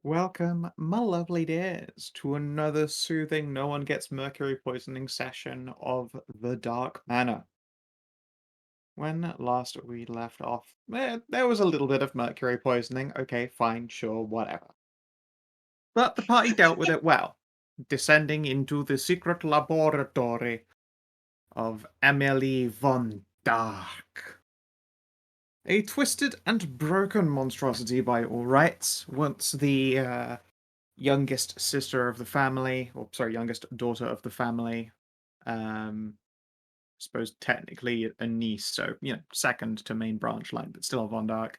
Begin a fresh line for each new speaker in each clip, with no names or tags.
Welcome, my lovely dears, to another soothing no one gets mercury poisoning session of the Dark Manor. When last we left off, there was a little bit of mercury poisoning. Okay, fine, sure, whatever. But the party dealt with it well, descending into the secret laboratory of Emily von Dark. A twisted and broken monstrosity by all rights, once the youngest sister of the family, or sorry, youngest daughter of the family. Suppose technically a niece, so second to main branch line, but still Von Dark.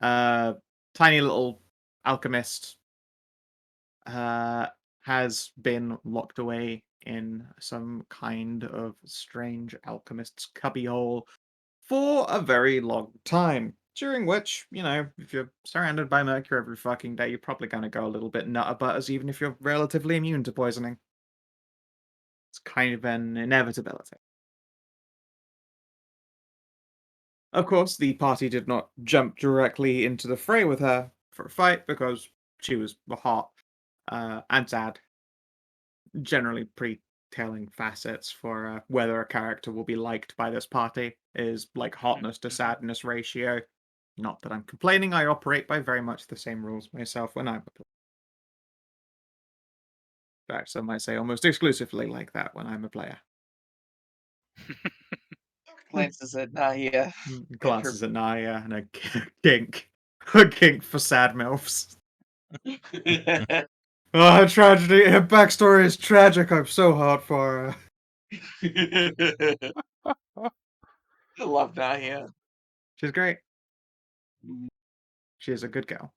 Uh, Tiny little alchemist uh, has been locked away in some kind of strange alchemist's cubbyhole for a very long time. During which, if you're surrounded by mercury every fucking day, you're probably going to go a little bit nutter butters, even if you're relatively immune to poisoning. It's kind of an inevitability. Of course, the party did not jump directly into the fray with her for a fight because she was hot and sad. Generally, pretty telling facets for whether a character will be liked by this party is like hotness to sadness ratio. Not that I'm complaining, I operate by very much the same rules myself when I'm a player. In fact, some might say almost exclusively like that when I'm a player.
Glances at Nahia.
Glances at Naya and a kink. A kink for sad MILFs. Oh, tragedy. Her backstory is tragic. I'm so hard for her.
I love Nahia.
She's great. She is a good girl.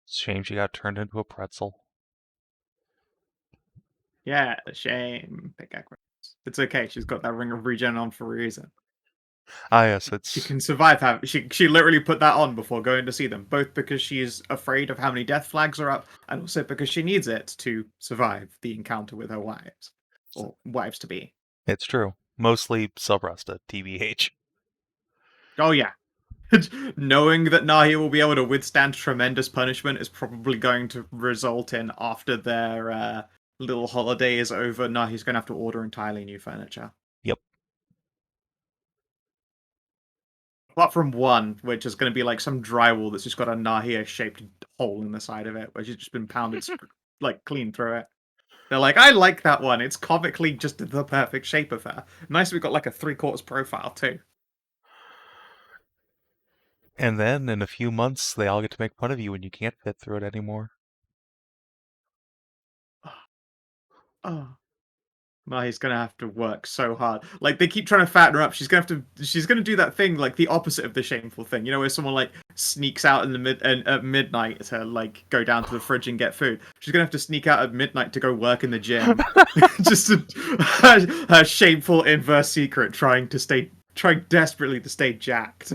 Shame she got turned into a pretzel.
Yeah, shame. Big acronyms. It's okay. She's got that ring of regen on for a reason.
Ah, yes,
She
it's
can survive. She literally put that on before going to see them, both because she's afraid of how many death flags are up, and also because she needs it to survive the encounter with her wives or wives to be.
it's true. Mostly sub-resta, TBH.
Oh yeah, knowing that Nahi will be able to withstand tremendous punishment is probably going to result in, after their little holiday is over, Nahi's going to have to order entirely new furniture.
Yep.
Apart from one, which is going to be like some drywall that's just got a Nahia-shaped hole in the side of it, where she's just been pounded like clean through it. They're like, I like that one. It's comically just the perfect shape of her. Nice, we've got like a 3/4 profile too.
And then, in a few months, they all get to make fun of you when you can't fit through it anymore.
Oh. No, he's gonna have to work so hard. Like, they keep trying to fatten her up. She's gonna do that thing, like the opposite of the shameful thing. You know, where someone like sneaks out in the at midnight to like go down to the fridge and get food. She's gonna have to sneak out at midnight to go work in the gym. Just her shameful inverse secret, trying desperately to stay jacked.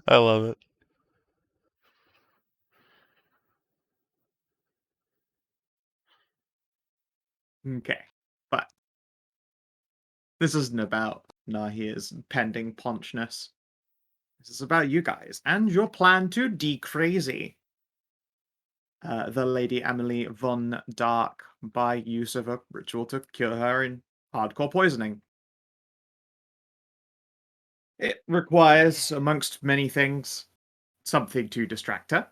I love it.
Okay, but this isn't about Nahia's pending paunchness. This is about you guys and your plan to decrazy the Lady Emily von Dark by use of a ritual to cure her in hardcore poisoning. It requires, amongst many things, something to distract her,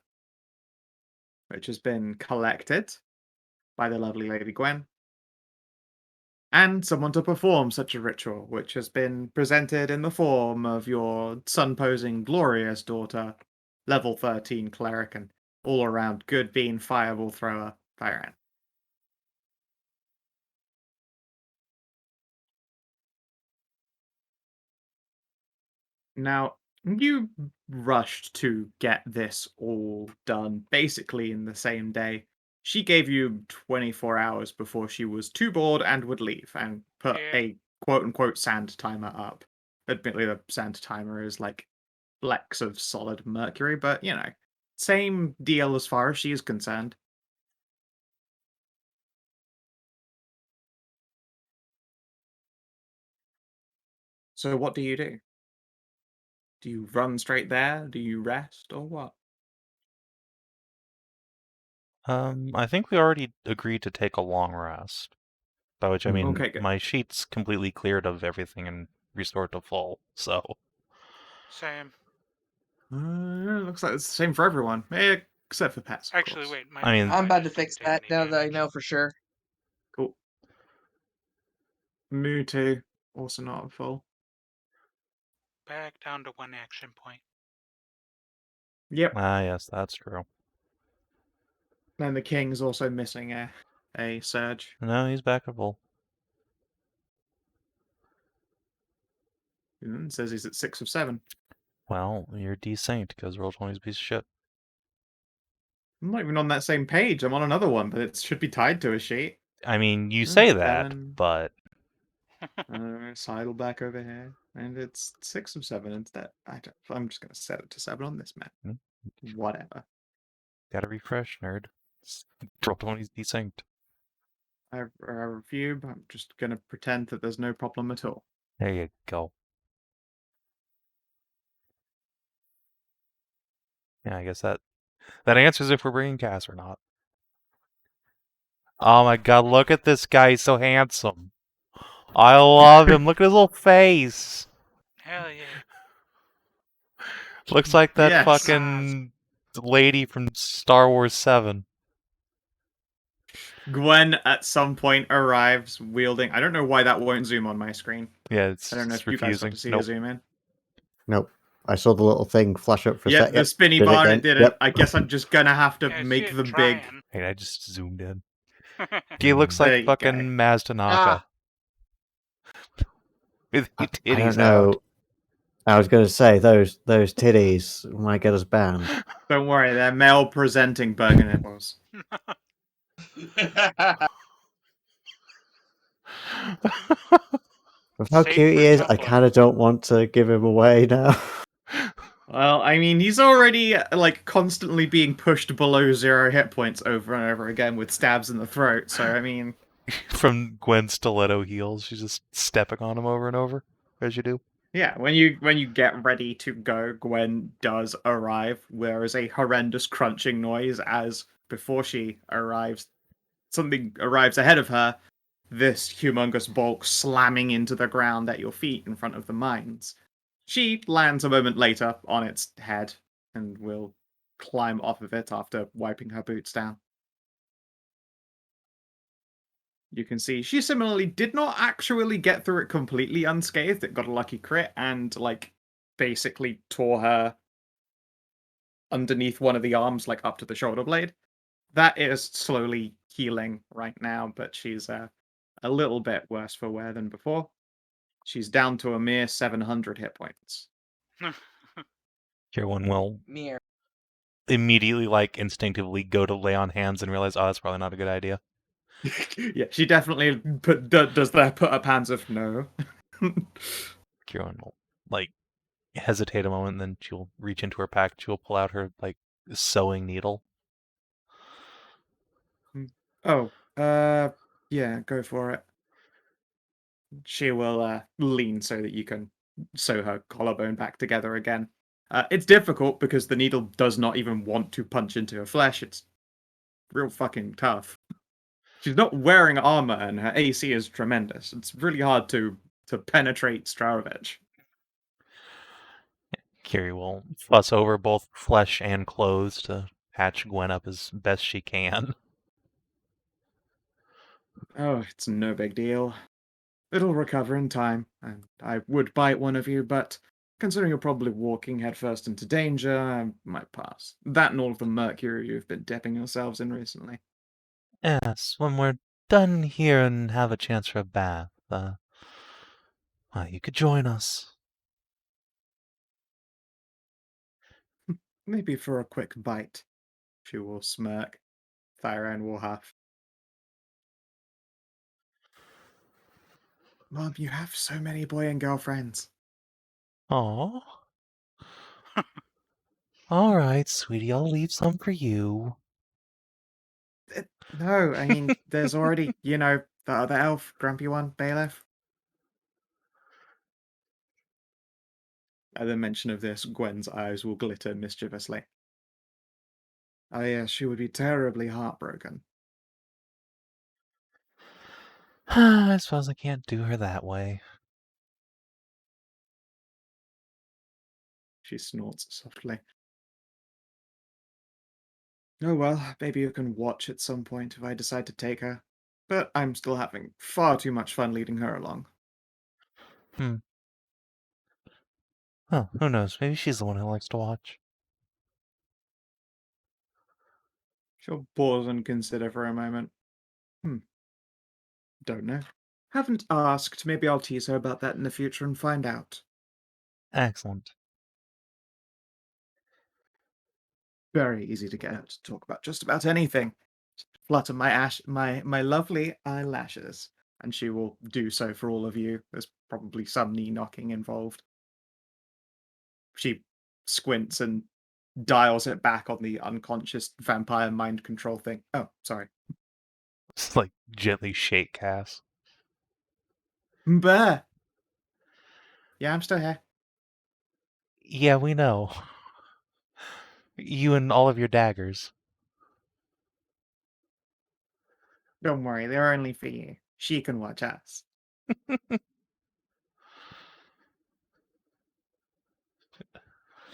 which has been collected by the lovely Lady Gwen, and someone to perform such a ritual, which has been presented in the form of your sun-posing glorious daughter, level 13 cleric, and all-around good bean fireball thrower, Fireann. Now, you rushed to get this all done basically in the same day. She gave you 24 hours before she was too bored and would leave, and put
Yeah.
a quote unquote sand timer up. Admittedly, the sand timer is like flecks of solid mercury, but same deal as far as she is concerned. So, what do you do? Do you run straight there? Do you rest or what?
I think we already agreed to take a long rest. By which I mean
Okay, good.
my sheet's completely cleared of everything and restored to full, so.
Same.
Looks like it's the same for everyone, except for pets. Of
Actually,
course.
wait.
I mean-
I'm about to
just
fix
didn't take
that
any
now that I
damage.
know for sure.
Cool. Me too. Also not at full.
Back down to 1 action point.
Yep.
Ah, yes, that's true.
And the king's also missing a surge.
No, he's back at full.
It says he's at 6 of 7.
Well, you're desaint because Roll20's a piece of shit.
I'm not even on that same page. I'm on another one, but it should be tied to a sheet.
I mean, you say that,
7.
but
Sidle back over here, and it's 6 of 7 instead. I'm just gonna set it to 7 on this map.
Hmm.
Whatever.
gotta refresh, nerd. Roll20's desaint.
I review, but I'm just gonna pretend that there's no problem at all.
There you go. Yeah, I guess that answers if we're bringing Cass or not. Oh my god, look at this guy, he's so handsome. I love him, look at his little face.
Hell yeah.
Looks like that
Yes.
fucking lady from Star Wars 7.
Gwen at some point arrives wielding. I don't know why that won't zoom on my screen.
Yeah, it's
I don't know if you guys got
refusing.
to see
Nope.
a zoom in.
Nope. I saw the little thing flash up for a
Yep,
sec.
the spinny
did it
bar,
again.
it didn't.
Yep.
I guess I'm just gonna have to
Yeah, I see
make
it
them big.
trying.
Hey, I just zoomed in.
Yeah,
He looks
There
like
you
fucking
go.
Maz Tanaka. With
I
titties
don't know.
out.
I was going to say those titties might get us banned.
Don't worry, they're male presenting burger nipples.
With how
Safe
cute
for
he is, I
someone.
kind of don't want to give him away now.
Well, I mean, he's already like constantly being pushed below 0 hit points over and over again with stabs in the throat. So I mean,
From Gwen's stiletto heels, she's just stepping on him over and over, as you do.
yeah, when you get ready to go, Gwen does arrive. There is a horrendous crunching noise as before she arrives, something arrives ahead of her. This humongous bulk slamming into the ground at your feet in front of the mines. She lands a moment later on its head and will climb off of it after wiping her boots down. You can see she similarly did not actually get through it completely unscathed. It got a lucky crit and, like, basically tore her underneath one of the arms, like, up to the shoulder blade. That is slowly healing right now, but she's a little bit worse for wear than before. She's down to a mere 700 hit points.
Kierwyn will
Mere.
immediately, like, instinctively go to lay on hands and realize, oh, that's probably not a good idea.
Yeah, she definitely does that put up hands of no.
Kierwyn will, like, hesitate a moment, and then she'll reach into her pack, she'll pull out her, like, sewing needle.
Oh, yeah, go for it. She will lean so that you can sew her collarbone back together again. It's difficult because the needle does not even want to punch into her flesh. It's real fucking tough. She's not wearing armor and her AC is tremendous. It's really hard to penetrate Stravich.
Kiery will fuss over both flesh and clothes to patch Gwen up as best she can.
Oh, it's no big deal. It'll recover in time, and I would bite one of you, but considering you're probably walking headfirst into danger, I might pass. That and all of the mercury you've been dipping yourselves in recently.
Yes, when we're done here and have a chance for a bath, well, you could join us.
Maybe for a quick bite. She will smirk. Thyran will huff. Mom, you have so many boy and girl friends.
Aw. All right, sweetie, I'll leave some for you.
No, I mean, there's already, the other elf, grumpy one, Bailiff. At the mention of this, Gwen's eyes will glitter mischievously. Oh yes, she would be terribly heartbroken.
I suppose I can't do her that way.
She snorts softly. Oh well, maybe you can watch at some point if I decide to take her. But I'm still having far too much fun leading her along.
Oh, who knows? Maybe she's the one who likes to watch.
She'll pause and consider for a moment. Don't know. Haven't asked. Maybe I'll tease her about that in the future and find out.
Excellent.
Very easy to get her to talk about just about anything. Flutter my lovely eyelashes, and she will do so for all of you. There's probably some knee knocking involved. She squints and dials it back on the unconscious vampire mind control thing. Oh, sorry.
Just like gently shake Cass.
Bah! Yeah, I'm still here.
Yeah, we know. You and all of your daggers.
Don't worry, they're only for you. She can watch us.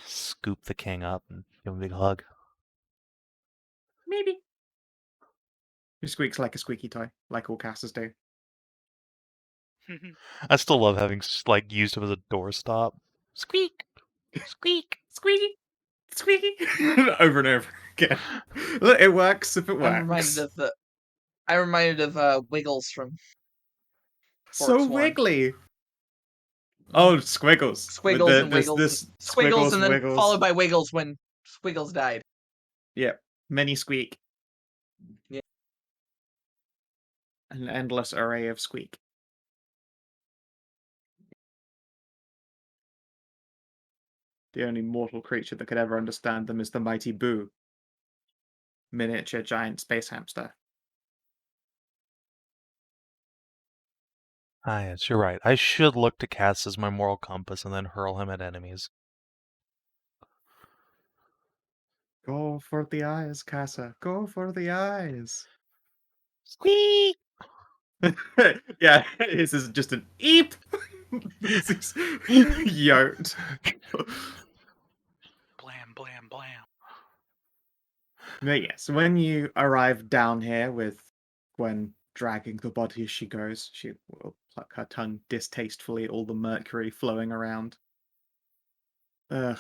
Scoop the king up and give him a big hug.
Maybe. He squeaks like a squeaky toy, like all casters do.
I still love having like used him as a doorstop. Squeak, squeak,
Squeaky! Squeaky! Over and over again. Look, it works if it works.
I'm reminded of Wiggles from
So
Forks One.
wiggly! Oh, Squiggles.
Squiggles and Wiggles. Squiggles and then
Wiggles.
followed by Wiggles when Squiggles died.
Yep. Many squeak.
Yeah.
An endless array of squeak. The only mortal creature that could ever understand them is the mighty Boo. Miniature giant space hamster.
Ah, yes, you're right. I should look to Cass as my moral compass and then hurl him at enemies.
Go for the eyes, Casa. Go for the eyes.
Squeak!
Yeah, this is just an eep. This is yoked.
Blam, blam, blam.
But yes, when you arrive down here with Gwen dragging the body as she goes, she will pluck her tongue distastefully, all the mercury flowing around. Ugh.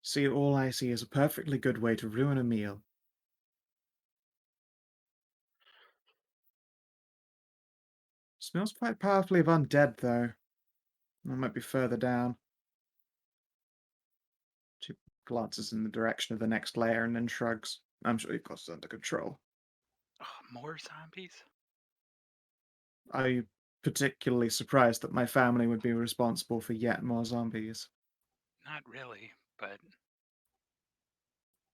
See, all I see is a perfectly good way to ruin a meal. Smells quite powerfully of undead, though. That might be further down. She glances in the direction of the next layer and then shrugs. I'm sure you've got it under control.
Oh, more zombies?
Are you particularly surprised that my family would be responsible for yet more zombies?
Not really, but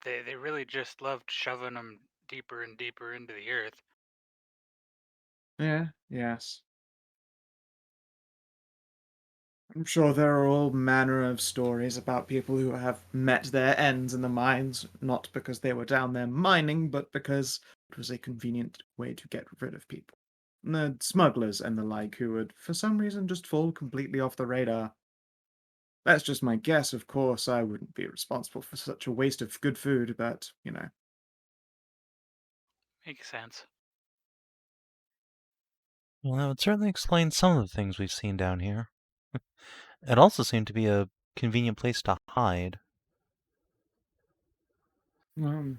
they really just loved shoving them deeper and deeper into the earth.
Yeah, yes. I'm sure there are all manner of stories about people who have met their ends in the mines, not because they were down there mining, but because it was a convenient way to get rid of people. The smugglers and the like who would, for some reason, just fall completely off the radar. That's just my guess, of course. I wouldn't be responsible for such a waste of good food, but, you know.
Makes sense.
Well, that would certainly explain some of the things we've seen down here. It also seemed to be a convenient place to hide.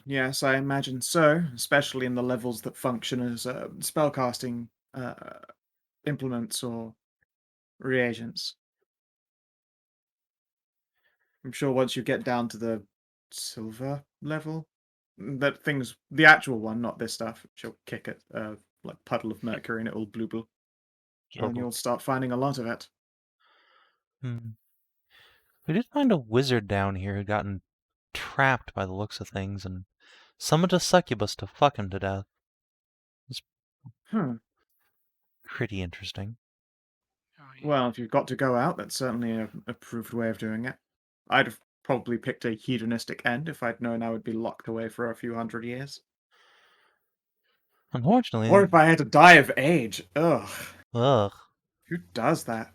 Yes, I imagine so, especially in the levels that function as spellcasting implements or reagents. I'm sure once you get down to the silver level, that things, the actual one, not this stuff, she'll kick it, like puddle of mercury and it will blue. And you'll start finding a lot of it.
We did find a wizard down here who'd gotten trapped by the looks of things and summoned a succubus to fuck him to death.
Hmm.
Pretty interesting.
Oh
Well, if you've got to go out, that's certainly a approved way of doing it. I'd have probably picked a hedonistic end if I'd known I would be locked away for a few hundred years.
Unfortunately,
Or if I had to die of age. Ugh.
ugh.
Who does that?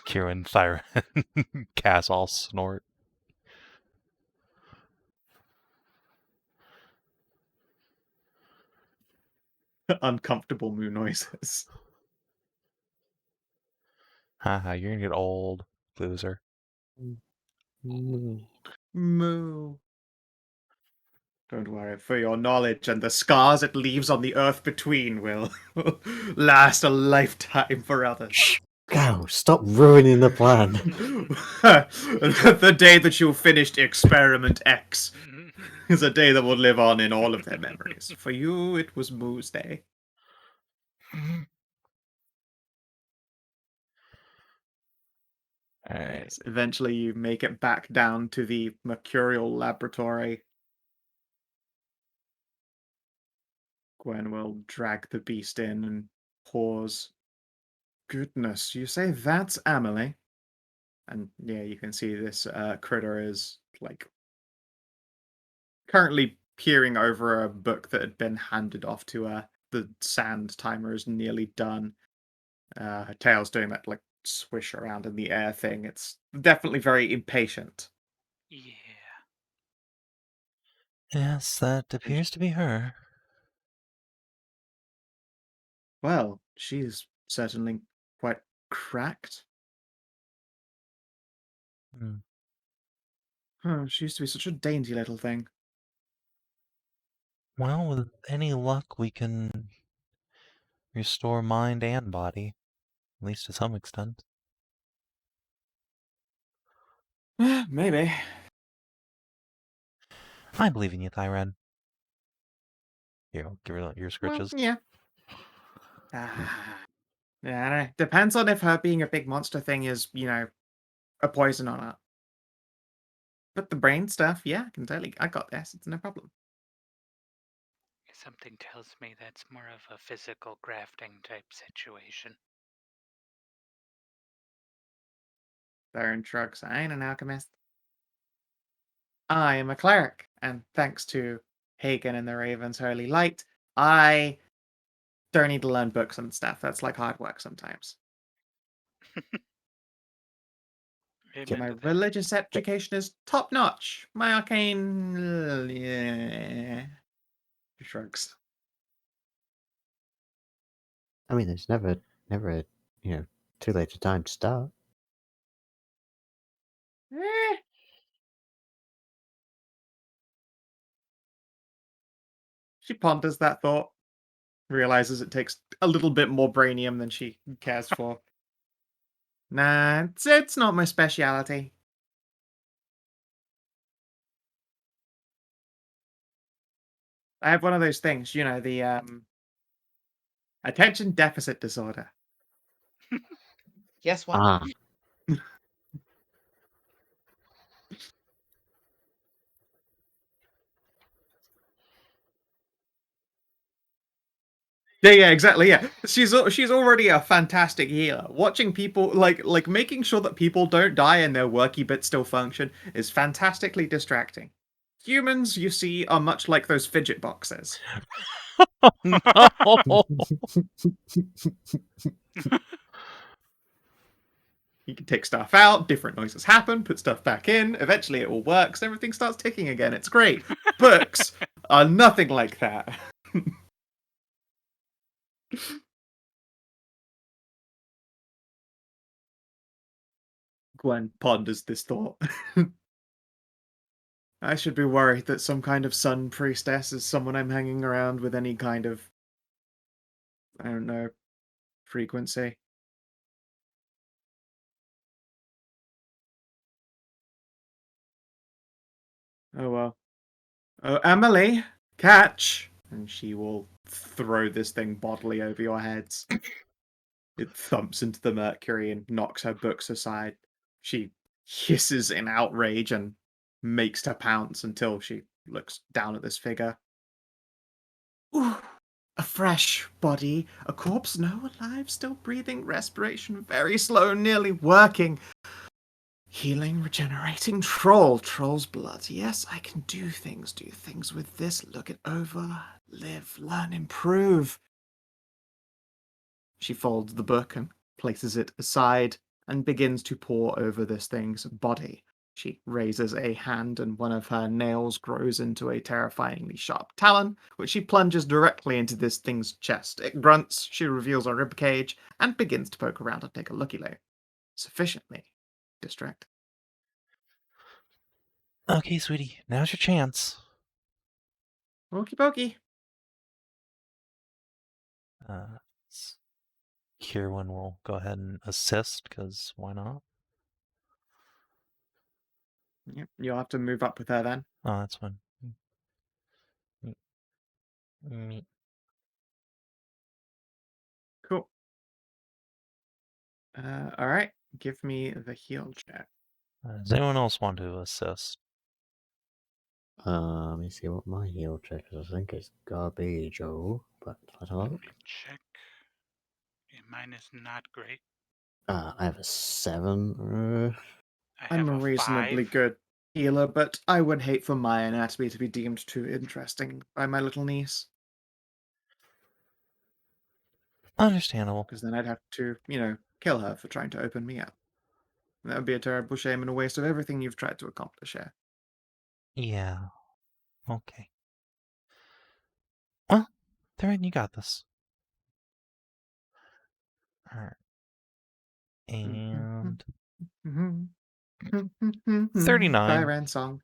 Kieran, Thyra, Cass all snort.
Uncomfortable moo noises.
Haha, you're gonna get old, loser.
Mm.
Moo. Don't worry, for your knowledge and the scars it leaves on the earth between will last a lifetime for others.
Shh, Skow, stop ruining the plan.
The day that you finished Experiment X is a day that will live on in all of their memories. For you, it was Moo's Day.
Alright.
Yes, eventually you make it back down to the mercurial laboratory. Gwen will drag the beast in and pause. Goodness, you say that's Amelie? And yeah, you can see this critter is like currently peering over a book that had been handed off to her. The sand timer is nearly done. Her tail's doing that like swish around in the air thing. It's definitely very impatient.
Yeah.
Yes, that appears to be her.
Well, she's certainly quite cracked.
Hmm.
Huh, she used to be such a dainty little thing.
Well, with any luck, we can restore mind and body, at least to some extent.
Maybe.
I believe in you, Thyren. Here, I'll give her your
Well,
scritches.
yeah. Yeah, I don't know. Depends on if her being a big monster thing is, a poison or not. But the brain stuff, yeah, I got this. It's no problem.
Something tells me that's more of a physical grafting type situation.
Baron shrugs. I ain't an alchemist. I am a cleric, and thanks to Hagen and the Raven's Holy Light, I don't need to learn books and stuff. That's like hard work sometimes.
Amen
My
to that.
religious education is top notch. My arcane, yeah. He shrugs.
I mean, there's never too late a time to start.
Eh. She ponders that thought, realizes it takes a little bit more brainium than she cares for. Nah, it's not my speciality. I have one of those things, the attention deficit disorder.
Guess what?
Ah,
Yeah, exactly. Yeah, she's already a fantastic healer. Watching people like making sure that people don't die and their worky bits still function is fantastically distracting. Humans, you see, are much like those fidget boxes.
No!
You can take stuff out, different noises happen, put stuff back in, eventually it all works, everything starts ticking again. It's great. Books are nothing like that. Gwen ponders this thought. I should be worried that some kind of sun priestess is someone I'm hanging around with any kind of, I don't know, frequency. Oh well. Oh, Emily, catch! And she will throw this thing bodily over your heads. It thumps into the Mercury and knocks her books aside. She hisses in outrage and makes to pounce until she looks down at this figure. Ooh, A fresh body, a corpse, no, alive, still breathing, respiration very slow, nearly working. Healing, regenerating, troll's blood. Yes, I can do things with this. Look it over, live, learn, improve. She folds the book and places it aside and begins to pore over this thing's body. She raises a hand and one of her nails grows into a terrifyingly sharp talon, which she plunges directly into this thing's chest. It grunts, she reveals a ribcage, and begins to poke around and take a looky-loo. Sufficiently distracted.
Okay, sweetie, now's your chance.
Okie pokey.
Kierwyn will go ahead and assist, because why not?
Yep, you'll have to move up with her then.
Oh, that's fine. Me.
Cool. Alright, give me the heal check.
Does anyone else want to assist?
Let me see what my heal check is. I think it's garbage, but let's have a
Let
look.
me check. Yeah, mine is not great.
I have a 7.
I
I'm
have
a
a
reasonably
5.
good healer, but I would hate for my anatomy to be deemed too interesting by my little niece.
Understandable.
Because then I'd have to, kill her for trying to open me up. That would be a terrible shame and a waste of everything you've tried to accomplish here.
Yeah. Okay. Well, Theron, you got this. Alright. And 39.
Byron song.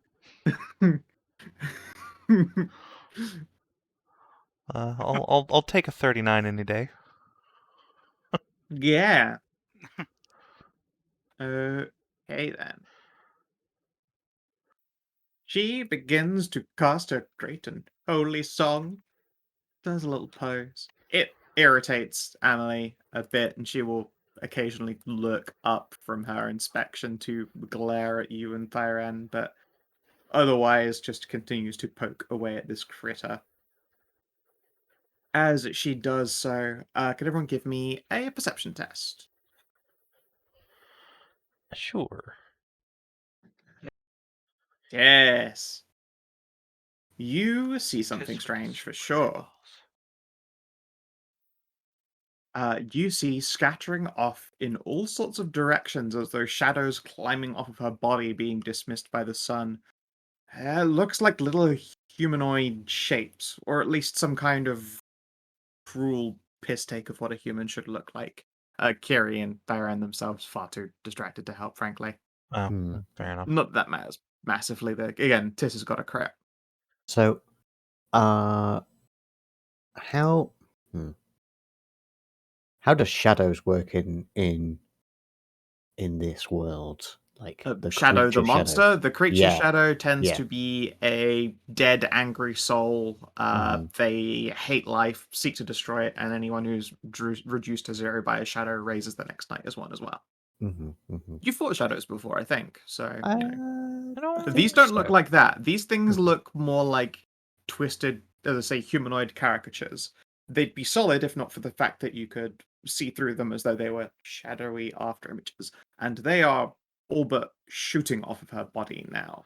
I'll take a 39 any day.
Yeah. Okay then. She begins to cast her great and holy song. Does a little pose. It irritates Amelie a bit, and she will occasionally look up from her inspection to glare at you and Thyran, but otherwise just continues to poke away at this critter. As she does so, could everyone give me a perception test?
Sure.
Yes. You see something strange for sure. You see scattering off in all sorts of directions as though shadows climbing off of her body being dismissed by the sun. Looks like little humanoid shapes, or at least some kind of cruel piss take of what a human should look like. Kiery and Thyran themselves far too distracted to help, frankly.
Oh, fair enough.
Not that matters massively. Again, Tis has got a crit.
So, how does shadows work in this world? Like the
Shadow the
creature
monster.
shadow?
The creature
Yeah,
shadow tends
yeah.
to be a dead, angry soul.
Mhm.
They hate life, seek to destroy it, and anyone who's reduced to 0 by a shadow raises the next night as one as well. You fought shadows before, I think, so these don't look like that. These things look more like twisted, as I say, humanoid caricatures. They'd be solid if not for the fact that you could see through them as though they were shadowy after images, and they are all but shooting off of her body now.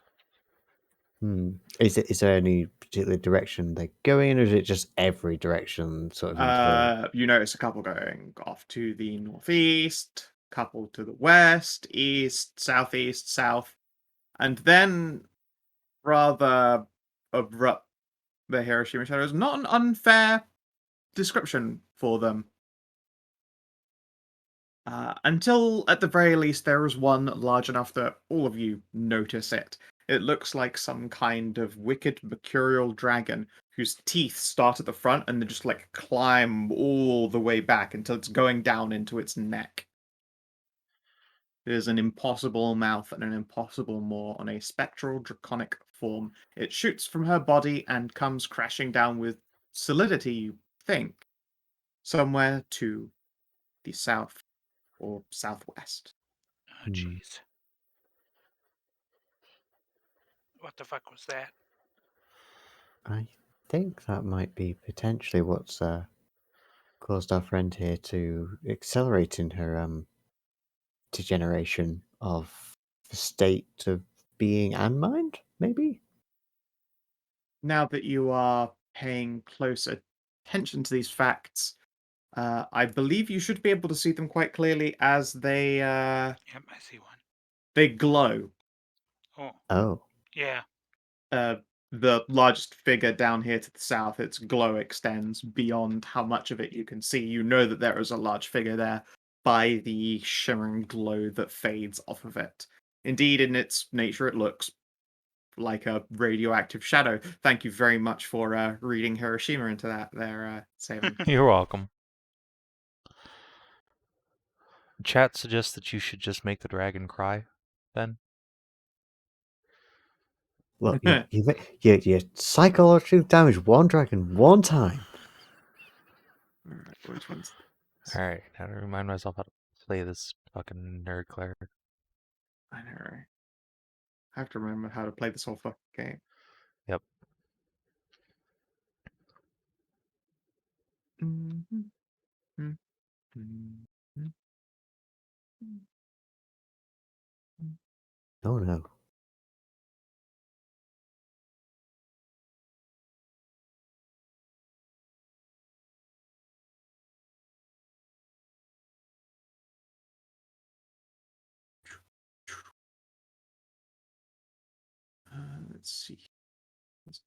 Is there any particular direction they're going in, or is it just every direction sort of into
You notice a couple going off to the northeast, couple to the west, east, southeast, south, and then rather abrupt the Hiroshima shadows. Not an unfair description for them. Until, at the very least, there is one large enough that all of you notice it. It looks like some kind of wicked mercurial dragon whose teeth start at the front and then just like climb all the way back until it's going down into its neck. There's an impossible mouth and an impossible maw on a spectral draconic form. It shoots from her body and comes crashing down with solidity, you think, somewhere to the south or southwest.
Oh, jeez. What the fuck was that?
I think that might be potentially what's caused our friend here to accelerate in her degeneration of the state of being and mind, maybe?
Now that you are paying close attention to these facts, I believe you should be able to see them quite clearly as
Yep, I see one.
they glow.
Oh,
Oh.
yeah.
The largest figure down here to the south, its glow extends beyond how much of it you can see. You know that there is a large figure there by the shimmering glow that fades off of it. Indeed, in its nature, it looks like a radioactive shadow. Thank you very much for reading Hiroshima into that there, Savin.
You're welcome. Chat suggests that you should just make the dragon cry, then.
Look, you psychological damage one dragon one time.
Alright, which one's...
Alright, now to remind myself how to play this fucking nerd cleric.
I know, right? I have to remember how to play this whole fucking game.
Yep.
Oh no.
Let's see. That's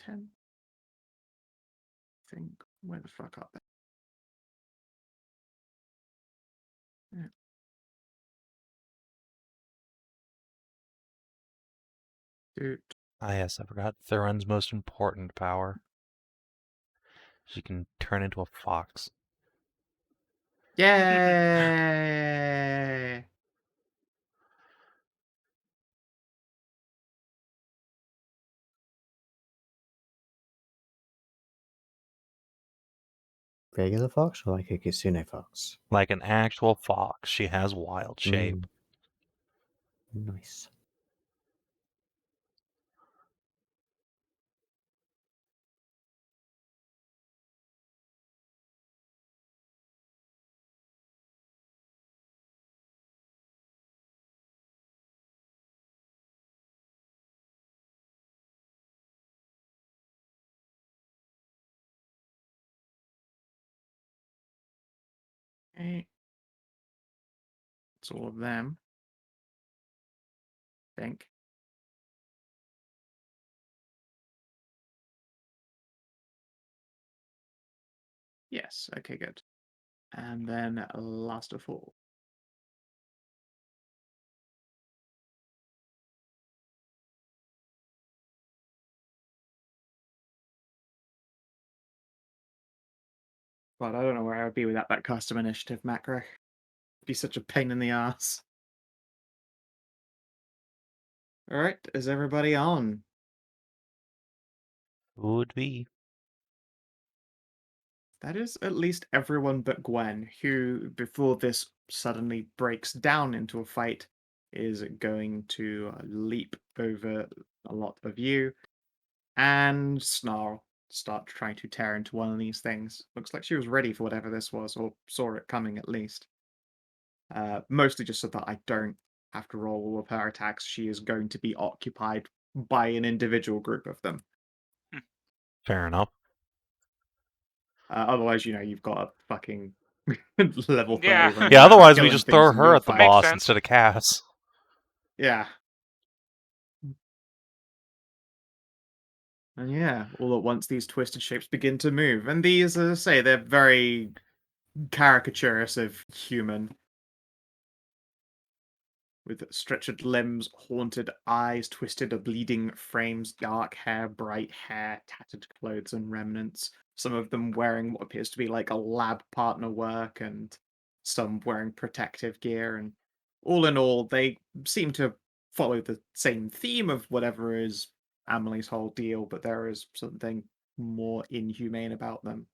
10. I think. Where the fuck are they? Yeah. Dude.
Ah, yes, I forgot Theron's most important power. She can turn into a fox.
Yay!
Regular fox or like a kitsune fox?
Like an actual fox. She has wild shape.
Nice.
Okay. It's all of them. I think. Yes, okay, good. And then last of all. But I don't know where I would be without that custom initiative macro. It'd be such a pain in the ass. Alright, is everybody on?
Would be.
That is at least everyone but Gwen, who, before this suddenly breaks down into a fight, is going to leap over a lot of you and snarl, start trying to tear into one of these things. Looks like she was ready for whatever this was, or saw it coming at least. Mostly just so that I don't have to roll all of her attacks. She is going to be occupied by an individual group of them.
Fair enough.
Otherwise, you've got a fucking level 30
Yeah.
running
Yeah,
around
otherwise we
killing
just
things
throw
in
her
your
at the
fight.
Makes
boss
sense.
instead of Cass.
Yeah. And yeah, all at once these twisted shapes begin to move. And these, as I say, they're very caricaturous of human. With stretched limbs, haunted eyes, twisted or bleeding frames, dark hair, bright hair, tattered clothes and remnants. Some of them wearing what appears to be like a lab partner work, and some wearing protective gear. And all in all, they seem to follow the same theme of whatever is Amelie's whole deal, but there is something more inhumane about them.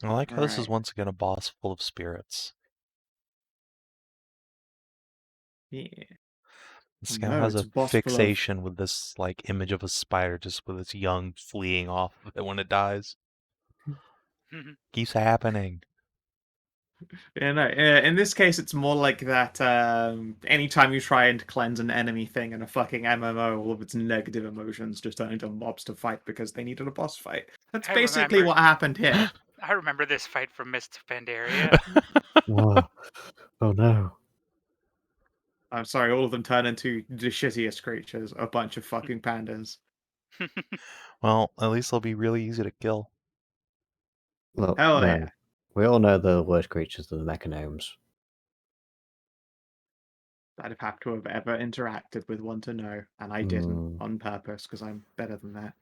I like how this is
Right.
once again a boss full of spirits.
Yeah.
Scow
No,
has
it's
a
a boss full of...
fixation with this like image of a spider just with its young fleeing off of it when it dies. Keeps happening.
Yeah, no, in this case, it's more like that anytime you try and cleanse an enemy thing in a fucking MMO, all of its negative emotions just turn into mobs to fight because they needed a boss fight. That's
I
basically
remember.
what happened here.
I remember this fight from Mists of Pandaria.
Whoa. Oh no.
I'm sorry, all of them turn into the shittiest creatures, a bunch of fucking pandas.
Well, at least they'll be really easy to kill.
Look,
Hell
no.
yeah.
We all know the worst creatures are the mechanomes.
I'd have had to have ever interacted with one to know, and I didn't on purpose because I'm better than that.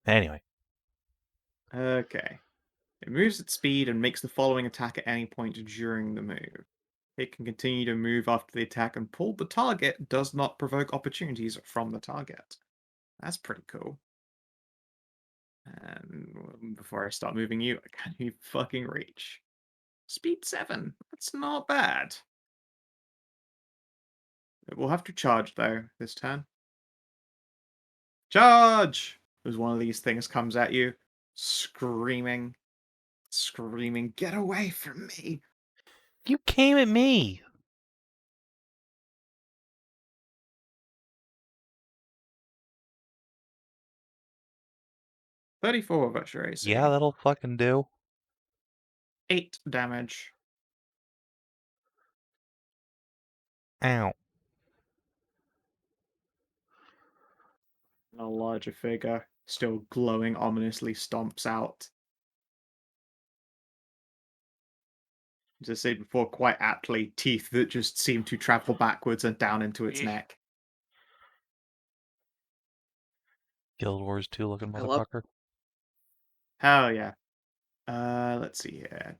Anyway.
Okay. It moves at speed and makes the following attack at any point during the move. It can continue to move after the attack and pull the target does not provoke opportunities from the target. That's pretty cool. And before I start moving you, can you fucking reach? Speed 7. That's not bad. We'll have to charge, though, this turn. Charge! As one of these things comes at you, screaming, get away from me!
You came at me!
34 of us, your AC.
Yeah, that'll fucking do.
8 damage.
Ow.
A larger figure, still glowing ominously, stomps out. As I said before, quite aptly, teeth that just seem to travel backwards and down into its neck.
Guild Wars 2 looking
I love.
motherfucker.
Hell yeah. Let's see here.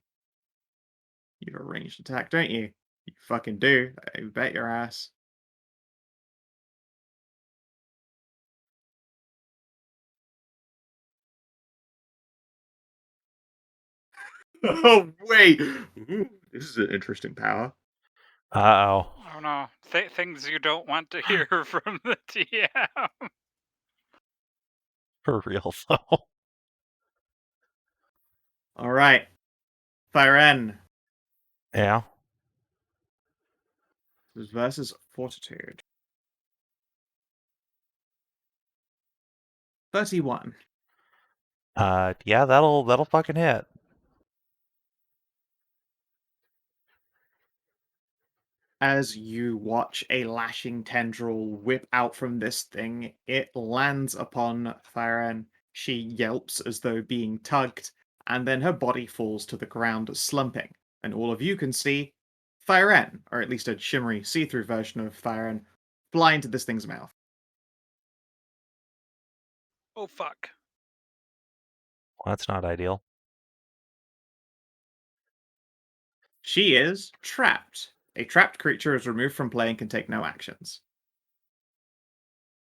You have a ranged attack, don't you? You fucking do. I bet your ass. Oh, wait! Ooh, this is an interesting power.
Uh-oh.
Oh no, things you don't want to hear from the TM.
For real, though.
Alright. Thyren.
Yeah.
This versus Fortitude. 31.
Yeah, that'll fucking hit.
As you watch a lashing tendril whip out from this thing, it lands upon Thyren. She yelps as though being tugged, and then her body falls to the ground, slumping. And all of you can see Thyren, or at least a shimmery, see-through version of Thyren, fly into this thing's mouth.
Oh fuck.
Well, that's not ideal.
She is trapped. A trapped creature is removed from play and can take no actions.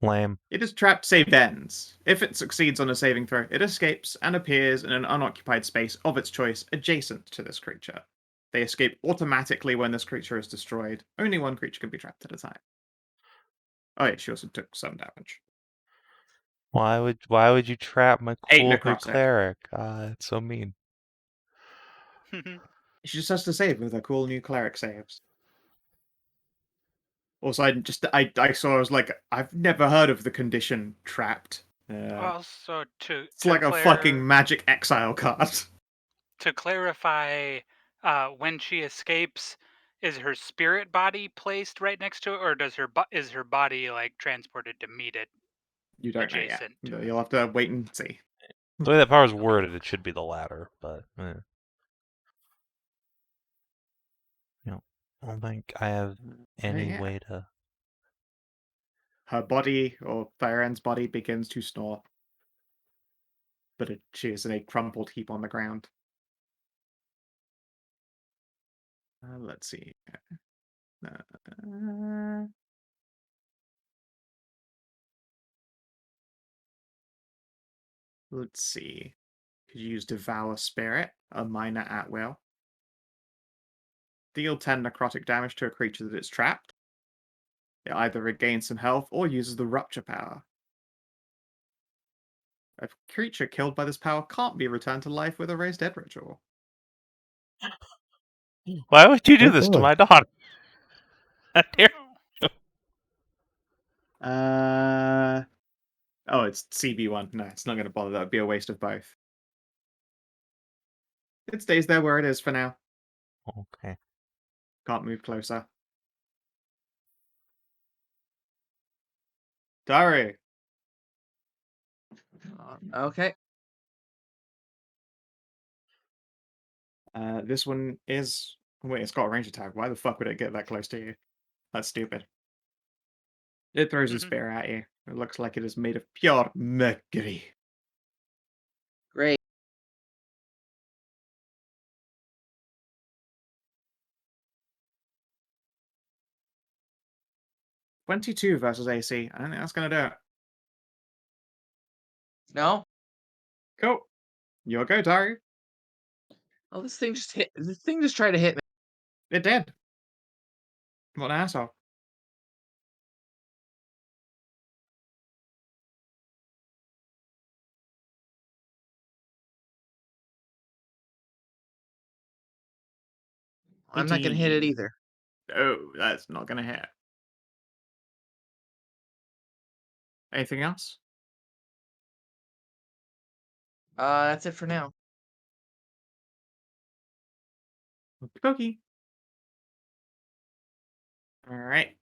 Lame.
It is trapped save ends. If it succeeds on a saving throw, it escapes and appears in an unoccupied space of its choice adjacent to this creature. They escape automatically when this creature is destroyed. Only one creature can be trapped at a time. Oh yeah, she also took some damage.
Why would you trap my
8
cool new
necrotic.
cleric? It's so mean.
She just has to save with her cool new cleric saves. Also, I saw, I was like, I've never heard of the condition trapped.
Also,
It's like a fucking magic exile card.
To clarify, when she escapes, is her spirit body placed right next to it, or is her body like transported to meet it?
You don't know yet.
Adjacent to it.
You'll have to wait and see.
The way that power's worded, it should be the latter, but I don't think I have any
Yeah.
way to.
Her body, or Thyren's body, begins to snore. But she is in a crumpled heap on the ground. Let's see. Let's see. Could use Devour Spirit, a minor at will. Deal 10 necrotic damage to a creature that is trapped. It either regains some health or uses the rupture power. A creature killed by this power can't be returned to life with a raised dead ritual.
Why would you do
Oh,
this to
boy.
my daughter? How dare you?
Oh, it's CB1. No, it's not going to bother. That would be a waste of both. It stays there where it is for now.
Okay.
Can't move closer. Tahru.
Okay.
This one is... Wait, it's got a range attack. Why the fuck would it get that close to you? That's stupid. It throws a spear at you. It looks like it is made of pure Mercury.
Great.
.22 versus AC. I don't think that's going to do it.
No?
Cool. Your go, Tahru.
Oh, this thing just hit. This thing just tried to hit me.
It did. What an asshole.
I'm not gonna hit it either.
Oh, that's not going to hit. Anything else?
That's it for now.
Okie dokie. Alright.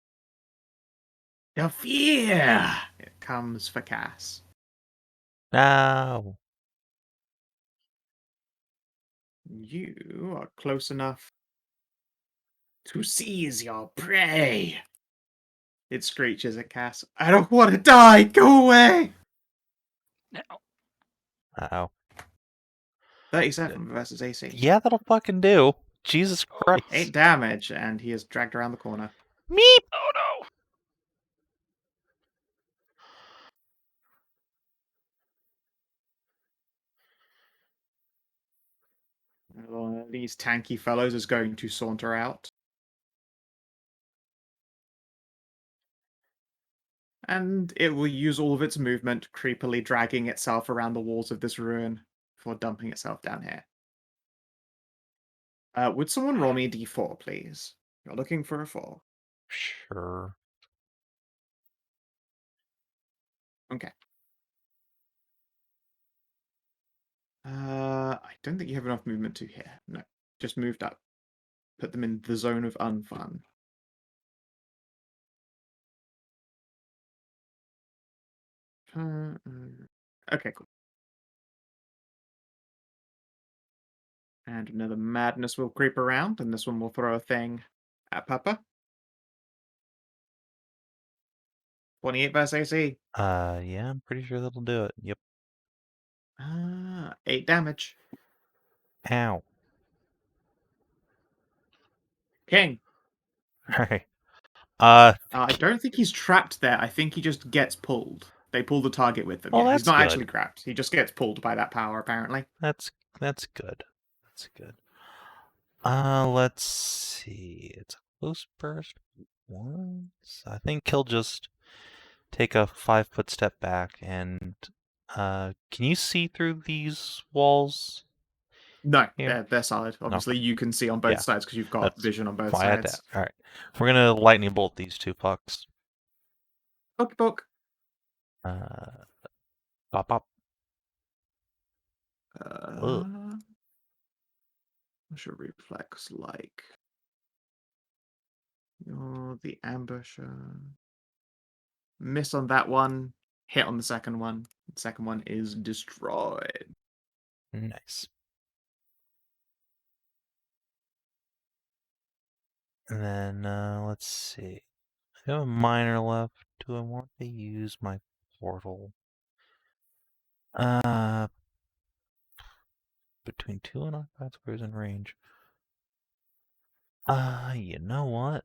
The fear! It comes for Cass.
No.
You are close enough to seize your prey. It screeches at Cass. I don't want to die! Go away!
No.
Uh-oh.
37 versus AC.
Yeah, that'll fucking do. Jesus Christ.
8 damage, and he is dragged around the corner.
Meep!
Oh no.
One of these tanky fellows is going to saunter out. And it will use all of its movement, creepily dragging itself around the walls of this ruin before dumping itself down here. Would someone roll me a d4, please? You're looking for a 4.
Sure.
Okay. I don't think you have enough movement to here. No, just moved up. Put them in the zone of unfun. Okay, cool. And another madness will creep around, and this one will throw a thing at Papa. 28 versus AC.
Yeah, I'm pretty sure that'll do it. Yep.
8 damage.
Ow.
King.
Alright.
I don't think he's trapped there. I think he just gets pulled. They pull the target with them.
Oh,
Yeah, he's
that's
not
good.
actually trapped. He just gets pulled by that power, apparently.
That's good. That's good. Let's see. It's a close burst once. I think he'll just take a 5-foot step back and can you see through these walls?
No,
Here?
they're solid. Obviously, you can see on both
Yeah,
sides because you've got vision on both
why I had
sides.
that. Alright. We're gonna lightning bolt these two pucks.
Poke poke.
Pop pop.
What's your reflex like? You're the ambusher. Miss on that one. Hit on the second one. The second one is destroyed.
Nice. And then let's see. I have a miner left. Do I want to use my portal? Between 2 and occupied squares in range. You know what?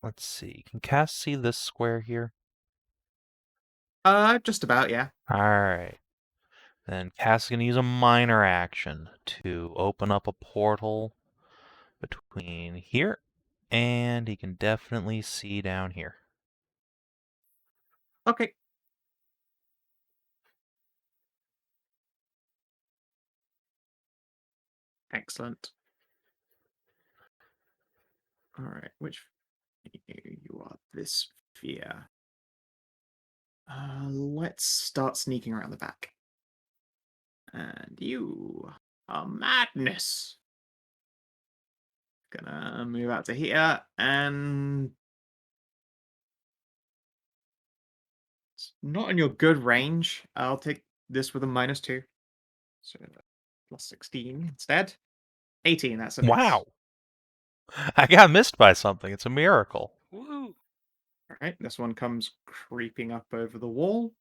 Let's see. Can Cass see this square here?
Just about, yeah.
Alright. Then Cass is going to use a minor action to open up a portal between here, and he can definitely see down here.
Okay. Excellent. All right, which you are this sphere. Let's start sneaking around the back. And you are madness. Gonna move out to here, and it's not in your good range. I'll take this with a -2. So plus 16 instead. 18, that's a miss.
Wow! I got missed by something. It's a miracle.
Woo!
All right, this one comes creeping up over the wall.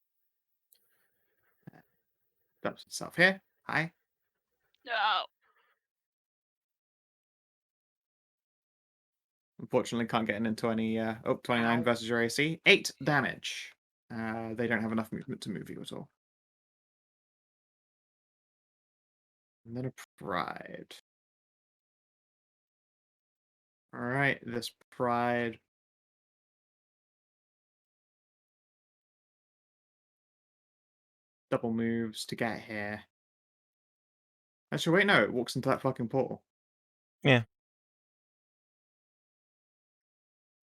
Dumps itself here. Hi.
No.
Unfortunately, can't get into any. 29
Ow.
versus your AC. 8 damage. They don't have enough movement to move you at all. And then a pride. All right, this pride. Double moves to get here. Actually, wait, no, it walks into that fucking portal.
Yeah.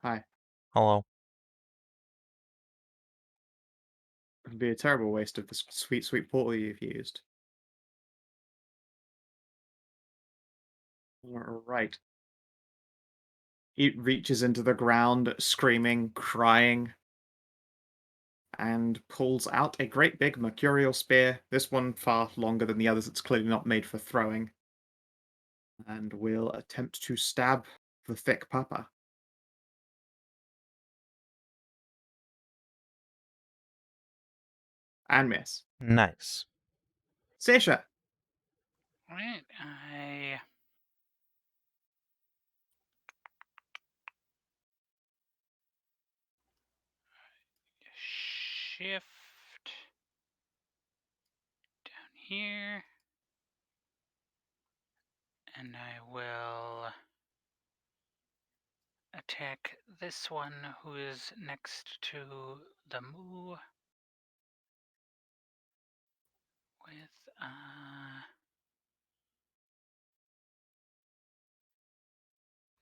Hi.
Hello.
It'd be a terrible waste of the sweet, sweet portal you've used. All right. It reaches into the ground, screaming, crying, and pulls out a great big mercurial spear. This one far longer than the others. It's clearly not made for throwing. And will attempt to stab the thick papa. And miss.
Nice.
Sasha.
Alright, I shift down here, and I will attack this one who is next to the moo with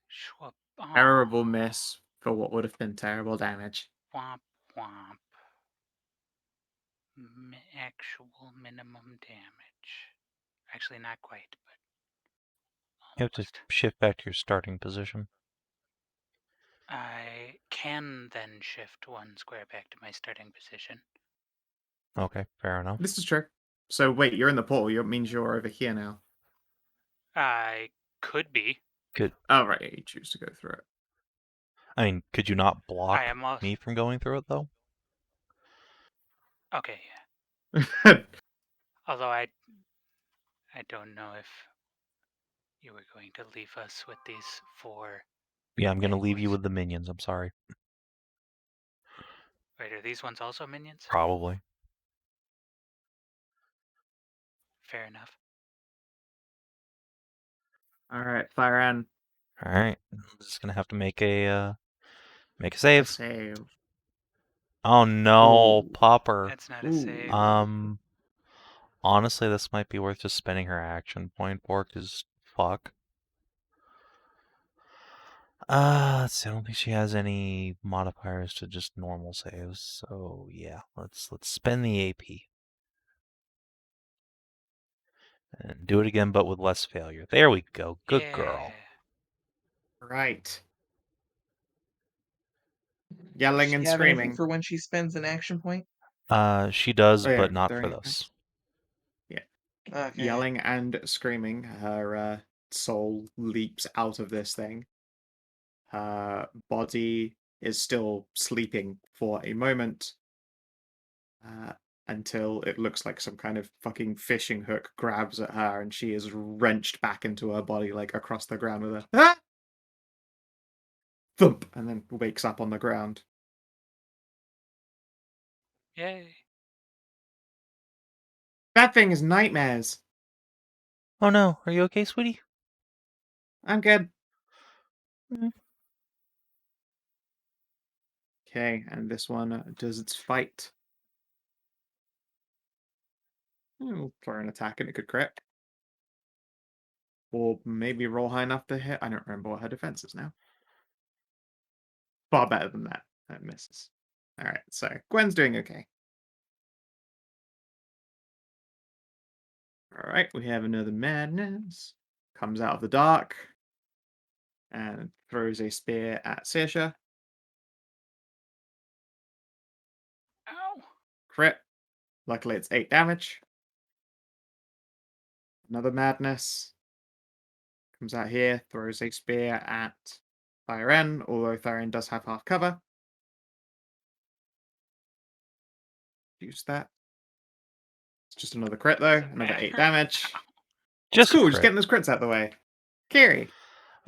Schwab.
Terrible miss for what would have been terrible damage.
Womp womp. Actual minimum damage. Actually, not quite, but
You have to
almost.
shift back to your starting position.
I can then shift one square back to my starting position.
Okay, fair enough.
This is true. So wait, you're in the portal. It means you're over here now.
I could be.
Could
Oh, right. You choose to go through it.
I mean, could you not block
I am also.
me from going through it though?
Okay, yeah. Although I don't know if you were going to leave us with these 4.
Yeah, I'm gonna leave you
boys.
with the minions. I'm sorry.
Wait, are these ones also minions?
Probably.
Fair enough.
All right, Firan.
All right, I'm just gonna have to make a
A
save.
save.
Oh no,
Ooh.
Popper.
That's not a
Ooh.
save.
Honestly, this might be worth just spending her action point for, cause fuck. Let's see, I don't think she has any modifiers to just normal saves, so yeah, let's spend the AP. And do it again, but with less failure. There we go. Good girl.
Right. Yelling
Does
and
she have anything
screaming.
for when she spends an action point?
She does,
Oh, yeah,
but not
there
for
ain't-
this.
Okay.
Yelling and screaming. Her soul leaps out of this thing. Her body is still sleeping for a moment. Until it looks like some kind of fucking fishing hook grabs at her and she is wrenched back into her body, like across the ground with a thump, and then wakes up on the ground.
Yay.
That thing is nightmares.
Oh no, are you okay, sweetie?
I'm good. Okay, and this one does its fight. We'll throw an attack and it could crit. Or maybe roll high enough to hit. I don't remember what her defense is now. Far better than that. That misses. Alright, so Gwen's doing okay. Alright, we have another madness. Comes out of the dark. And throws a spear at Saoirse.
Ow.
Crit. Luckily it's 8 damage. Another madness. Comes out here, throws a spear at Thyren, although Thyren does have half cover. Use that. It's just another crit though,
Doesn't
another 8
matter.
damage. It's
Just
cool,
crit.
just getting those crits out of the way. Kiery.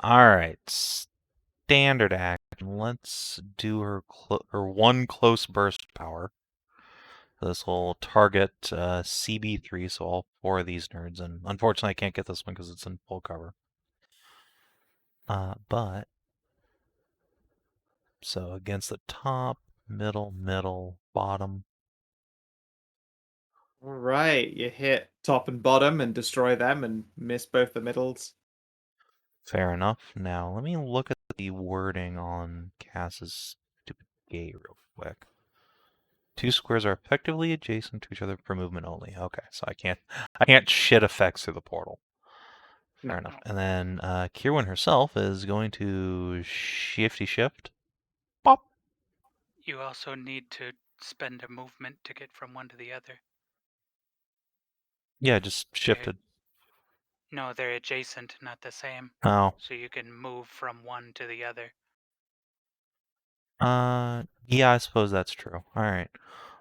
Alright, standard action. Let's do her one close burst power. This will target CB3, so all 4 of these nerds. And unfortunately, I can't get this one because it's in full cover. But, so against the top, middle, bottom.
Alright, you hit top and bottom and destroy them and miss both the middles.
Fair enough. Now, let me look at the wording on Cass's stupid gate real quick. 2 squares are effectively adjacent to each other for movement only. Okay, so I can't shit effects through the portal. Fair enough. And then Kierwyn herself is going to shifty shift. Pop.
You also need to spend a movement to get from one to the other.
Yeah, just shifted.
No, they're adjacent, not the same.
Oh.
So you can move from one to the other.
Yeah, I suppose that's true. Alright.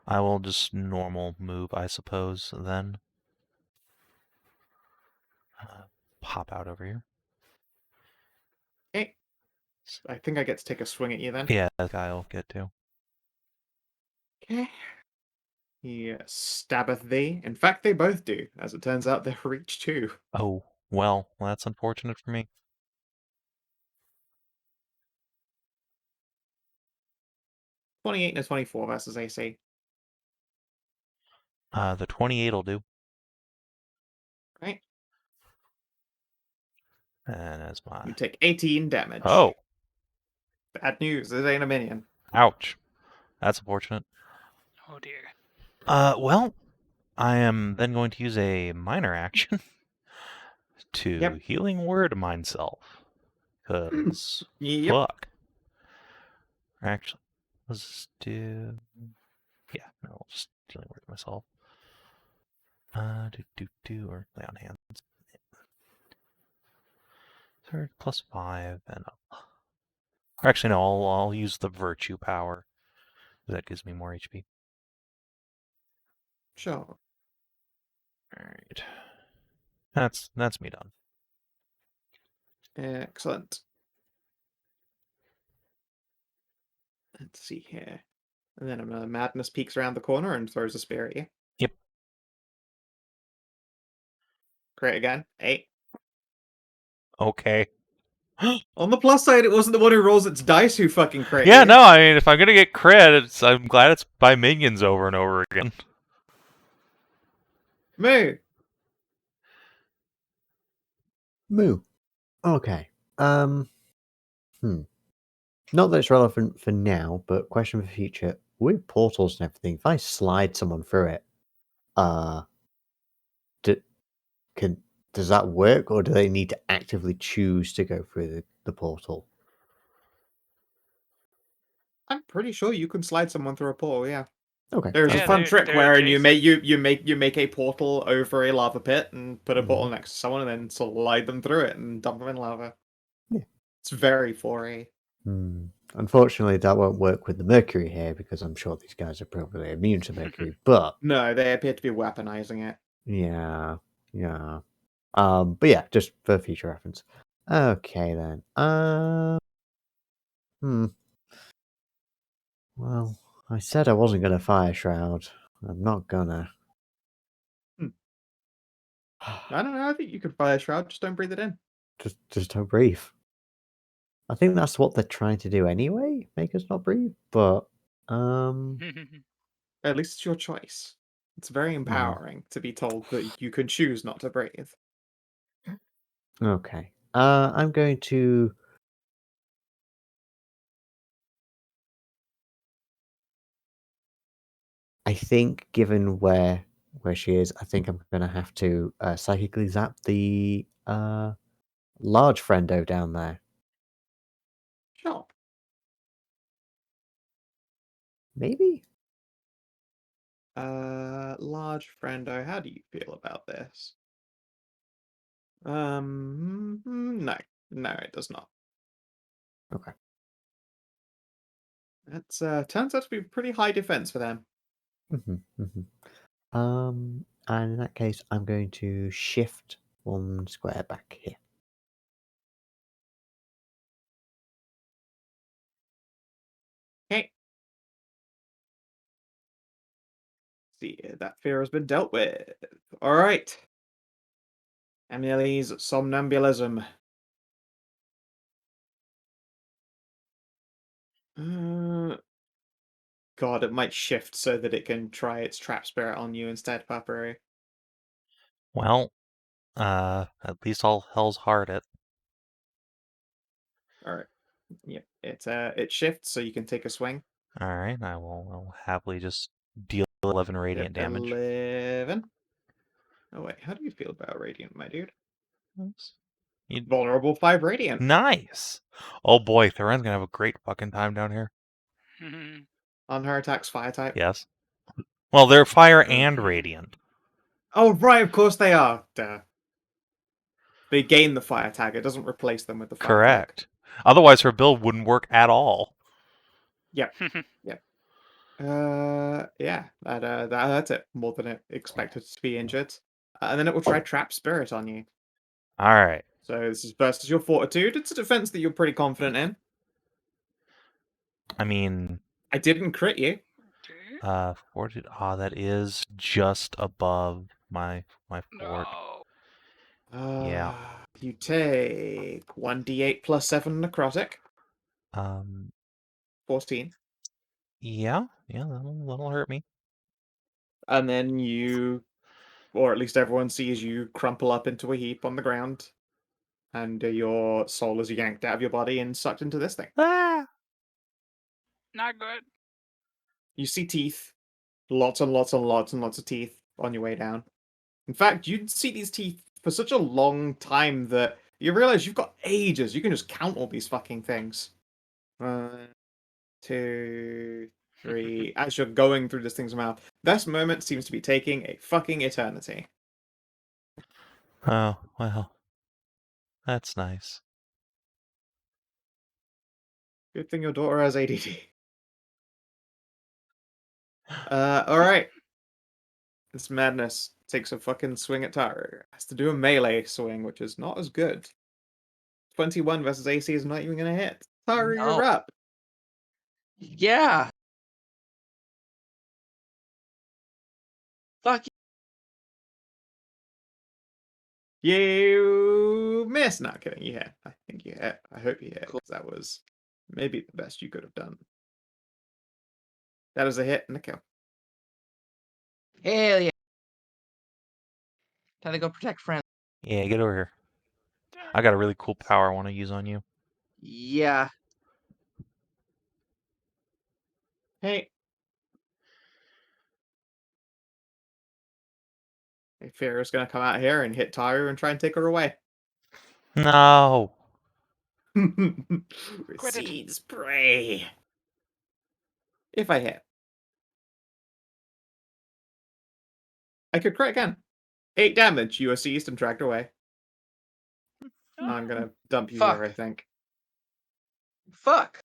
I will just normal move, I suppose, then. Pop out over here.
Okay. I think I get to take a swing at you then.
Yeah, that guy will get to.
Okay. He stabbeth thee. In fact, they both do. As it turns out, they're reach 2.
Oh, well, that's unfortunate for me.
$28 and a 24 versus AC.
The 28 will do.
Right.
And as my...
You take 18 damage.
Oh!
Bad news, it ain't a minion.
Ouch. That's unfortunate.
Oh dear.
Well, I am then going to use a minor action to healing word myself. Because, fuck. Actually, let's do... Yeah, no, I'll just healing word myself. Or lay on hands. Third, +5, and up. Or actually, no, I'll use the virtue power. That gives me more HP.
Sure.
Alright. That's me done.
Excellent. Let's see here. And then Madness peeks around the corner and throws a spear at you.
Yep.
Crit again. 8.
Okay.
On the plus side, it wasn't the one who rolls its dice who fucking crit
Yeah,
you.
no, I mean, if I'm gonna get crit, I'm glad it's by minions over and over again.
Moo.
Moo. Okay. Not that it's relevant for now, but question for future. With portals and everything, if I slide someone through it, does that work, or do they need to actively choose to go through the portal?
I'm pretty sure you can slide someone through a portal, yeah.
Okay.
There's
Yeah,
a fun trick
they're
wherein you
adjacent.
make a portal over a lava pit and put a portal
Mhm.
next to someone and then slide them through it and dump them in lava.
Yeah.
It's very 4A.
Unfortunately, that won't work with the Mercury here because I'm sure these guys are probably immune to Mercury. But
No, they appear to be weaponizing it.
yeah. But yeah, just for future reference. Okay then. Well, I said I wasn't gonna fire shroud. I'm not gonna.
I don't know. I think you could fire shroud. Just don't breathe it in.
Just don't breathe. I think that's what they're trying to do anyway, make us not breathe. But
At least it's your choice. It's very empowering to be told that you can choose not to breathe.
okay. I'm going to. I think, given where she is, I think I'm gonna have to psychically zap the large friendo down there.
Sure.
Maybe.
Large friendo, how do you feel about this? No, it does not.
Okay.
That's turns out to be pretty high defense for them.
And in that case, I'm going to shift 1 square back here.
Okay. See, that fear has been dealt with. All right. Emily's somnambulism. God, it might shift so that it can try its trap spirit on you instead, Paparu.
Well, at least all hell's hard it.
All right. Yep. It shifts so you can take a swing.
Alright, I'll happily just deal 11 radiant
Yep,
damage.
11. Oh wait, how do you feel about radiant, my dude?
You...
Vulnerable 5 radiant.
Nice! Oh boy, Theron's gonna have a great fucking time down here.
On her attacks, fire type.
Yes. Well, they're fire and radiant.
Oh right, of course they are. Duh. They gain the fire tag. It doesn't replace them with the fire tag.
Correct. Otherwise, her build wouldn't work at all.
Yep. Yep. Yeah. That's it. More than it expected to be injured. And then it will try trap spirit on you.
Alright.
So this is versus your fortitude. It's a defense that you're pretty confident in.
I mean...
I didn't crit you.
Fortitude... that is just above my fort.
No.
Yeah.
You take 1d8 plus 7 necrotic. 14.
Yeah, that'll hurt me.
And then you, or at least everyone sees you crumple up into a heap on the ground. And your soul is yanked out of your body and sucked into this thing.
Ah!
Not good.
You see teeth. Lots and lots and lots and lots of teeth on your way down. In fact, you'd see these teeth for such a long time that you realize you've got ages. You can just count all these fucking things. 1, 2, 3. As you're going through this thing's mouth, this moment seems to be taking a fucking eternity.
Oh, well. That's nice.
Good thing your daughter has ADD. Alright. This madness takes a fucking swing at Tahru. Has to do a melee swing, which is not as good. 21 versus AC is not even gonna hit. Tahru,
No.
you're up.
Yeah. Fuck
You miss. Not kidding. You hit. I think you hit. I hope you hit,
Cool.
because that was maybe the best you could have done. That is a hit and a kill.
Hell yeah. Time to go protect friends.
Yeah, get over here. I got a really cool power I want to use on you.
Yeah.
Hey. Hey, Fear's gonna come out here and hit Tahru and try and take her away.
No!
Quit it.
Recede spray. If I hit. I could crit again. 8 damage. You are seized and dragged away. I'm gonna dump you
Fuck.
here, I think.
Fuck.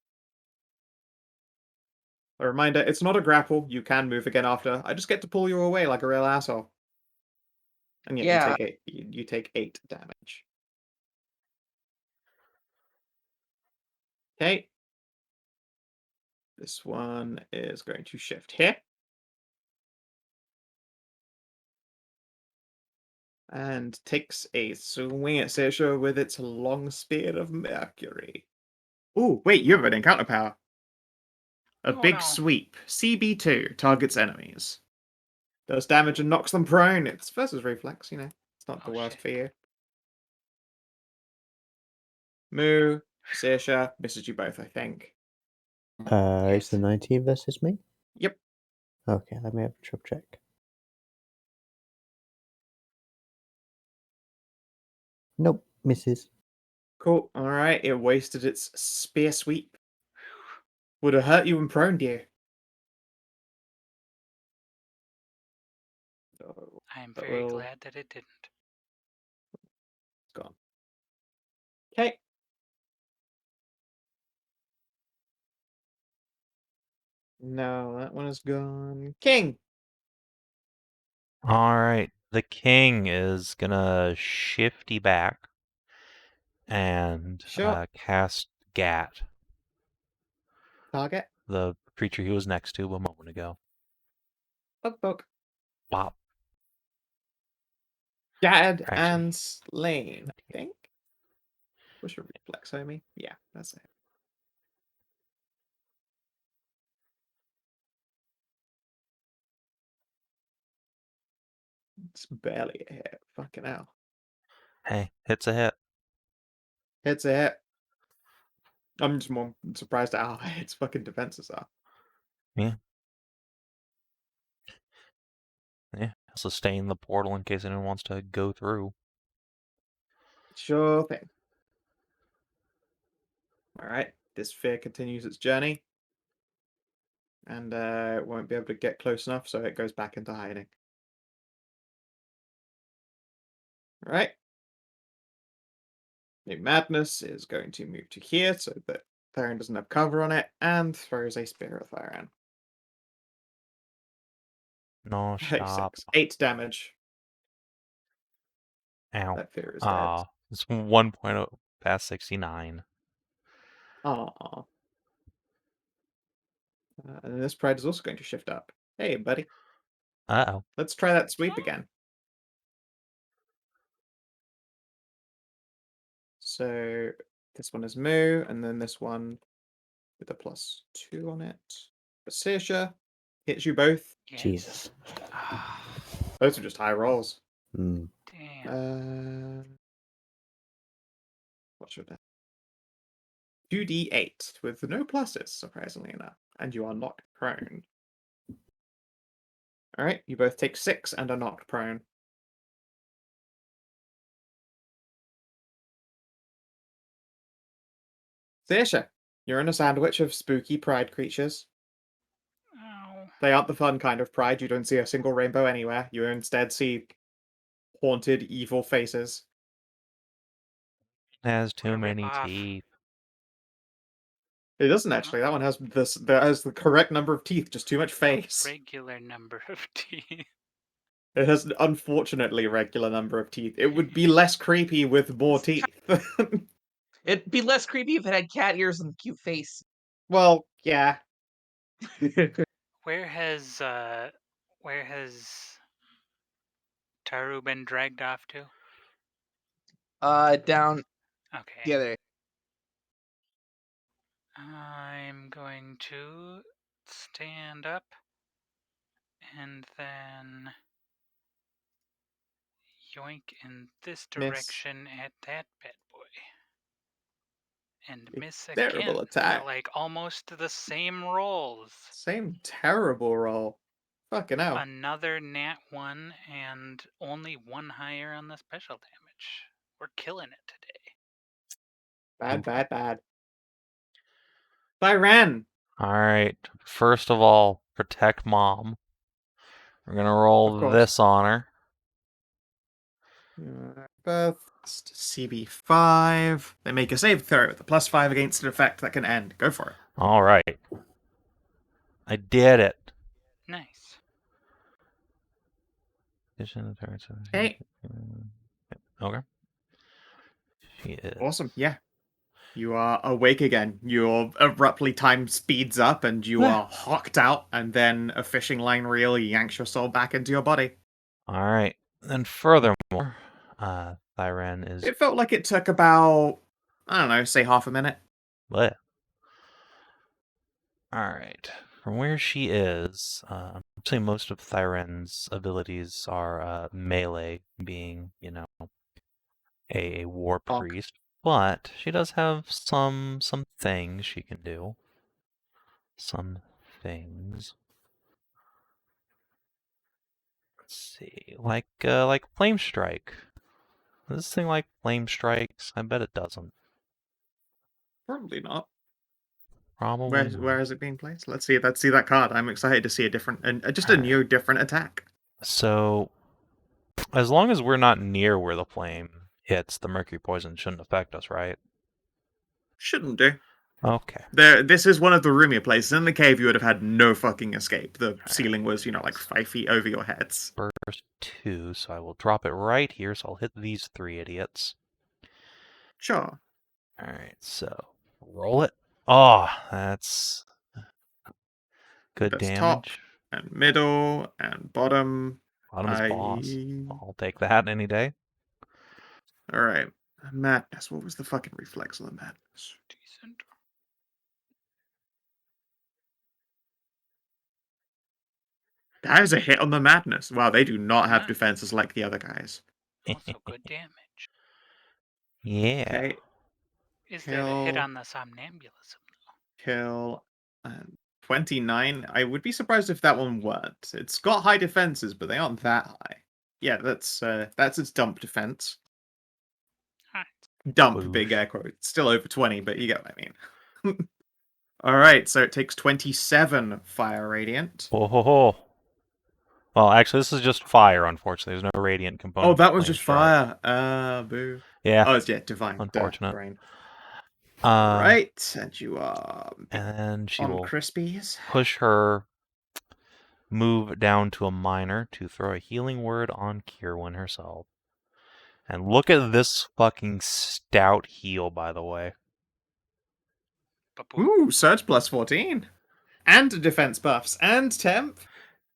A reminder, it's not a grapple. You can move again after. I just get to pull you away like a real asshole. And yet
Yeah.
you take 8. You take 8 damage. Okay. This one is going to shift here. And takes a swing at Sasha with its long spear of Mercury. Ooh, wait, you have an encounter power. A
Oh,
big
no.
sweep. CB2 targets enemies. Does damage and knocks them prone. It's versus reflex, you know. It's not the
Oh,
worst
shit.
for you. Moo, Saoirse, misses you both, I think.
It's
Yes.
the 19 versus me?
Yep.
Okay, let me have a triple check. Nope, misses.
Cool. Alright, it wasted its spear sweep. Would have hurt you and proned you. Oh,
I'm
but
very
we'll-
glad that it didn't.
It's gone. Okay. No, that one is gone. King!
Alright, the king is gonna shifty back and
Sure.
cast Gat,
Target.
the creature he was next to a moment ago.
Poke, poke.
Bop.
Gad
Actually-
and Slain, I think. Push a reflex, homie. Yeah, that's it. It's barely a hit. Fucking hell.
Hey, hit's a hit.
Hits a hit. I'm just more surprised at how its fucking defenses are.
Yeah. Sustain the portal in case anyone wants to go through.
Sure thing. Alright, this fear continues its journey. And it won't be able to get close enough, so it goes back into hiding. Alright. The Madness is going to move to here so that Theron doesn't have cover on it, and throws a spear at Theron.
No, stop.
8 damage.
Ow.
That fear is dead.
It's 1.0 past 69.
Aww. And this pride is also going to shift up. Hey, buddy.
Uh-oh.
Let's try that sweep again. So this one is Moo, and then this one with a +2 on it. But Saoirse hits you both.
Yes.
Jesus.
Those are just high rolls.
Mm.
Damn.
What should I? 2d8 with no pluses, surprisingly enough, and you are knocked prone. All right, you both take 6 and are knocked prone. Saoirse, you're in a sandwich of spooky pride creatures.
Ow.
They aren't the fun kind of pride. You don't see a single rainbow anywhere. You instead see haunted, evil faces.
It has
What
too
a
many
ripoff.
teeth.
It doesn't actually. That one has this. That has the correct number of teeth, just too much face.
Regular number of teeth.
It has an unfortunately regular number of teeth. It would be less creepy with more teeth.
It'd be less creepy if it had cat ears and a cute face.
Well, yeah.
Where has Tahru been dragged off to?
Down
Okay.
the other.
I'm going to stand up and then yoink in this direction at that bad boy. And
A
miss
terrible
again
attack.
for like almost the same rolls.
Same terrible roll. Fucking hell.
Another nat 1 and only 1 higher on the special damage. We're killing it today.
Bad, bad, bad. Siren!
Alright. First of all, protect mom. We're gonna
Of
roll
course.
this on her.
First, CB5. They make a save throw with a +5 against an effect that can end. Go for it.
Alright. I did it.
Nice.
Hey.
Okay. She is.
Awesome. Yeah. You are awake again. Your abruptly time speeds up and you are hawked out, and then a fishing line reel yanks your soul back into your body.
Alright. And furthermore, Thyren is.
It felt like it took about, I don't know, say half a minute.
What? Alright. From where she is, I'm saying most of Thyren's abilities are melee, being, you know, a war
Bonk.
priest. But she does have some things she can do. Some things. Let's see. Like Flame Strike. Does this thing like Flame Strikes? I bet it doesn't.
Probably not.
Probably not.
Where is it being placed? Let's see that card. I'm excited to see a different and just a
Alright.
new different attack.
So, as long as we're not near where the flame hits, the mercury poison shouldn't affect us, right?
Shouldn't do.
Okay.
This is one of the roomier places. In the cave, you would have had no fucking escape. The ceiling was, like 5 feet over your heads.
Burst 2, so I will drop it right here, so I'll hit these 3 idiots.
Sure.
Alright, so roll it. Oh, that's good
That's
damage.
top and middle and bottom.
Bottom is boss. I'll take that any day.
Alright. Madness. What was the fucking reflex on the madness?
Decent.
That is a hit on the madness. Wow, they do not have
Yeah.
defenses like the other guys.
Also good damage.
Yeah.
Okay.
Is that a hit
Kill.
on the somnambulism?
Kill. 29. I would be surprised if that one weren't. It's got high defenses, but they aren't that high. Yeah, that's its dump defense.
Alright.
Dump,
Whoosh.
big air quote. Still over 20, but you get what I mean. Alright, so it takes 27 fire radiant.
Oh ho ho. Well, actually, this is just fire, unfortunately. There's no radiant component.
Oh, that was
Flame
just
Strike.
fire. Boo.
Yeah.
Oh, it's divine.
Unfortunate.
Brain. Right, and you are
And she
on
will
Crispies.
push her move down to a minor to throw a healing word on Kierwyn herself. And look at this fucking stout heal, by the way.
Ba-boom.
Ooh, surge plus 14. And defense buffs and temp.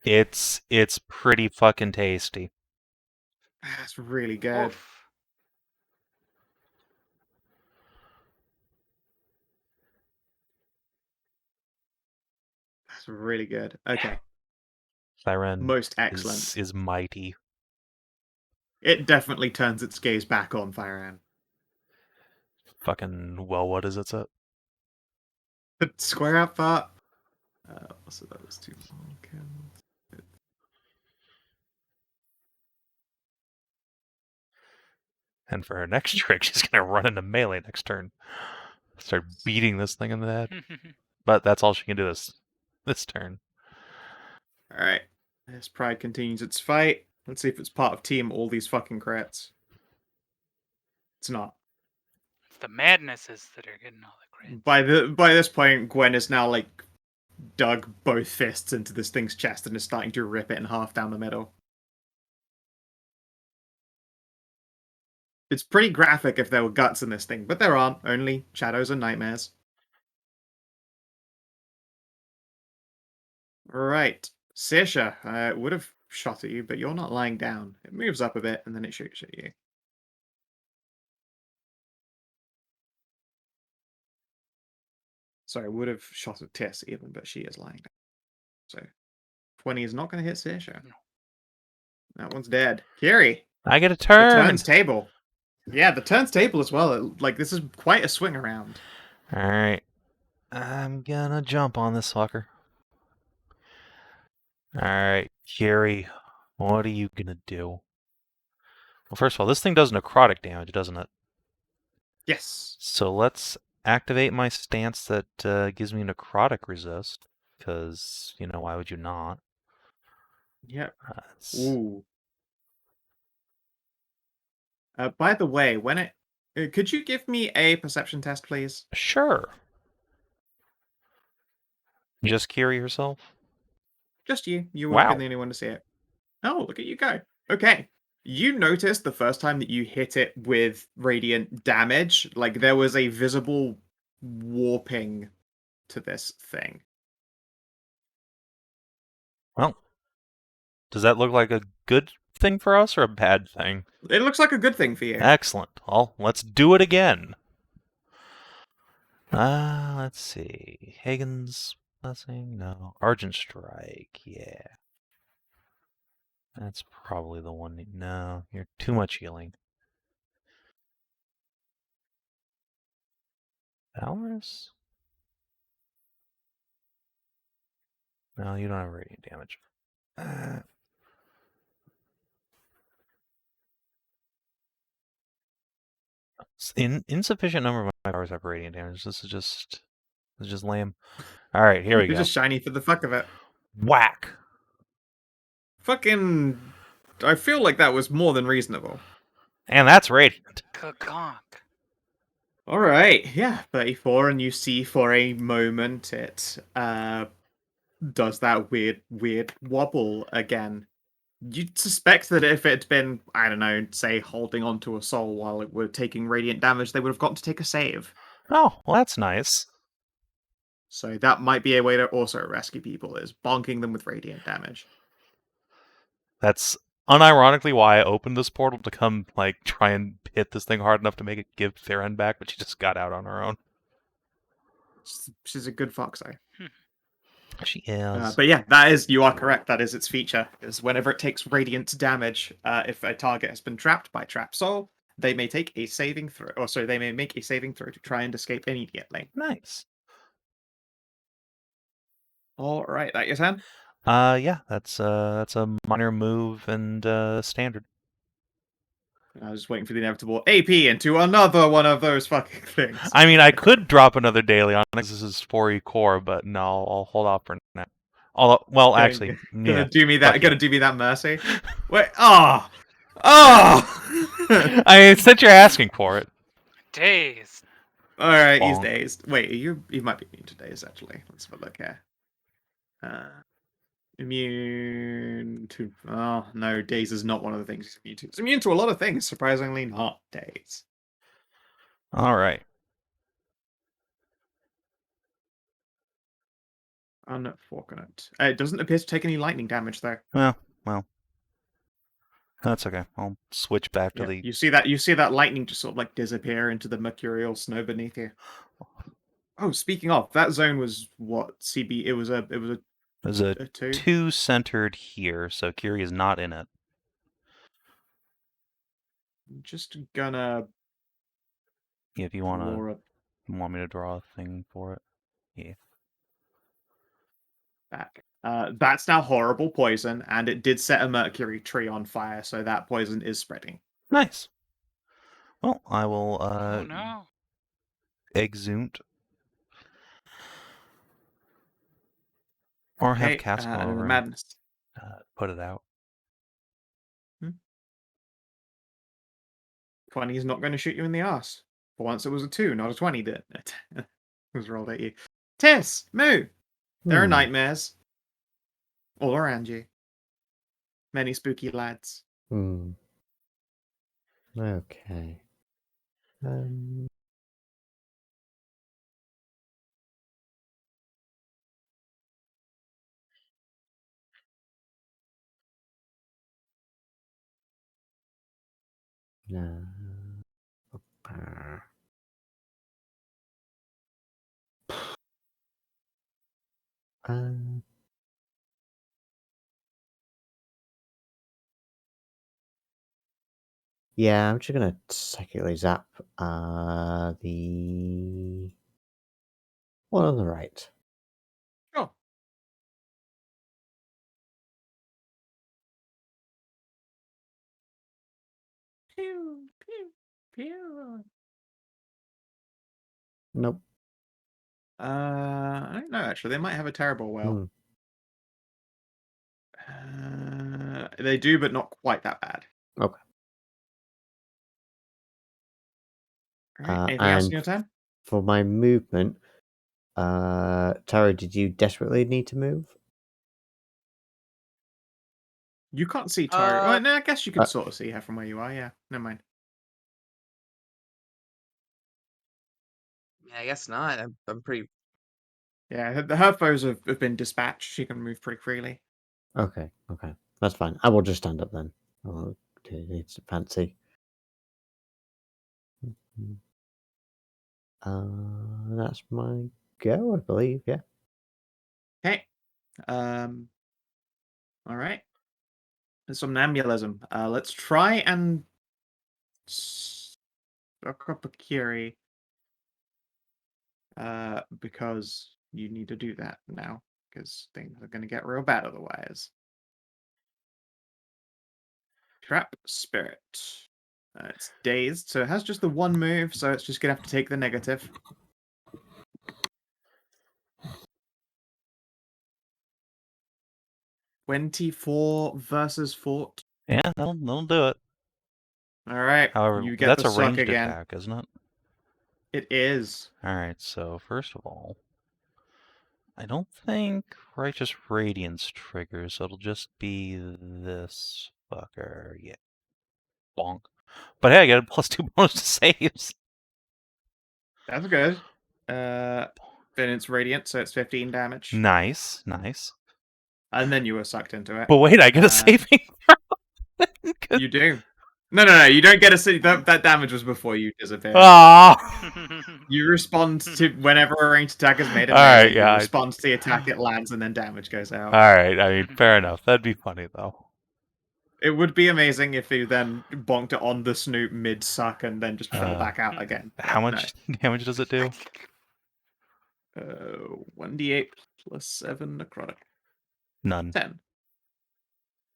It's pretty fucking tasty.
That's really good.
Oof.
That's really good. Okay.
Thyren
Most excellent.
is mighty.
It definitely turns its gaze back on Firean.
Fucking, well, what is it?
Square up that. So that was 2 kills.
And for her next trick, she's gonna run into melee next turn. Start beating this thing in the head. But that's all she can do this turn.
Alright. This Pride continues its fight. Let's see if it's part of team all these fucking crits. It's not.
It's the madnesses that are getting all the crits.
By this point, Gwen is now like dug both fists into this thing's chest and is starting to rip it in half down the middle. It's pretty graphic if there were guts in this thing, but there aren't. Only shadows and nightmares. Right. Saoirse, would have shot at you, but you're not lying down. It moves up a bit, and then it shoots at you. Sorry, would have shot at Tiss even, but she is lying down. So, 20 is not going to hit Saoirse.
No.
That one's dead. Kiery,
I get a
the
turn.
turn's table. Yeah, the turn's table as well. Like, this is quite a swing around.
Alright. I'm gonna jump on this fucker. Alright, Kiery, what are you gonna do? Well, first of all, this thing does necrotic damage, doesn't it?
Yes.
So let's activate my stance that gives me necrotic resist. Because, why would you not?
Yep.
It's-
Ooh. By the way, when could you give me a perception test, please?
Sure. Just Kiery herself?
Just you. You wouldn't
Wow.
be the only one to see it. Oh, look at you go. Okay. You noticed the first time that you hit it with radiant damage, like there was a visible warping to this thing.
Well, does that look like a good thing for us or a bad thing?
It looks like a good thing for you.
Excellent. Well, let's do it again. Let's see. Hagen's Blessing? No. Argent Strike, yeah. That's probably the one. No, you're too much healing. Valorous? No, you don't have radiant damage. Insufficient number of my powers have radiant damage. This is just lame. All right, here we
You're
go.
just shiny for the fuck of it.
Whack.
Fucking. I feel like that was more than reasonable.
And that's radiant.
Kagonk.
Alright, yeah, 34, and you see for a moment it does that weird wobble again. You'd suspect that if it had been, I don't know, say holding onto a soul while it were taking radiant damage, they would have got to take a save.
Oh, well, that's nice.
So that might be a way to also rescue people, is bonking them with radiant damage.
That's unironically why I opened this portal to come, like, try and hit this thing hard enough to make it give Theron back, but she just got out on her own.
She's a good foxy.
She is.
But yeah, you are correct. That is its feature. Is whenever it takes radiant damage, if a target has been trapped by trap soul, they may take a saving throw, or sorry, they may make a saving throw to try and escape immediately.
Nice.
All right, that your turn.
Yeah, that's a minor move and standard.
I was just waiting for the inevitable AP into another one of those fucking things.
I mean, I could drop another daily on this. This is 4E core, but no, I'll hold off for now. Well, actually,
gonna do me that.
fuck
Gonna
you.
do me that mercy. Wait. Oh.
Since you're asking for it.
Dazed.
All right, he's
Bonk.
dazed. Wait, you might be immune to daze actually. Let's have a look here. Immune to... Oh, no, daze is not one of the things he's immune to. He's immune to a lot of things, surprisingly not daze.
All right.
Unfortunate. It doesn't appear to take any lightning damage, though.
Well. That's okay. I'll switch back to
Yeah,
the...
you see that lightning just sort of like disappear into the mercurial snow beneath you. Oh, speaking of, that zone was what? CB... It was a
There's a
2?
2 centered here, so Kiery is not in it.
I'm just gonna...
If you want me to draw a thing for it. Yeah.
Back. That's now horrible poison, and it did set a mercury tree on fire, so that poison is spreading.
Nice. Well, I will
Oh no.
exunt. Or have
Okay,
cast go
and
over
a
and
madness.
put it out.
20 is not going to shoot you in the ass. For once it was a 2, not a 20 that was rolled at you. Tess, moo! There are nightmares all around you. Many spooky lads.
Okay. No. Yeah, I'm just gonna psychically zap the one on the right.
Oh. Pew, pew, pew.
Nope.
I don't know, actually. They might have a terrible well. They do, but not quite that bad.
Okay.
Alright, anything else in your turn?
For my movement, Tahru, did you desperately need to move?
You can't see Tahru. Well, no, I guess you could
uh,
sort of see her from where you are, yeah. Never mind.
Yeah, I guess not. I'm pretty.
Yeah, her foes have been dispatched. She can move pretty freely.
Okay, that's fine. I will just stand up then. Oh, it's fancy. That's my go, I believe. Yeah.
All right. Somnambulism. Let's try and suck up a Kiery. Because you need to do that now, because things are going to get real bad otherwise. Trap Spirit. It's dazed, so it has just the one move, so it's just going to have to take the negative. $24 versus fort.
Yeah, that'll do it.
All right,
However,
you get
that's
the
a
suck
ranged
again.
attack, isn't it?
It is.
Alright, so first of all, I don't think Righteous Radiance triggers, so it'll just be this fucker. Yeah. Bonk. But hey, I get a +2 bonus to saves.
That's good. Then it's radiant, so it's 15 damage.
Nice, nice.
And then you were sucked into it.
But wait, I get a saving throw.
You do. No, you don't get a that damage was before you disappeared.
Ah.
You respond to whenever a ranged attack is made.
Alright, yeah.
You respond to the attack, it lands, and then damage goes out.
Alright, I mean, fair enough. That'd be funny, though.
It would be amazing if you then bonked it on the snoot mid-suck and then just fell back out again.
How much damage does it do?
1d8 plus 7 necrotic.
None.
10.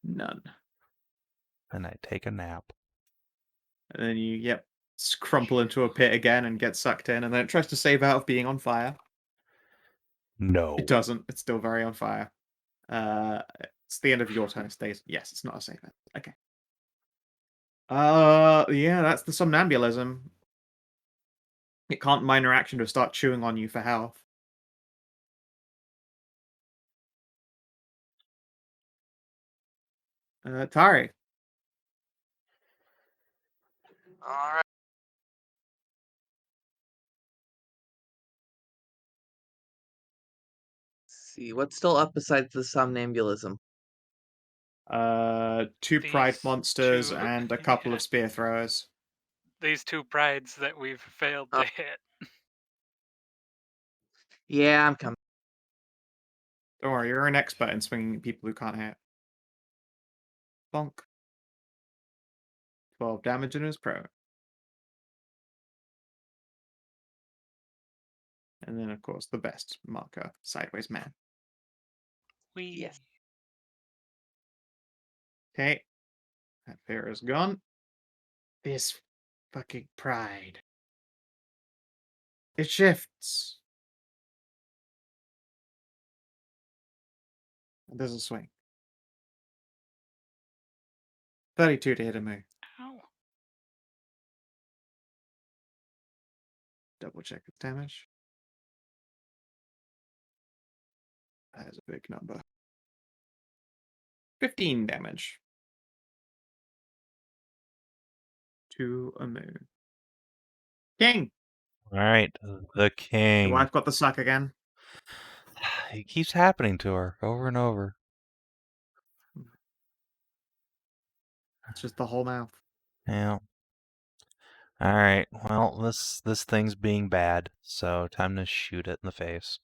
None.
And I take a nap.
And then you, crumple into a pit again and get sucked in, and then it tries to save out of being on fire.
No.
It doesn't. It's still very on fire. It's the end of your turn. It stays. Yes, it's not a save. Okay. Yeah, that's the somnambulism. It can't minor action to start chewing on you for health. Tahru.
All right. See what's still up besides the somnambulism.
2 pride
These
monsters
two-
and a couple
yeah.
of spear throwers.
These 2 prides that we've failed to hit.
Yeah, I'm coming.
Don't worry, you're an expert in swinging at people who can't hit. Bonk. 12 damage in his pro. And then, of course, the best marker, Sideways Man.
Yes.
Okay. That fear is gone. This fucking pride. It shifts. And there's a swing. 32 to hit a move.
Ow.
Double check its damage. That is a big number. 15 damage. To a move. King!
Alright, the
Your
king.
wife got the suck again.
It keeps happening to her over and over.
It's just the whole mouth.
Yeah. Alright, well, this thing's being bad, so time to shoot it in the face.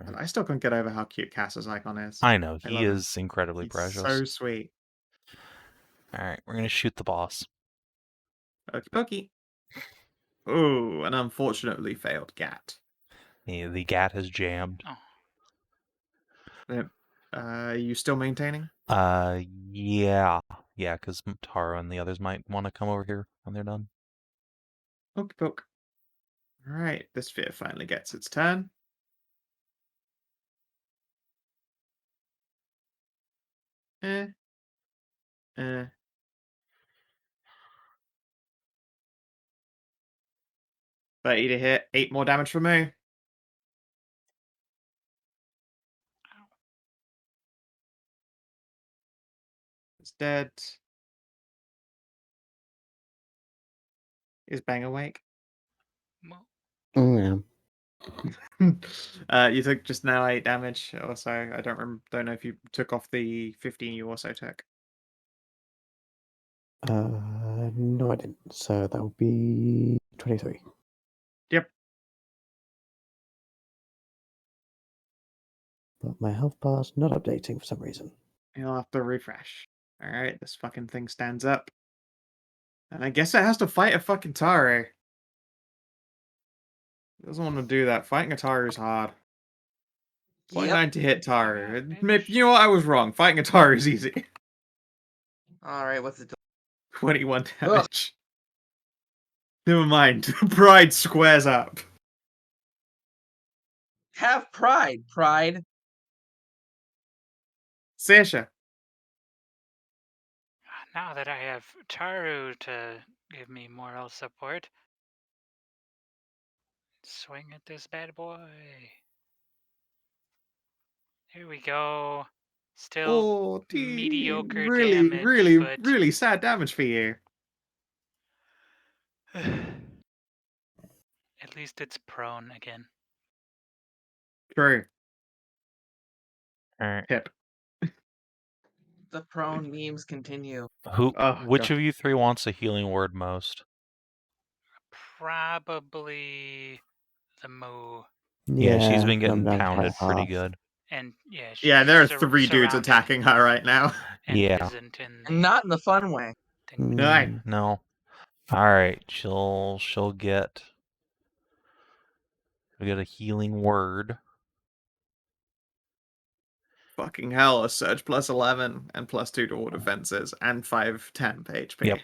And I still can't get over how cute Cass's icon is.
I know,
I
he
love him.
is incredibly
He's
precious.
so sweet.
Alright, we're gonna shoot the boss.
Okie dokie. Ooh, an unfortunately failed GAT.
The gat has jammed.
You still maintaining?
Yeah. Yeah, because Tahru and the others might want to come over here when they're done.
Okie poke. Alright, this sphere finally gets its turn. Eh. 30 to hit, 8 more damage from me. It's dead. Is Bang awake?
Yeah.
You took just now 8 damage or so. I don't know if you took off the 15 you also took.
No, I didn't. So that would be 23.
Yep.
But my health bar's not updating for some reason.
You'll have to refresh. Alright, this fucking thing stands up. And I guess it has to fight a fucking Tahru. It doesn't want to do that. Fighting a Tahru is hard. 29 to hit Tahru. You know what? I was wrong. Fighting a Tahru is easy.
Alright, what's it?
21 damage. Never mind. Pride squares up.
Have pride, pride.
Sasha.
Now that I have Tahru to give me moral support, swing at this bad boy. Here we go. Still mediocre damage, but
really sad damage for you.
at least it's prone again.
True.
Alright.
Tip.
The prone memes continue.
Which
God.
of you three wants a healing word most?
Probably the moo.
Yeah, she's been
I'm
getting
down
pounded
quite
pretty
hard.
good.
And yeah, she's
Yeah, there are 3 dudes
surrounded
attacking her right now.
and
Yeah.
isn't in the
And not in the fun way.
thing.
No.
No. Alright, she'll get a healing word.
Fucking hell, a surge plus 11 and plus 2 to all defenses and 5 temp HP.
Yep.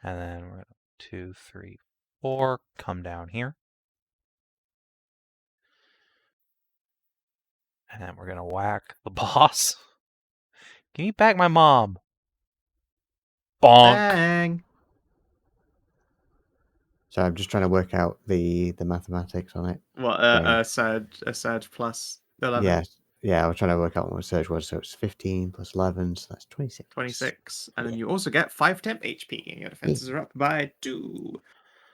And then we're gonna 2, 3, 4. Come down here. And then we're gonna whack the boss. Give me back my mom. Bonk.
Bang!
So I'm just trying to work out the mathematics on it.
What,
Going-
a surge plus 11?
Yeah, I was trying to work out what surge was. So it's 15 plus 11, so that's 26.
26. And then you also get 5 temp HP. Your defenses are up by 2.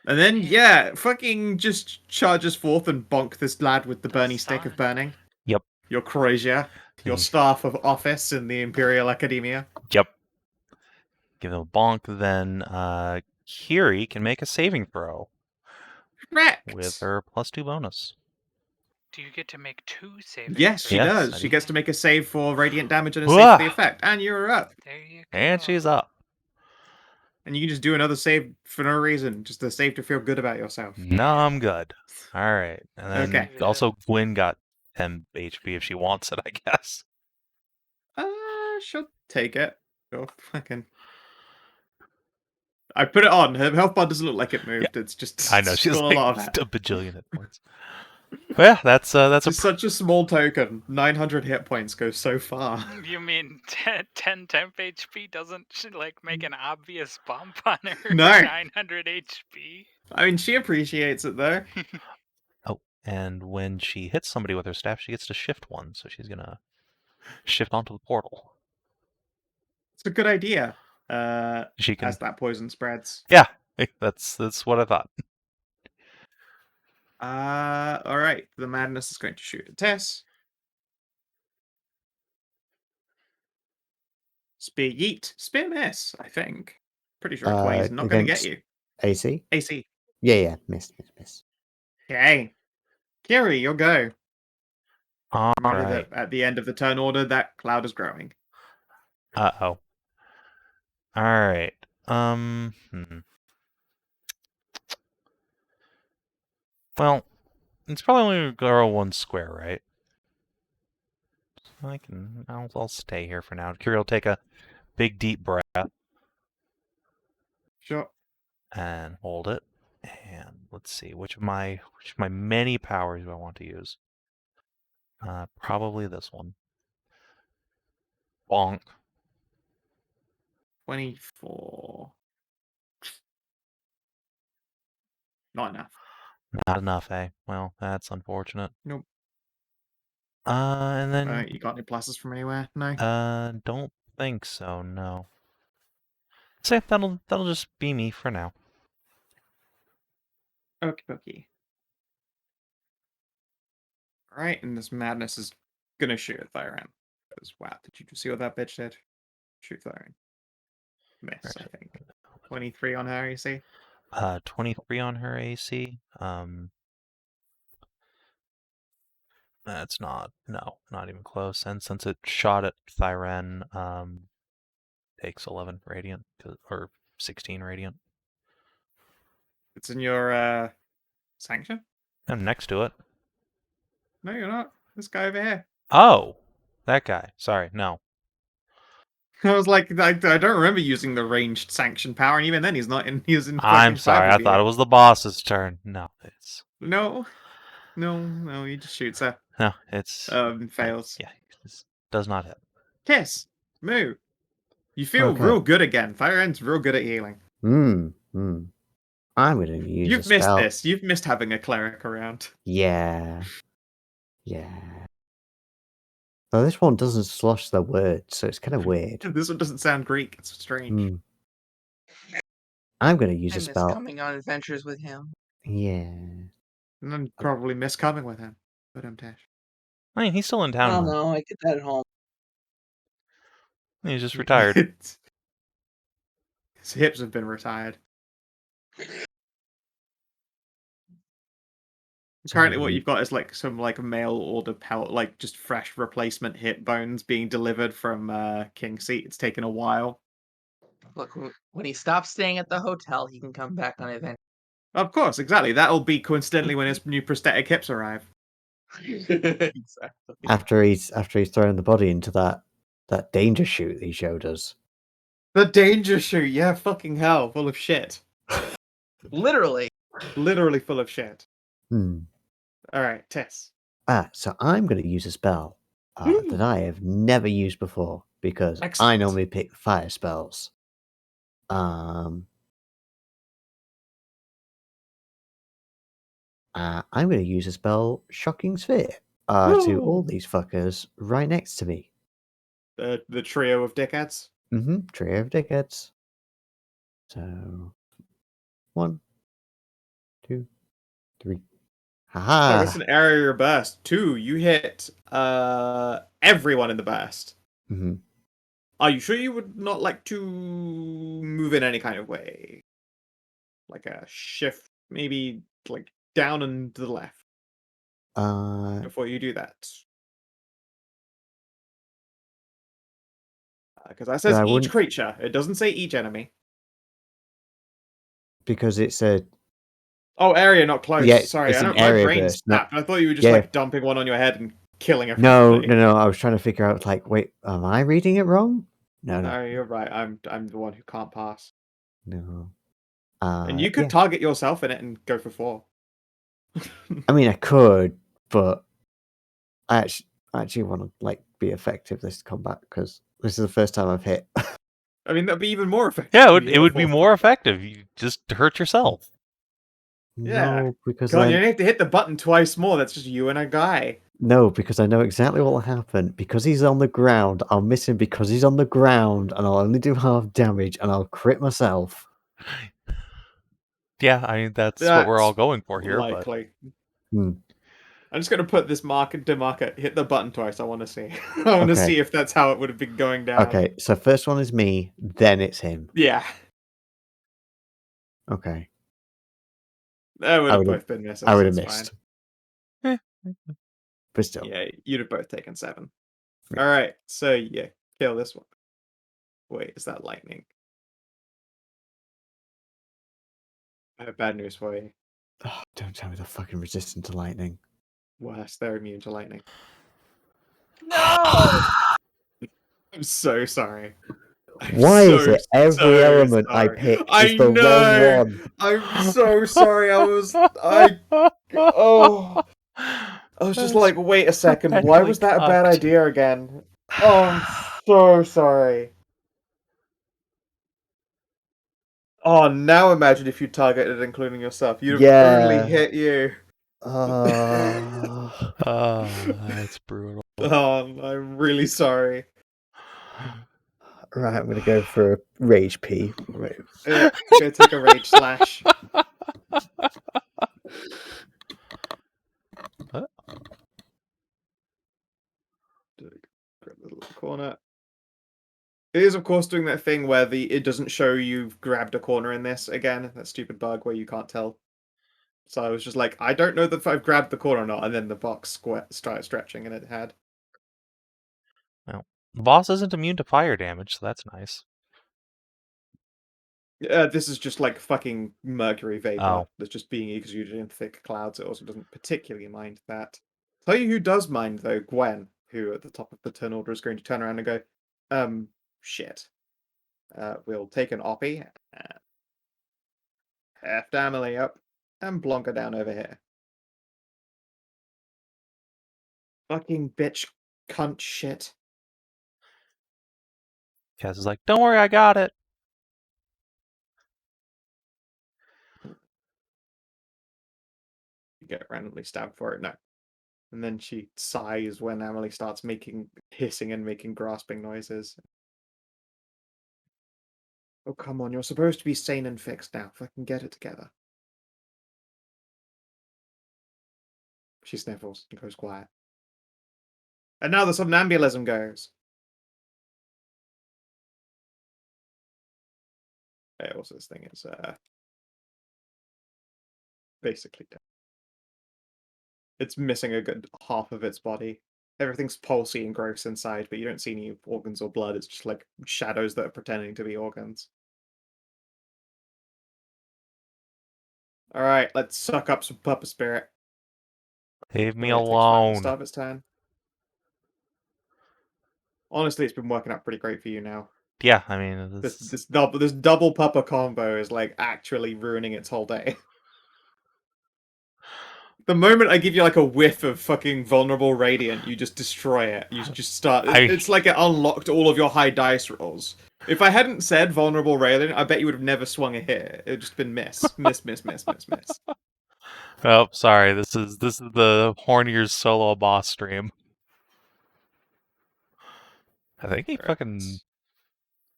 And then, yeah, fucking just charges forth and bonk this lad with the burning stick of burning.
Yep.
Your crozier. Your staff of office in the Imperial Academia.
Yep. Give him a bonk, then Kiery can make a saving throw.
Correct!
With her +2 bonus.
Do you get to make 2 saving
Yes, she
Yes,
does.
I
She
do.
gets to make a save for radiant damage and a
Whoa.
save for the effect. And you're up.
There you go.
And she's up.
And you can just do another save for no reason. Just a save to feel good about yourself.
No, I'm good. Alright. And then
Okay.
also Gwyn got 10 HP if she wants it, I guess.
She'll take it. Sure, fucking. I put it on. Her health bar doesn't look like it moved. It's just.
I know, she's
still
like
a lot of
a bajillion hit points. But yeah, that's a
It's such a small token. 900 hit points goes so far.
You mean 10 temp HP doesn't make an obvious bump on her
No.
900 HP?
I mean, she appreciates it though.
Oh, and when she hits somebody with her staff, she gets to shift 1, so she's gonna shift onto the portal.
It's a good idea.
She can.
As that poison spreads.
Yeah, that's what I thought.
All right. The madness is going to shoot at Tess. Spear yeet. Spear miss, I think. Pretty sure 20 is not going to get
against
you.
AC?
AC.
Yeah, miss.
Okay. Kiery, you'll go. Remember
Alright.
that at the end of the turn order, that cloud is growing.
Uh-oh. Alright. Well, it's probably only going to grow 1 square, right? I'll stay here for now. Kiery will take a big deep breath.
Sure.
And hold it. And let's see, which of my many powers do I want to use? Probably this one. Bonk.
24. Not enough.
Not enough, eh? Well, that's unfortunate.
Nope.
And then
You got any pluses from anywhere? No.
don't think so. No. So that'll just be me for now.
Okie. Alright, and this madness is gonna shoot at Thyran. Because, wow, did you just see what that bitch did? Shoot Thyran. Miss, I think. 23 on her, you see?
23 on her AC. That's not even close. And since it shot at Thyren, takes 11 radiant or 16 radiant.
It's in your sanction?
I'm next to it.
No, you're not. This guy over here.
Oh, that guy. Sorry, no.
I was like, I don't remember using the ranged sanction power, and even then he's not in. He's in.
I'm
fucking
sorry.
five
I
of
thought
you.
it was the boss's turn. No, it's
No, he just shoots her.
no, it's
Fails.
Yeah, it does not hit.
Kiss, moo. You feel
Okay.
real good again. Fireend's real good at healing.
I'm going to use
You've
a
missed
spell.
this. You've missed having a cleric around.
Yeah. Well, this one doesn't slosh the words, so it's kind of weird.
This one doesn't sound Greek. It's strange.
I'm going to use
I
a
miss
spell.
coming on adventures with him.
Yeah.
And then probably miss coming with him. But I'm Tash.
I mean, he's still in town.
Oh no, I get that at home.
He's just retired.
His hips have been retired. Currently, what you've got is like some like mail order like just fresh replacement hip bones being delivered from King's Seat. It's taken a while.
Look, when he stops staying at the hotel, he can come back on adventure.
Of course, exactly. That'll be coincidentally when his new prosthetic hips arrive.
Exactly.
After he's thrown the body into that danger chute that he showed us.
The danger chute, yeah, fucking hell, full of shit.
Literally.
Literally full of shit. Alright, Tess.
So I'm going to use a spell that I have never used before because I
Excellent.
normally pick fire spells. I'm going to use a spell, Shocking Sphere, to all these fuckers right next to me.
The trio of dickheads?
Trio of dickheads. So, 1, 2, 3. Haha!
So it's an area burst. 2, you hit everyone in the burst. Are you sure you would not like to move in any kind of way? Like a shift, maybe like down and to the left before you do that. Because that says each creature. It doesn't say each enemy.
Because it's a...
Oh, area, not close.
Yeah,
Sorry,
it's
I
an
don't. My
area
brain
burst.
snapped. I thought you were just like dumping one on your head and killing everybody.
No. I was trying to figure out, like, wait, am I reading it wrong? No.
You're right. I'm the one who can't pass.
No.
And you could target yourself in it and go for 4.
I mean, I could, but I actually want to like be effective this combat because this is the first time I've hit.
I mean, that'd be even more effective.
Yeah, it would be more effective. You just hurt yourself.
No, because
God, you don't have to hit the button twice more. That's just you and a guy.
No, because I know exactly what will happen. Because he's on the ground, I'll miss him because he's on the ground, and I'll only do half damage, and I'll crit myself.
Yeah, I mean that's what we're all going for here.
Likely. I'm just gonna put this marker. Hit the button twice. I want to see. I want to see if that's how it would have been going down.
Okay, so first one is me, then it's him.
Yeah.
Okay.
That would have both been misses.
I would have missed. But still.
Yeah, you'd have both taken 7. Yeah. All right, so yeah, kill this one. Wait, is that lightning? I have bad news for you.
Oh, don't tell me they're fucking resistant to lightning.
Worse, they're immune to lightning.
No!
I'm so sorry.
Why is it every element I pick is the wrong one?
I'm so sorry. I was just like, wait a second. Why was that a bad idea again? Oh, I'm so sorry. Oh, now imagine if you targeted including yourself. You'd have only hit you.
That's brutal.
Oh, I'm really sorry.
Right, I'm gonna go for a rage P. Right.
I'm gonna take a rage slash. Grab the little corner. It is, of course, doing that thing where it doesn't show you've grabbed a corner in this again. That stupid bug where you can't tell. So I was just like, I don't know if I've grabbed the corner or not, and then the box started stretching, and it had.
Well, the boss isn't immune to fire damage, so that's nice.
This is just like fucking mercury vapor
Oh.
that's just being exuded in thick clouds. It also doesn't particularly mind that. Tell you who does mind though, Gwen, who at the top of the turn order is going to turn around and go, shit. We'll take an Oppie, heft Emily up, and Blanca down over here. Fucking bitch, cunt shit.
Kaz is like, don't worry, I got it.
You get randomly stabbed for it, no. And then she sighs when Emily starts hissing and making grasping noises. Oh, come on, you're supposed to be sane and fixed now. Fucking get it together. She sniffles and goes quiet. And now the somnambulism goes. Yeah, also this thing is basically dead. It's missing a good half of its body. Everything's pulsy and gross inside, but you don't see any organs or blood. It's just like shadows that are pretending to be organs. Alright, let's suck up some Puppa Spirit.
Leave me
It takes 5 at the
alone.
start of its turn. Honestly, it's been working out pretty great for you now.
Yeah, I mean,
This double Puppa combo is like actually ruining its whole day. The moment I give you like a whiff of fucking vulnerable radiant, you just destroy it. You just start. It's like it unlocked all of your high dice rolls. If I hadn't said vulnerable radiant, I bet you would have never swung a hit. It would just been miss.
Oh, sorry. This is the Hornier's solo boss stream. I think he fucking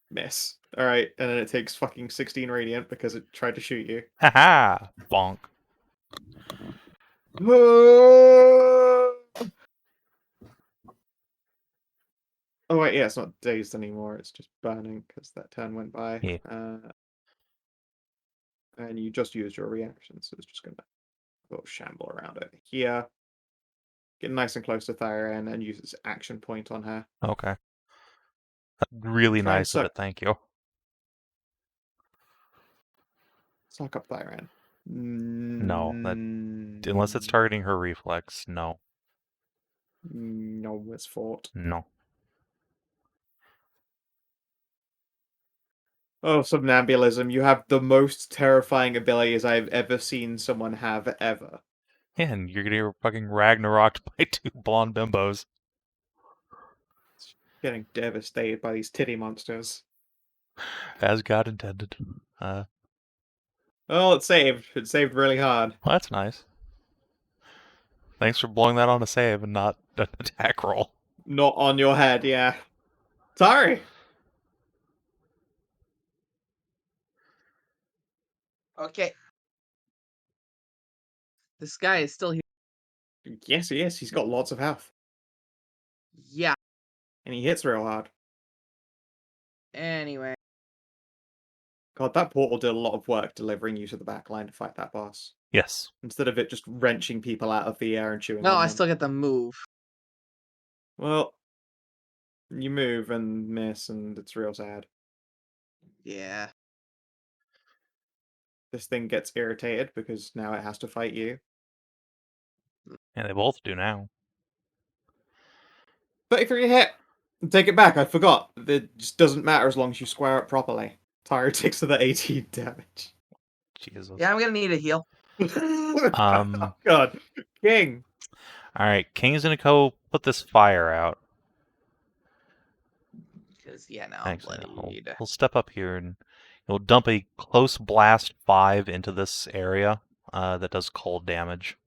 miss. All right, and then it takes fucking 16 radiant because it tried to shoot you.
haha bonk.
Oh wait, yeah, it's not dazed anymore. It's just burning because that turn went by.
Yeah.
And you just used your reaction, so it's just gonna go shamble around over here. Get nice and close to Thyren and use its action point on her.
Okay. Really
Try and
nice of it, thank you.
Suck up Thyren.
No, unless it's targeting her reflex, no.
No, it's fought.
No.
Oh, somnambulism. You have the most terrifying abilities I've ever seen someone have ever.
Yeah, and you're getting fucking Ragnaroked by 2 blonde bimbos.
Getting devastated by these titty monsters.
As God intended.
Oh, it saved. It saved really hard.
Well, that's nice. Thanks for blowing that on a save and not an attack roll.
Not on your head, yeah. Sorry.
Okay. This guy is still here.
Yes, he is. He's got lots of health.
Yeah.
And he hits real hard.
Anyway.
God, that portal did a lot of work delivering you to the back line to fight that boss.
Yes.
Instead of it just wrenching people out of the air and chewing
No,
on
I
them.
still get the move.
Well, you move and miss, and it's real sad.
Yeah.
This thing gets irritated because now it has to fight you.
And they both do now.
33 hit! Take it back, I forgot. It just doesn't matter as long as you square it properly. Tahru takes to the 18 damage.
Jesus.
Yeah, I'm gonna need a heal.
Oh, God. King!
Alright, King's gonna go put this fire out.
Because, yeah, now I'm
Actually,
bloodied.
we'll step up here and we'll dump a close blast 5 into this area that does cold damage.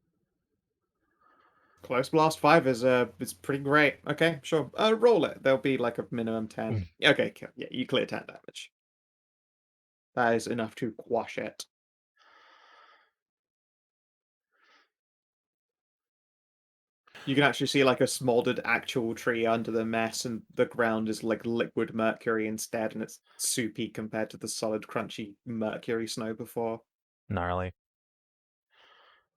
Close blast 5 is pretty great. Okay, sure. Roll it. There'll be like a minimum 10. Okay, yeah, you clear 10 damage. That is enough to quash it. You can actually see like a smoldered actual tree under the mess, and the ground is like liquid mercury instead, and it's soupy compared to the solid, crunchy mercury snow before.
Gnarly.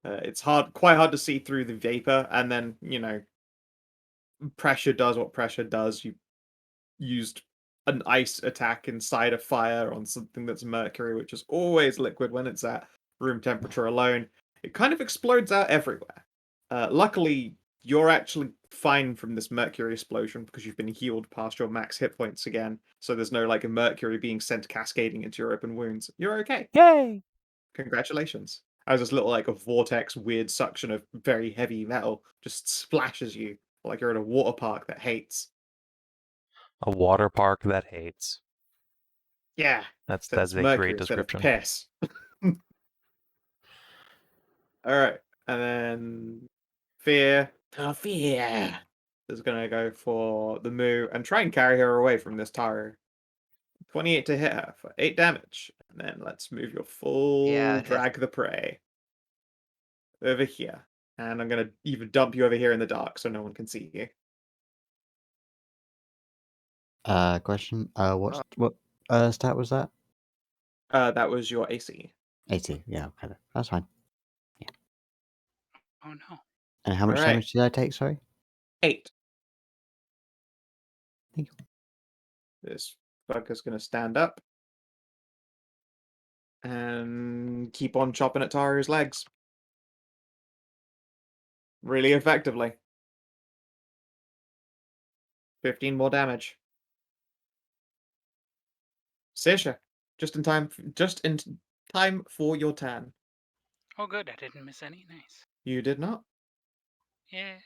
It's quite hard to see through the vapor, and then, pressure does what pressure does. You used an ice attack inside a fire on something that's mercury, which is always liquid when it's at room temperature alone. It kind of explodes out everywhere. Luckily, you're actually fine from this mercury explosion because you've been healed past your max hit points again. So there's no like mercury being sent cascading into your open wounds. You're okay.
Yay!
Congratulations. As this little like a vortex weird suction of very heavy metal just splashes you like you're at a water park that hates.
A water park that hates.
Yeah.
That's
It's
a
mercury
great
instead of
description.
piss. Alright. And then Fear. Oh, Fear is gonna go for the Moo and try and carry her away from this Tahru. 28 to hit her for 8 damage. And then let's move your full
Yeah, it hits.
drag the prey over here. And I'm gonna even dump you over here in the dark so no one can see you.
Question. What stat was that?
That was your AC.
80. Yeah, okay. That's fine.
Oh no.
And how much
Alright.
damage did I take? Sorry.
8.
Thank you.
This fucker's gonna stand up and keep on chopping at Tahru's legs. Really effectively. 15 more damage. Sasha, just in time for your turn.
Oh good, I didn't miss any. Nice.
You did not.
Yay.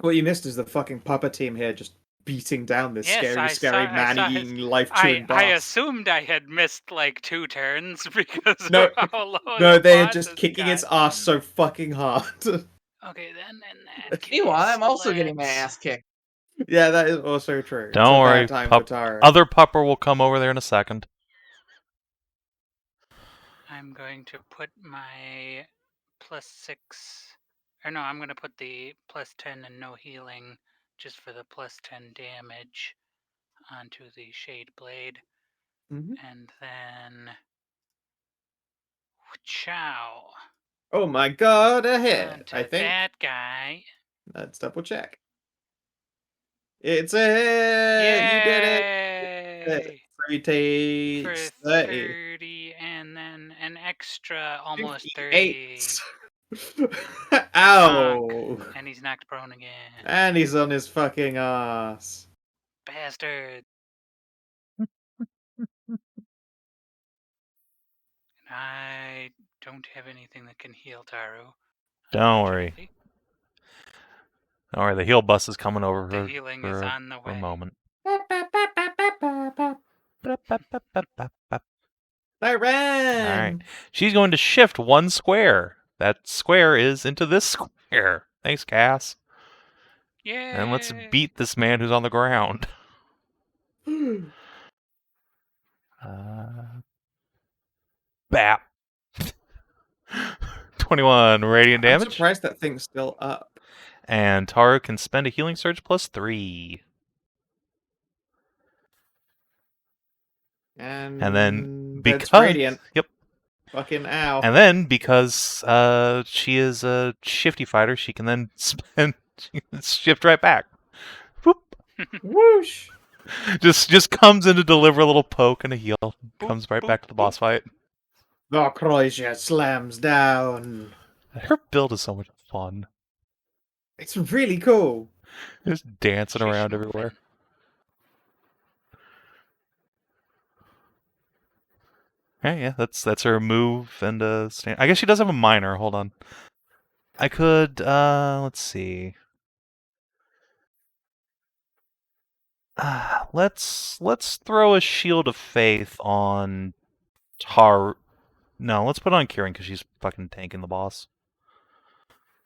What you missed is the fucking puppet team here just beating down this
Yes,
scary,
I
scary
saw
man-eating, life-chewing boss.
I assumed I had missed like 2 turns because
No,
of how low
no,
the
they are
boss
just
has
kicking its
gotten.
ass so fucking hard.
Okay, then in that case,
Meanwhile, I'm also getting my ass kicked.
Yeah, that is also true.
Don't
it's
worry,
a bad time for Tahru.
other pupper will come over there in a second.
I'm going to put my +6, or no, I'm going to put the +10 and no healing just for the +10 damage onto the Shade Blade.
Mhm.
And then chow
Oh my god, a hit!
onto
I think.
that guy.
Let's double check. It's a hit! You did it!
Yay!
So you
For
take 30.
30 and then an extra almost
58.
30.
Ow!
And he's knocked prone again.
And he's on his fucking ass.
Bastard. I don't have anything that can heal Tahru.
Don't worry. Don't worry, the heal bus is coming over
The healing is on the
for a
way.
moment.
I ran!
Alright. She's going to shift 1 square. That square is into this square. Thanks, Cass.
Yay!
And let's beat this man who's on the ground. Bap. 21 radiant
I'm
damage.
surprised that thing's still up.
And Tahru can spend a healing surge +3.
And
then
that's
because
radiant.
Yep.
Fucking ow.
And then because she is a shifty fighter, she can then shift right back. Whoop.
Whoosh!
just comes in to deliver a little poke and a heal. Comes right
boop,
back to the boss fight.
The Croatia slams down.
Her build is so much fun.
It's really cool.
Just dancing around everywhere. Yeah, that's her move and stand. I guess she does have a minor. Hold on. I could let's see. Let's throw a shield of faith on Tahru. No, let's put it on Kieran because she's fucking tanking the boss.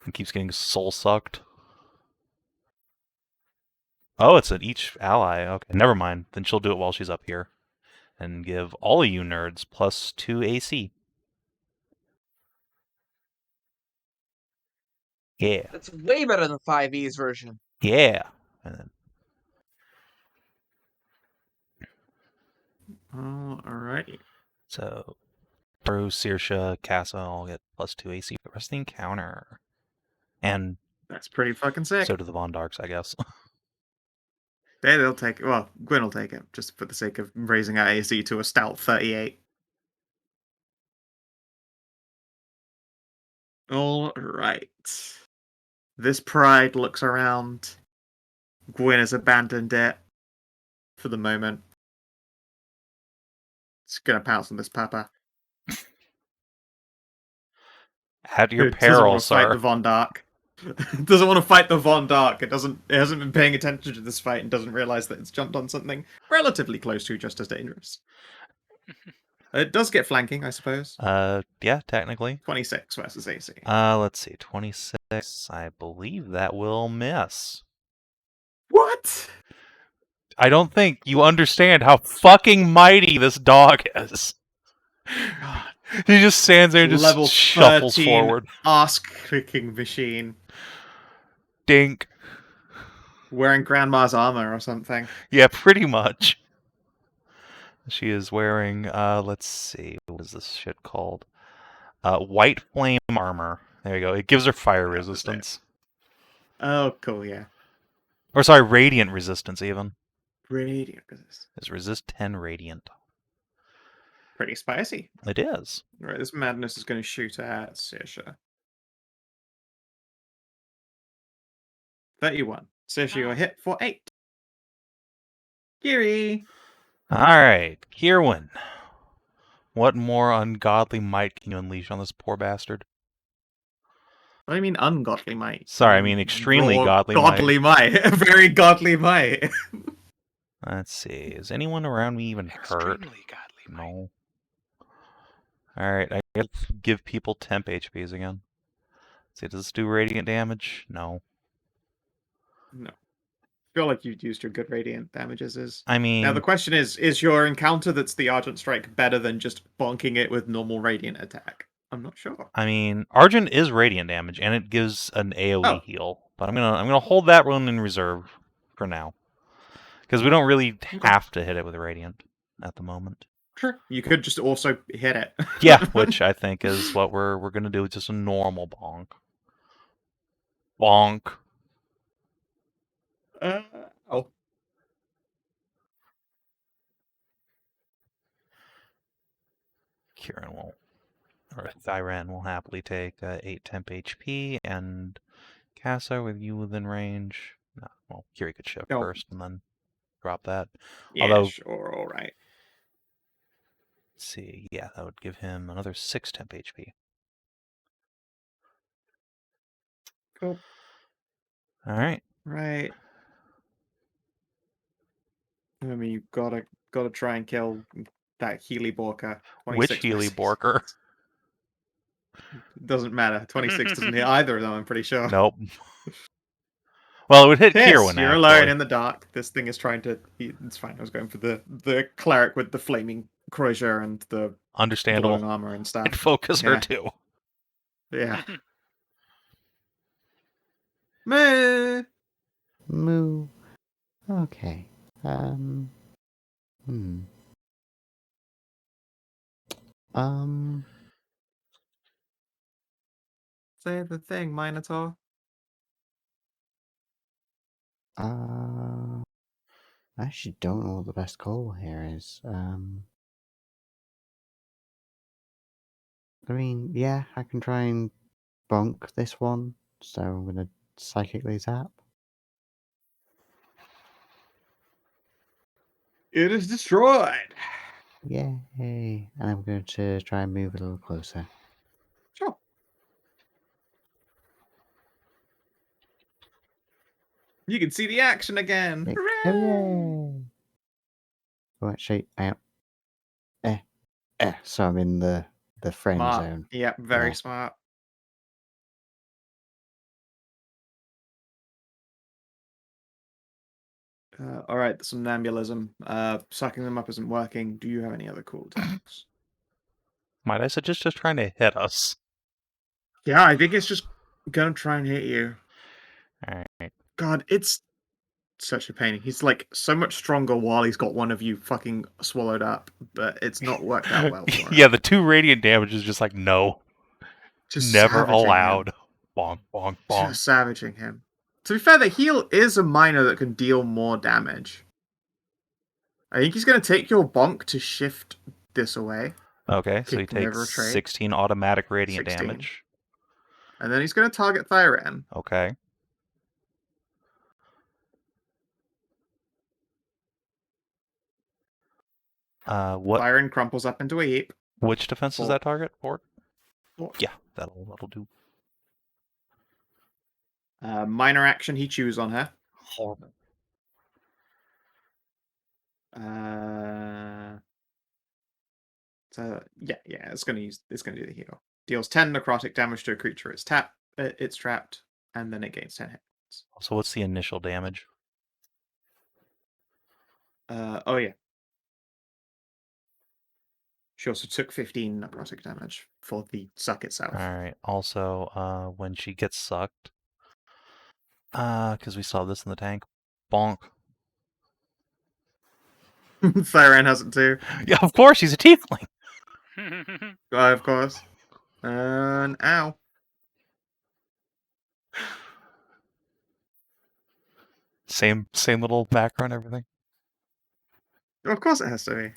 And keeps getting soul sucked. Oh, it's at each ally. Okay, never mind. Then she'll do it while she's up here. And give all of you nerds +2 AC. Yeah.
That's way better than 5e's version.
Yeah. And then
Alrighty.
so Tahru, Siorsa, Casa all get +2 AC for the rest of the encounter. And
That's pretty fucking sick.
so do the Von Darks, I guess.
They'll take it. Well, Gwyn will take it, just for the sake of raising our AC to a stout 38. All right. This pride looks around. Gwyn has abandoned it for the moment. It's gonna pounce on this papa.
At your
It doesn't
peril,
want to fight
sir.
the Von Dark. It doesn't want to fight the Von Dark. It hasn't been paying attention to this fight and doesn't realize that it's jumped on something relatively close to just as dangerous. It does get flanking, I suppose.
Yeah, technically.
26 versus AC.
Let's see, 26. I believe that will miss.
What?
I don't think you understand how fucking mighty this dog is.
God.
He just stands there and just
Level
shuffles
13
forward.
ass-kicking machine.
Dink.
Wearing Grandma's armor or something.
Yeah, pretty much. She is wearing, let's see, what is this shit called? White flame armor. There you go. It gives her fire resistance.
Oh, cool, yeah.
Or sorry, radiant resistance even.
Radiant resist.
It's resist 10 radiant.
Pretty spicy.
It is.
Right, this madness is going to shoot at Sasha. 31. Sasha, you're hit for 8. Kiery!
Alright, Kierwyn. What more ungodly might can you unleash on this poor bastard?
What do you mean ungodly might?
Sorry, I mean extremely
Raw
godly
godly might. Very godly might.
Let's see. Is anyone around me even hurt?
Extremely godly might.
No. Alright, I gotta give people temp HPs again. Let's see, does this do radiant damage? No.
No. I feel like you've used your good radiant damages.
I mean,
Now the question is your encounter that's the Argent Strike better than just bonking it with normal radiant attack? I'm not sure.
I mean, Argent is radiant damage, and it gives an AoE
Oh.
heal. But I'm gonna hold that one in reserve for now, because we don't really have to hit it with radiant at the moment.
Sure. You could just also hit it.
Yeah, which I think is what we're gonna do with just a normal bonk. Bonk.
Oh.
Kieran will, or Thyren will happily take 8 temp HP, and Casa with you within range. No, well, Kiery could shift first and then drop that.
Yeah,
Although,
sure, alright.
let's see, yeah, that would give him another 6 temp HP.
Cool.
Alright.
Right. I mean, you gotta try and kill that Healy Borker.
Which Healy Borker?
Doesn't matter. 26 doesn't hit either of them, I'm pretty sure.
Nope. Well, it would hit
Yes,
Kierwyn,
you're
actually.
alone in the dark. This thing is trying to... It's fine, I was going for the cleric with the flaming crozier and the
Understandable.
glowing armor and stuff.
And focus her, too.
Yeah. Meh.
Moo. Okay.
Say the thing, Minotaur.
I actually don't know what the best call here is. I mean, yeah, I can try and bonk this one, so I'm gonna psychically zap.
It is destroyed.
Yay! And I'm going to try and move a little closer.
Sure. You can see the action again.
Yay.
Hooray!
Hooray! Oh, actually, I am. So I'm in the friend
Smart.
zone.
Yep, very
Yeah.
smart. Alright, somnambulism. Sucking them up isn't working. Do you have any other cool attacks?
Might I suggest just trying to hit us?
Yeah, I think it's just gonna try and hit you.
Alright.
God, it's such a pain. He's like so much stronger while he's got one of you fucking swallowed up, but it's not worked out well for him.
Yeah, the 2 radiant damage is just like, no.
Just
Never
savaging
allowed.
him.
Bonk, bonk, bonk.
Just savaging him. To be fair, the heal is a minor that can deal more damage. I think he's going to take your bonk to shift this away.
Okay, so he
Kick him over a
takes
trait.
16 automatic radiant
16.
damage.
And then he's going to target Thyran.
Okay. What?
Thyran crumples up into a heap.
Which defense does
4.
that target? 4?
4.
Yeah, that'll do.
Minor action he chews on her.
Horrible.
So yeah, it's gonna do the heal. Deals 10 necrotic damage to a creature it's trapped, and then it gains 10 hit points.
So what's the initial damage?
Oh yeah. She also took 15 necrotic damage for the suck itself.
Alright, also, when she gets sucked, because we saw this in the tank, bonk.
Thyran has it too.
Yeah, of course, he's a tiefling!
Of course. And ow.
Same little background, everything.
Of course it has to be.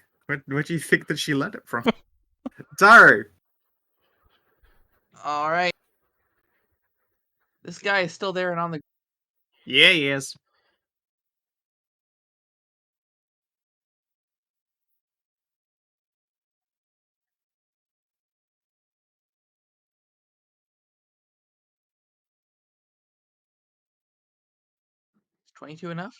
Where do you think that she learned it from? Tahru!
Alright. This guy is still there and on the...
Yeah, he is.
Is 22 enough?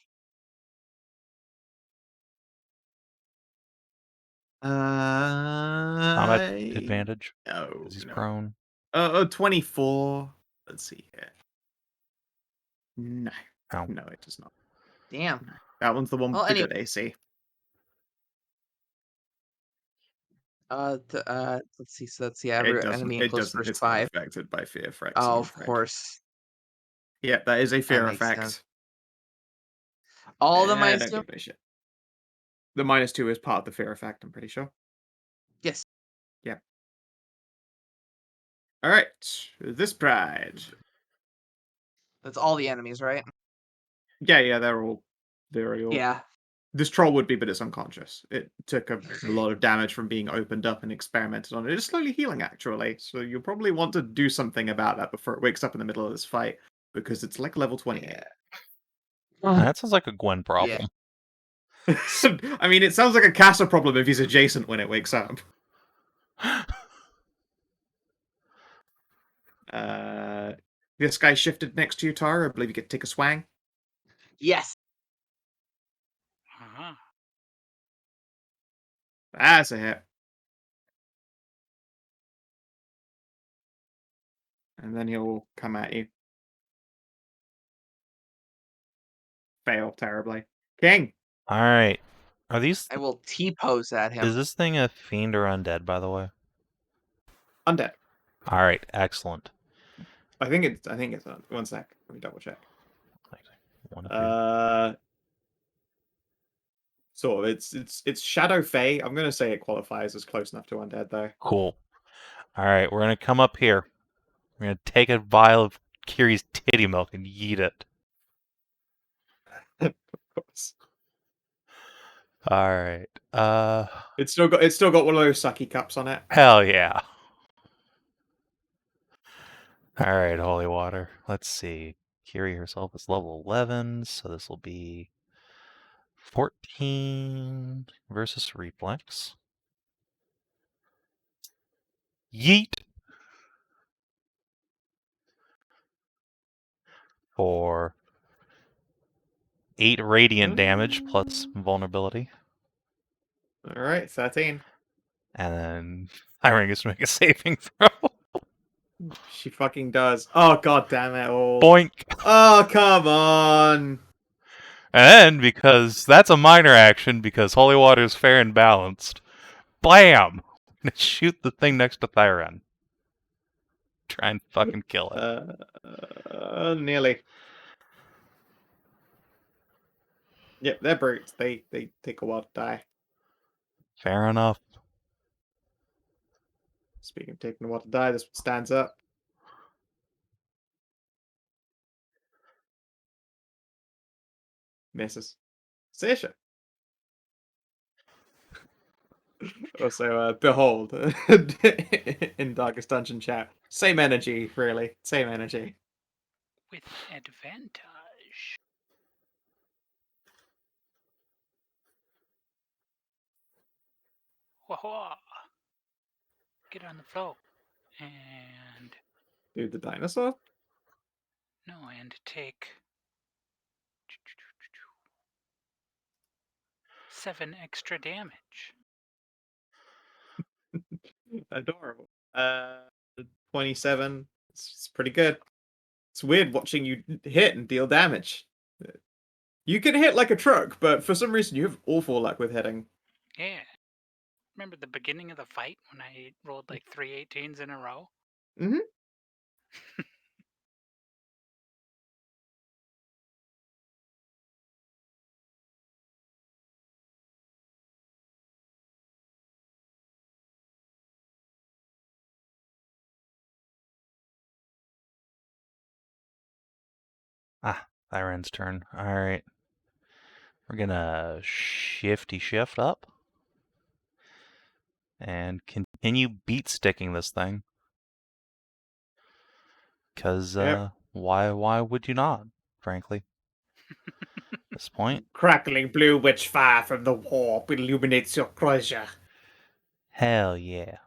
Combat advantage,
No,
because he's
no.
prone.
24. Let's see here. No.
Ow.
No, it does not.
Damn.
No. That one's the one with
Well,
the good AC.
Let's see. So that's the average enemy
It
enclosed
doesn't.
first
It's not
5.
affected by fear effects.
Oh,
I'm
of
afraid.
course.
Yeah, that is a fear
makes
effect.
sense. All the
I
minus
don't
2?
give a shit. The -2 is part of the fear effect, I'm pretty sure.
Yes.
Yeah. Alright. This pride.
That's all the enemies, right?
Yeah, they're all.
Yeah.
This troll would be, but it's unconscious. It took a lot of damage from being opened up and experimented on. It is slowly healing, actually. So you'll probably want to do something about that before it wakes up in the middle of this fight, because it's like level 28.
That sounds like a Gwen problem.
I mean, it sounds like a Casa problem if he's adjacent when it wakes up. This guy shifted next to you, Tara. I believe you get to take a swang.
Yes.
Uh-huh.
That's a hit. And then he'll come at you. Fail terribly. King!
Alright. Are these...
I will T-pose at him.
Is this thing a fiend or undead, by the way?
Undead.
Alright, excellent.
I think it's one sec. Let me double check.
One of you.
So it's Shadow Fae. I'm gonna say it qualifies as close enough to undead though.
Cool. Alright, we're gonna come up here. We're gonna take a vial of Kiri's titty milk and yeet it.
Of course.
Alright.
It's still got one of those sucky cups on it.
Hell yeah. Alright, holy water. Let's see. Kiery herself is level 11, so this will be 14 versus reflex. Yeet! For 8 radiant damage plus vulnerability.
Alright, 13.
And then Iron gets to make a saving throw.
She fucking does. Oh god damn it all.
Boink!
Oh come on.
And then, because that's a minor action, because holy water is fair and balanced, blam! I'm gonna shoot the thing next to Thyran. Try and fucking kill it.
Nearly. Yep, they're brutes. They take a while to die.
Fair enough.
Speaking of taking a while to die, this one stands up. Misses. Sasha. Also, behold, in Darkest Dungeon chat. Same energy, really. Same energy.
With advantage. Whoa. Get on the floor. And
Dude, the dinosaur?
no, and take 7 extra damage.
Adorable. 27. It's pretty good. It's weird watching you hit and deal damage. You can hit like a truck, but for some reason you have awful luck with hitting.
Yeah. Remember the beginning of the fight when I rolled like 3 18s in a row?
Mm-hmm.
Ah, Thyron's turn. Alright. We're gonna shift up. And continue beat sticking this thing. Because,
Yep.
why would you not, frankly? At this point.
Crackling blue witch fire from the warp illuminates your treasure.
Hell yeah.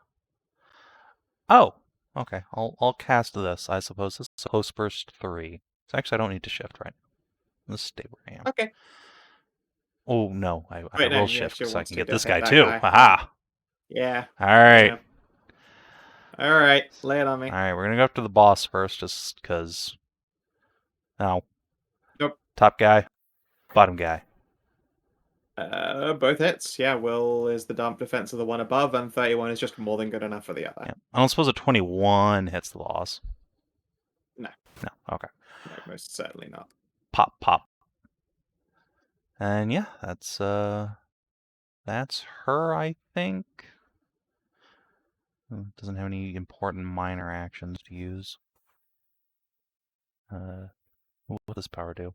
Oh! Okay, I'll cast this, I suppose. This is Host Burst 3. So actually, I don't need to shift, right? Let's stay where I am.
Okay.
Oh, no. I
Wait, no,
will
yeah,
shift
she
so I
wants
can
to
get this
hit
guy,
that
too.
guy.
Haha!
Yeah.
Alright.
Alright, lay it on me.
Alright, we're gonna go up to the boss first, just because... No.
Nope.
Top guy. Bottom guy.
Both hits. Yeah, Will is the dump defense of the one above, and 31 is just more than good enough for the other.
Yeah. I don't suppose a 21 hits the boss.
No.
No, okay.
No, most certainly not.
Pop, pop. And yeah, that's her, I think. Doesn't have any important minor actions to use. What does this power do?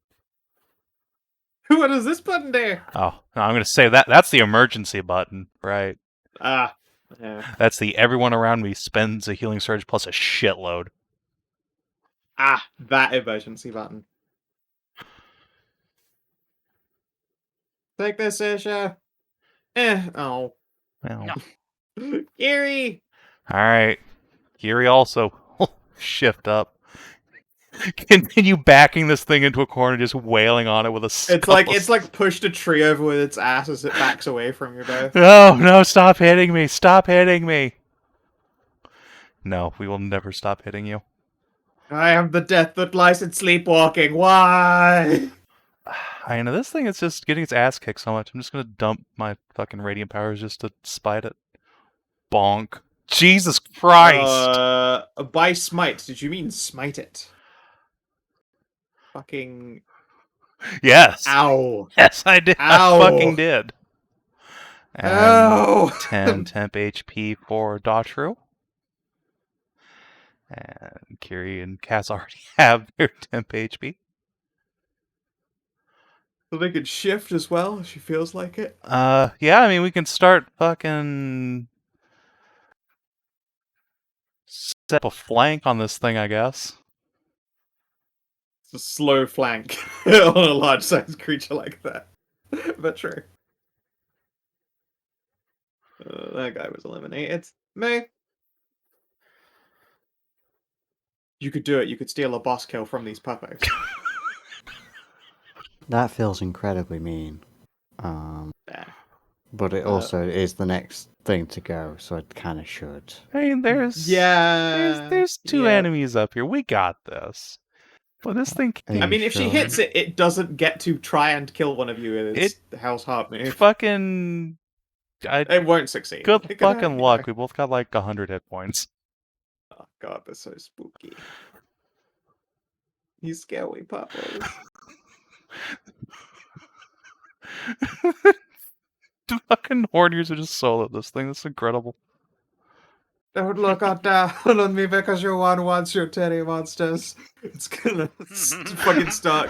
What does this button do?
Oh, no, I'm gonna say that's the emergency button, right?
Ah. Yeah.
That's the everyone around me spends a healing surge plus a shitload.
Ah, that emergency button. Take this, Sasha. Oh.
Well,
No.
Kiery!
alright. Kiery also shift up. Continue backing this thing into a corner, just wailing on it with a skull.
It's like pushed a tree over with its ass as it backs away from you both.
No, stop hitting me! Stop hitting me! No, we will never stop hitting you.
I am the death that lies in sleepwalking. Why?
I know this thing is just getting its ass kicked so much. I'm just gonna dump my fucking radiant powers just to spite it. Bonk. Jesus Christ!
By smite, did you mean smite it? Fucking...
Yes!
Ow!
Yes, I did!
Ow!
I fucking did! And
Ow!
10 temp HP for Tahru. And Kiery and Cass already have their temp HP.
So they could shift as well, if she feels like it.
Yeah, I mean, we can start fucking... set up a flank on this thing, I guess.
It's a slow flank on a large-sized creature like that. But true. That guy was eliminated. Meh. You could do it. You could steal a boss kill from these puppos.
That feels incredibly mean.
Yeah.
But it also is the next thing to go, so it kind of should.
I mean, there's two enemies up here. We got this. But this thing
I mean, if she hits it, it doesn't get to try and kill one of you with its House Heart move.
Fucking...
It won't succeed.
Good fucking luck. We both got like 100 hit points.
Oh god, they're so spooky. You scary puppos.
The fucking Horniers are just solo this thing. That's incredible.
Don't look down on me because you wants your teddy monsters. It's gonna fucking start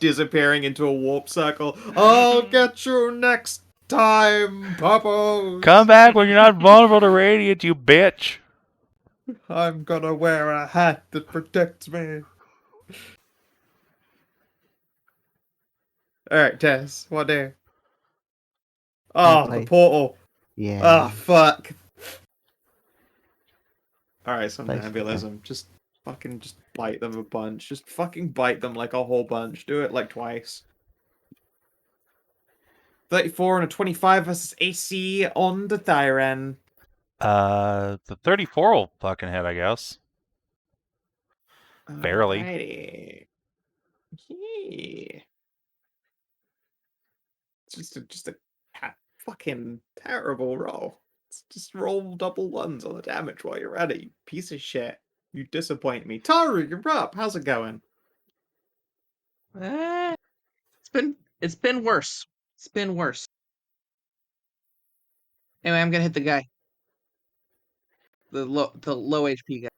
disappearing into a warp circle. I'll get you next time, Puppos.
Come back when you're not vulnerable to radiant, you bitch.
I'm gonna wear a hat that protects me. Alright, Tess, what do? Oh, the
play.
portal.
Yeah.
Ah, fuck. Alright,
Basically.
somnambulism. Just bite them a bunch. Just fucking bite them like a whole bunch. Do it like twice. 34 and a 25 versus AC on the Thyren.
The 34 will fucking hit, I guess. Barely.
Alrighty. Yeah. It's just a fucking terrible roll. Just roll double ones on the damage while you're at it, you piece of shit. You disappoint me. Tahru, you're up. How's it going?
It's been worse. It's been worse. Anyway, I'm gonna hit the guy. The low HP guy.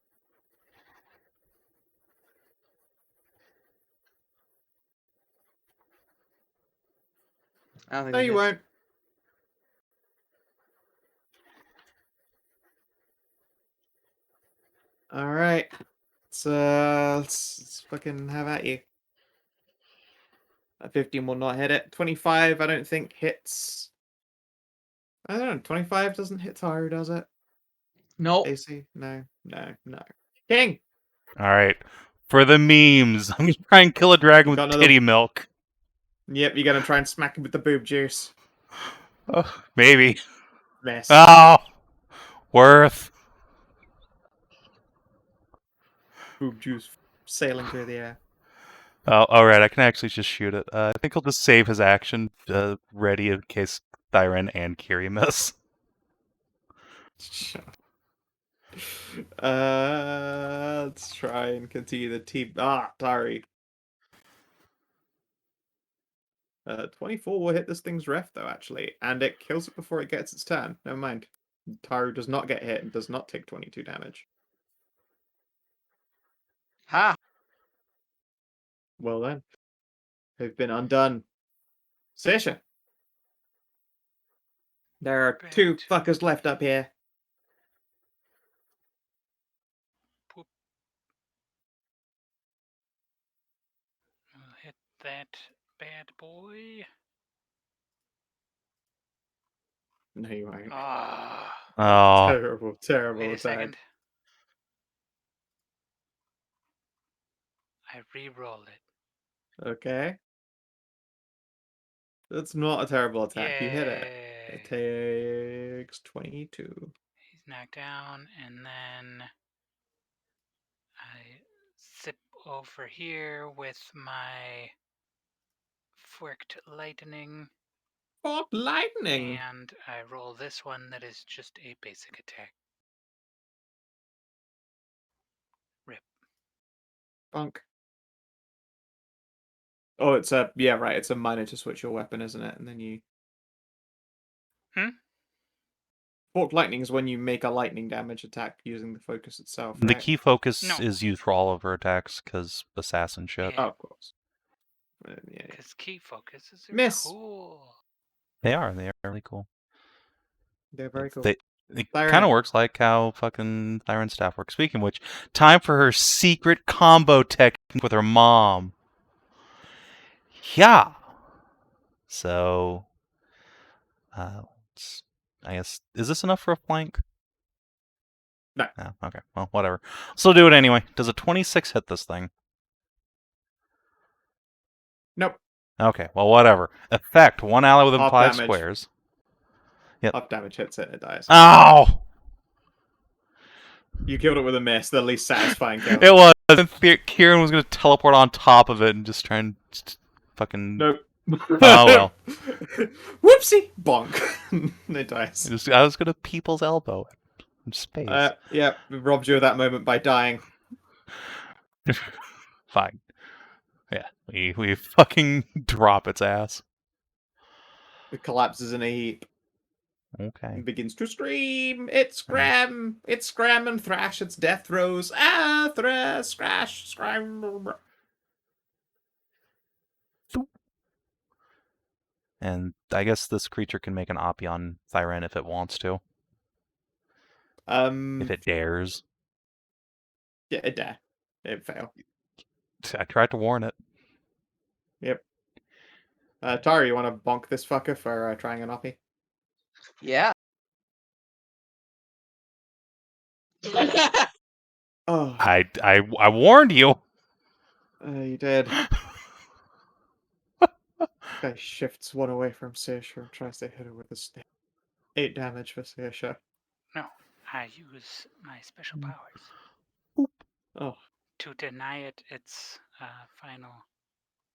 I don't think
No,
that
you
hits.
won't. Alright. Let's fucking have at you. A 15 will not hit it. 25, I don't think hits. I don't know. 25 doesn't hit Tahru, does it?
Nope.
AC? No. King!
Alright. For the memes, I'm gonna try and kill a dragon with
Got another-
titty milk.
Yep, you're gonna try and smack him with the boob juice.
Oh, maybe.
Miss.
Oh! Worth.
Boob juice sailing through the air.
Oh, alright, I can actually just shoot it. I think he'll just save his action ready in case Thyren and Kiery miss.
Let's try and continue the team. Ah, sorry. 24 will hit this thing's ref, though, actually. And it kills it before it gets its turn. Never mind. Tahru does not get hit and does not take 22 damage.
Ha!
Well then. They've been undone. Sasha. There are two fuckers left up here.
We'll hit that bad boy.
No, you won't.
Ah.
Oh.
Terrible
Wait a
attack.
second. I re-roll it.
Okay. That's not a terrible attack. You hit it. It
Yay.
takes 22.
He's knocked down, and then I zip over here with my forked lightning,
Fort lightning!
and I roll this one that is just a basic attack. Rip.
Bunk. Oh, it's a... Yeah, right. It's a minor to switch your weapon, isn't it? And then you... Forked lightning is when you make a lightning damage attack using the focus itself, right?
The key focus
No.
is used for all of her attacks, because assassin shit.
Yeah.
Oh, of course. Yeah.
Because key focuses are
Miss.
cool.
They are really cool.
They're very cool.
It
Thyren.
kind of works like how fucking Thyren's staff works. Speaking of which, time for her secret combo technique with her mom. Yeah. So, I guess, is this enough for a flank?
No.
Okay, well, whatever. So do it anyway. Does a 26 hit this thing?
Nope.
Okay, well, whatever. Effect, one ally within
Half
5
damage.
squares. Yep.
Half damage hits it, it dies.
Ow!
You killed it with a miss, the least satisfying kill.
It was. Kieran was going to teleport on top of it and just try and fucking...
Nope.
Oh, well.
Whoopsie! Bonk. It dies.
I was going to people's elbow it in space.
Yeah, we robbed you of that moment by dying.
Fine. Yeah, we fucking drop its ass.
It collapses in a heap
Okay.
and begins to scream. It's Scram! It's Scram and Thrash. It's death throes. Ah, Thrash, Scrash, Scram.
And I guess this creature can make an Oppie on Thyren if it wants to. If it dares.
Yeah, it dare. It fail.
I tried to warn it.
Yep. Tahru, you want to bonk this fucker for trying an Oppie?
Yeah.
Oh,
I warned you.
you did. Guy shifts one away from Saoirse and tries to hit her with a stick. 8 damage for Saoirse.
No, I use my special powers
Oh,
to deny it its final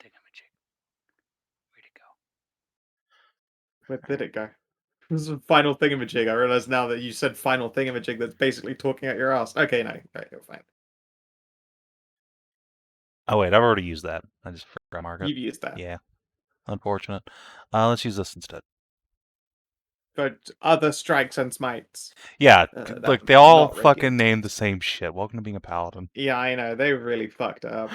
thingamajig. Where'd it go?
where did it go? This is a final thingamajig. I realize now that you said final thingamajig that's basically talking out your ass. Okay, no, you're fine.
Oh wait, I've already used that. I just forgot to mark it.
You've used that.
Yeah. Unfortunate. Let's use this instead.
But other strikes and smites.
Yeah,
That
look, they all
not
fucking
radiant.
named the same shit. Welcome to being a paladin.
Yeah, I know. They really fucked up.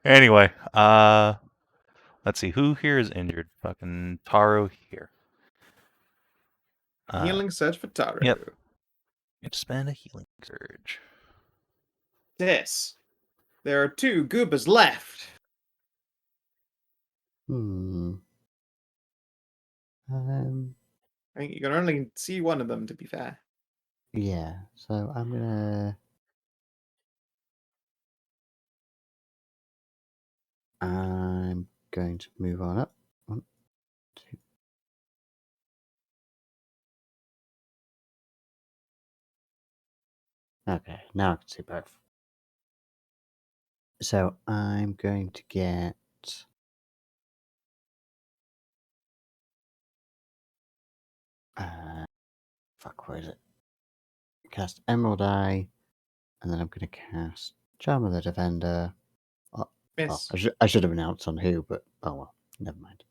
Anyway, let's see. Who here is injured? Fucking Tahru here.
Healing surge for Tahru.
Yep. Get to spend a healing surge.
This. There are 2 goobers left. I think you can only see one of them, to be fair.
Yeah, so I'm going to move on up. 1, 2. Okay, now I can see both. So I'm going to get where is it? Cast Emerald Eye, and then I'm going to cast Charm of the Defender. Oh,
Miss.
I should have announced on who, but oh well, never mind.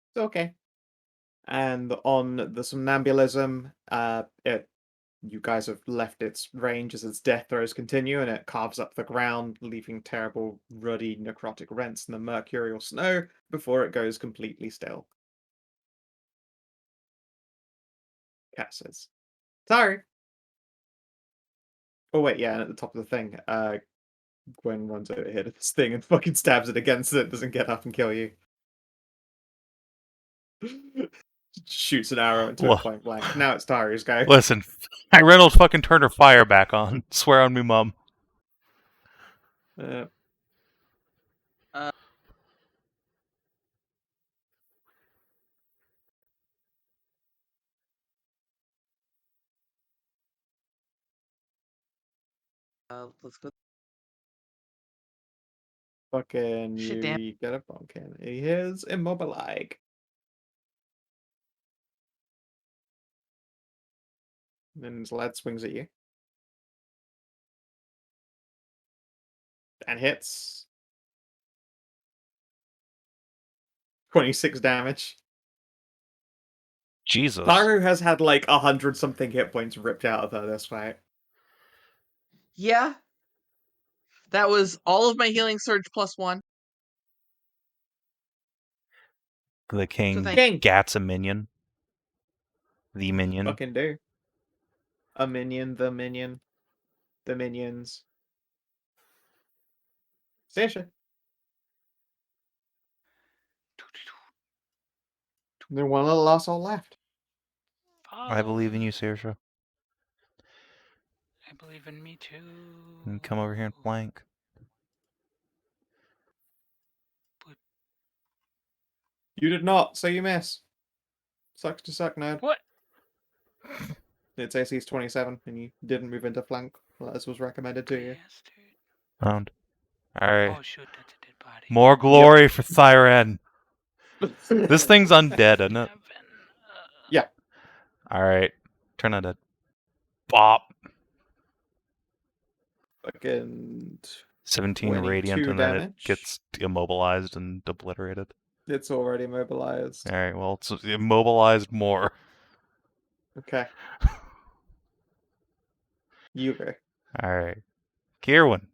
It's okay. And on the somnambulism, you guys have left its range as its death throes continue, and it carves up the ground, leaving terrible, ruddy, necrotic rents in the mercurial snow before it goes completely still. Cat says, "Sorry." Oh wait, yeah, and at the top of the thing, Gwen runs over here to this thing and fucking stabs it against it. Doesn't get up and kill you. Shoots an arrow into it point blank. Now it's Tahru's go.
Listen, I Reynolds fucking turned her fire back on. Swear on me, mum.
Let's go.
Fucking
Shit, damn.
you get a pumpkin. He is immobilized. And his lad swings at you. And hits. 26 damage.
Jesus.
Tahru has had like 100-something hit points ripped out of her this fight.
Yeah. That was all of my healing surge +1.
The king
King.
gats a minion. The minion.
Fucking do. A minion, the minion. The minions. Sasha. There's one little lost all left.
I believe in you, Saoirse.
I believe in me too.
And come over here and flank.
You did not, so you miss. Sucks to suck, nerd.
What?
Its AC is 27, and you didn't move into flank, as was recommended to you.
Found. Alright.
Oh shoot, that's a dead body.
More glory for Thyren. This thing's undead, isn't it?
Yeah.
Alright. Turn undead. Bop.
Fucking
17
22
radiant, and then it
damage.
gets immobilized and obliterated.
It's already mobilized.
All right, well, it's immobilized more.
Okay. You go.
All right. Kierwyn.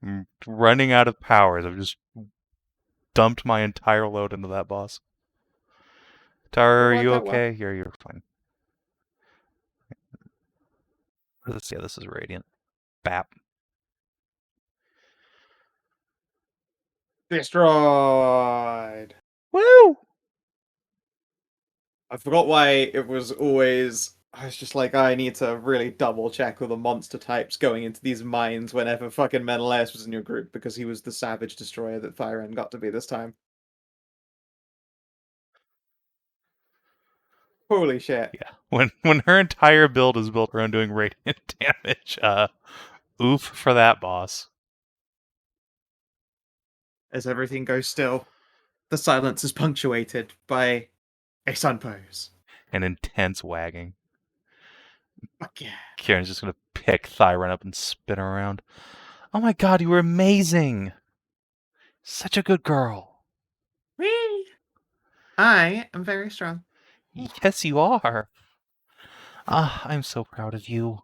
I'm running out of powers. I've just dumped my entire load into that boss. Tahru, are
worked
you
out well.
okay? You're fine. Yeah, this is Radiant. Bap.
Destroyed.
Woo!
I forgot why it was always. I was just like, I need to really double check all the monster types going into these mines whenever fucking Menelaus was in your group, because he was the savage destroyer that Thyren got to be this time. Holy shit.
Yeah. When her entire build is built around doing radiant damage, oof for that boss.
As everything goes still, the silence is punctuated by a sun pose.
An intense wagging.
Fuck yeah.
Kieran's just gonna pick Thyren up and spin her around. Oh my god, you were amazing! Such a good girl.
Whee! I am very strong.
Yes, you are. Ah, I'm so proud of you.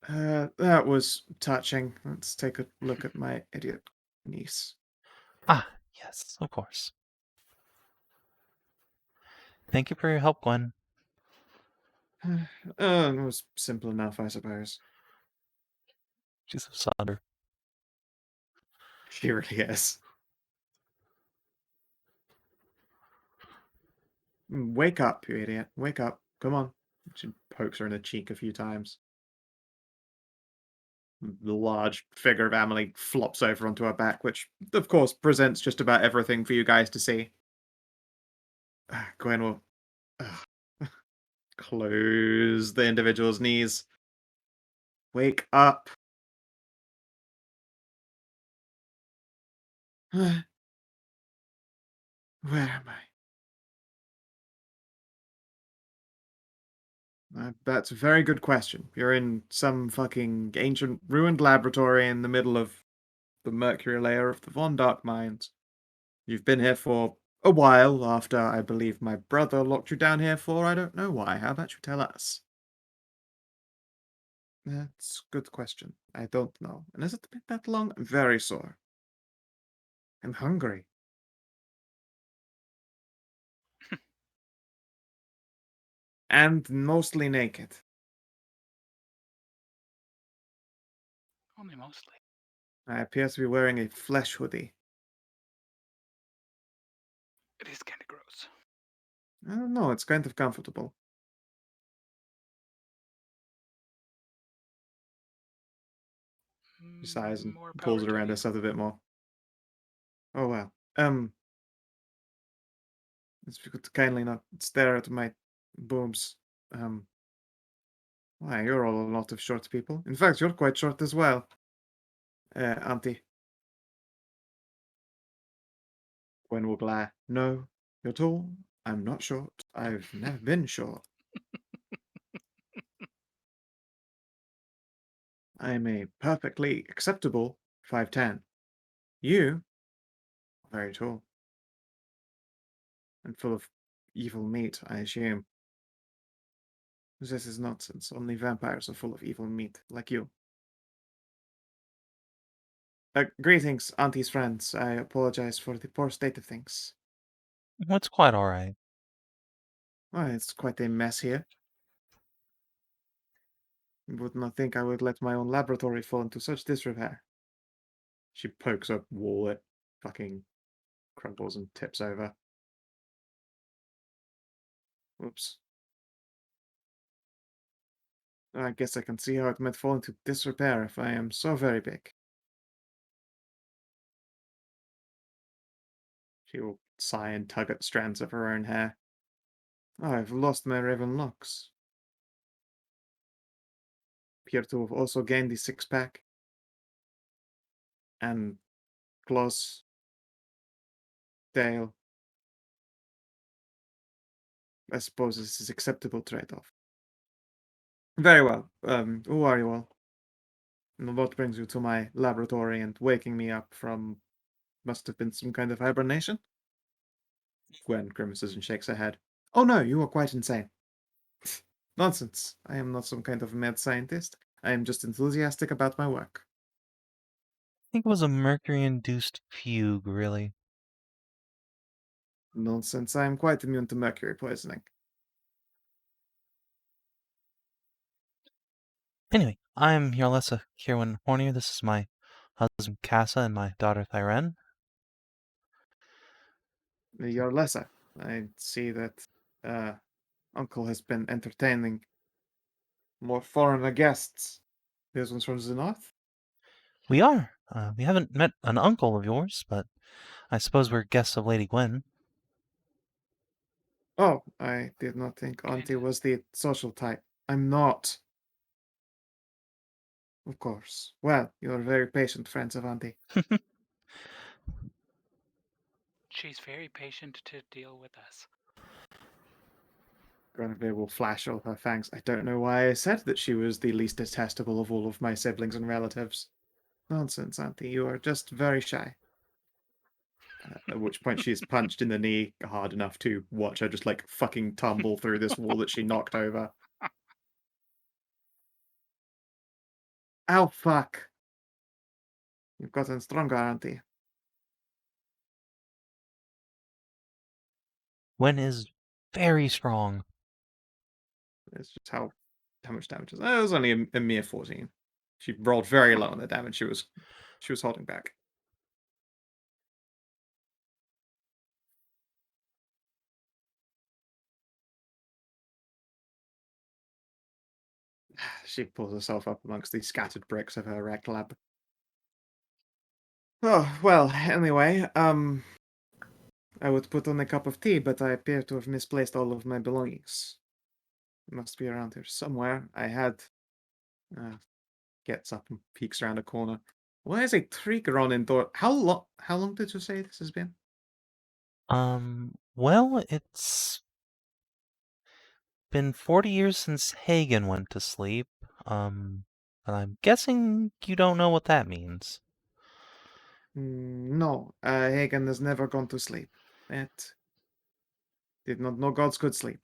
That was touching. Let's take a look at my idiot niece.
Ah, yes, of course. Thank you for your help, Gwen.
It was simple enough, I suppose.
She's so sonder.
She really is. Wake up, you idiot. Wake up. Come on. She pokes her in the cheek a few times. The large figure of Amelie flops over onto her back, which, of course, presents just about everything for you guys to see. Gwen will close the individual's knees. Wake up. Where am I? That's a very good question. You're in some fucking ancient ruined laboratory in the middle of the Mercury layer of the Von Dark mines. You've been here for a while after I believe my brother locked you down here for I don't know why. How about you tell us? That's a good question. I don't know. And has it been that long? I'm very sore. I'm hungry. And mostly naked.
Only mostly.
I appear to be wearing a flesh hoodie.
It is kind of gross.
I don't know, it's kind of comfortable. She sighs and
More
pulls
power
it
to
around
you.
herself a bit more. Oh well. If you could kindly not stare at my boobs. Why, you're all a lot of short people. In fact, you're quite short as well. Auntie. Gwen will glare. No, you're tall. I'm not short. I've never been short. I'm a perfectly acceptable 5'10". You are very tall. And full of evil meat, I assume. This is nonsense. Only vampires are full of evil meat, like you. Greetings, Auntie's friends. I apologize for the poor state of things.
It's quite alright.
Well, it's quite a mess here. Would not think I would let my own laboratory fall into such disrepair. She pokes up wall, it fucking crumbles and tips over. Whoops. I guess I can see how it might fall into disrepair if I am so very big. She will sigh and tug at strands of her own hair. Oh, I've lost my raven locks. Appear to have also gained the six-pack. And claws. Tail. I suppose this is acceptable trade-off. Very well. Who are you all? And what brings you to my laboratory and waking me up from Must have been some kind of hibernation. Gwen grimaces and shakes her head. Oh no, you are quite insane. Nonsense. I am not some kind of mad scientist. I am just enthusiastic about my work.
I think it was a Mercury-induced fugue, really.
Nonsense. I am quite immune to mercury poisoning.
Anyway, I'm Yarlessa Kierwyn Hornier. This is my husband Casa and my daughter Thyren.
You're lesser. I see that Uncle has been entertaining more foreigner guests. These ones from the north?
We are. We haven't met an uncle of yours, but I suppose we're guests of Lady Gwen.
Oh, I did not think Auntie was the social type. I'm not. Of course. Well, you are very patient friends of Auntie.
She's very patient to deal with us.
Guinevere will flash all her fangs. I don't know why I said that she was the least detestable of all of my siblings and relatives. Nonsense, Auntie. You are just very shy. At which point she's punched in the knee hard enough to watch her just like fucking tumble through this wall that she knocked over. Ow, fuck. You've gotten stronger, Auntie.
Gwen is very strong.
It's just how much damage is. It was only a mere 14. She rolled very low on the damage she was holding back. She pulls herself up amongst the scattered bricks of her rec lab. Oh, well, anyway, I would put on a cup of tea, but I appear to have misplaced all of my belongings. It must be around here somewhere. I had... gets up and peeks around a corner. Why is a trigger on indoor? How long did you say this has been?
Well, it's been 40 years since Hagen went to sleep. And I'm guessing you don't know what that means.
No, Hagen has never gone to sleep. It did not know gods could sleep.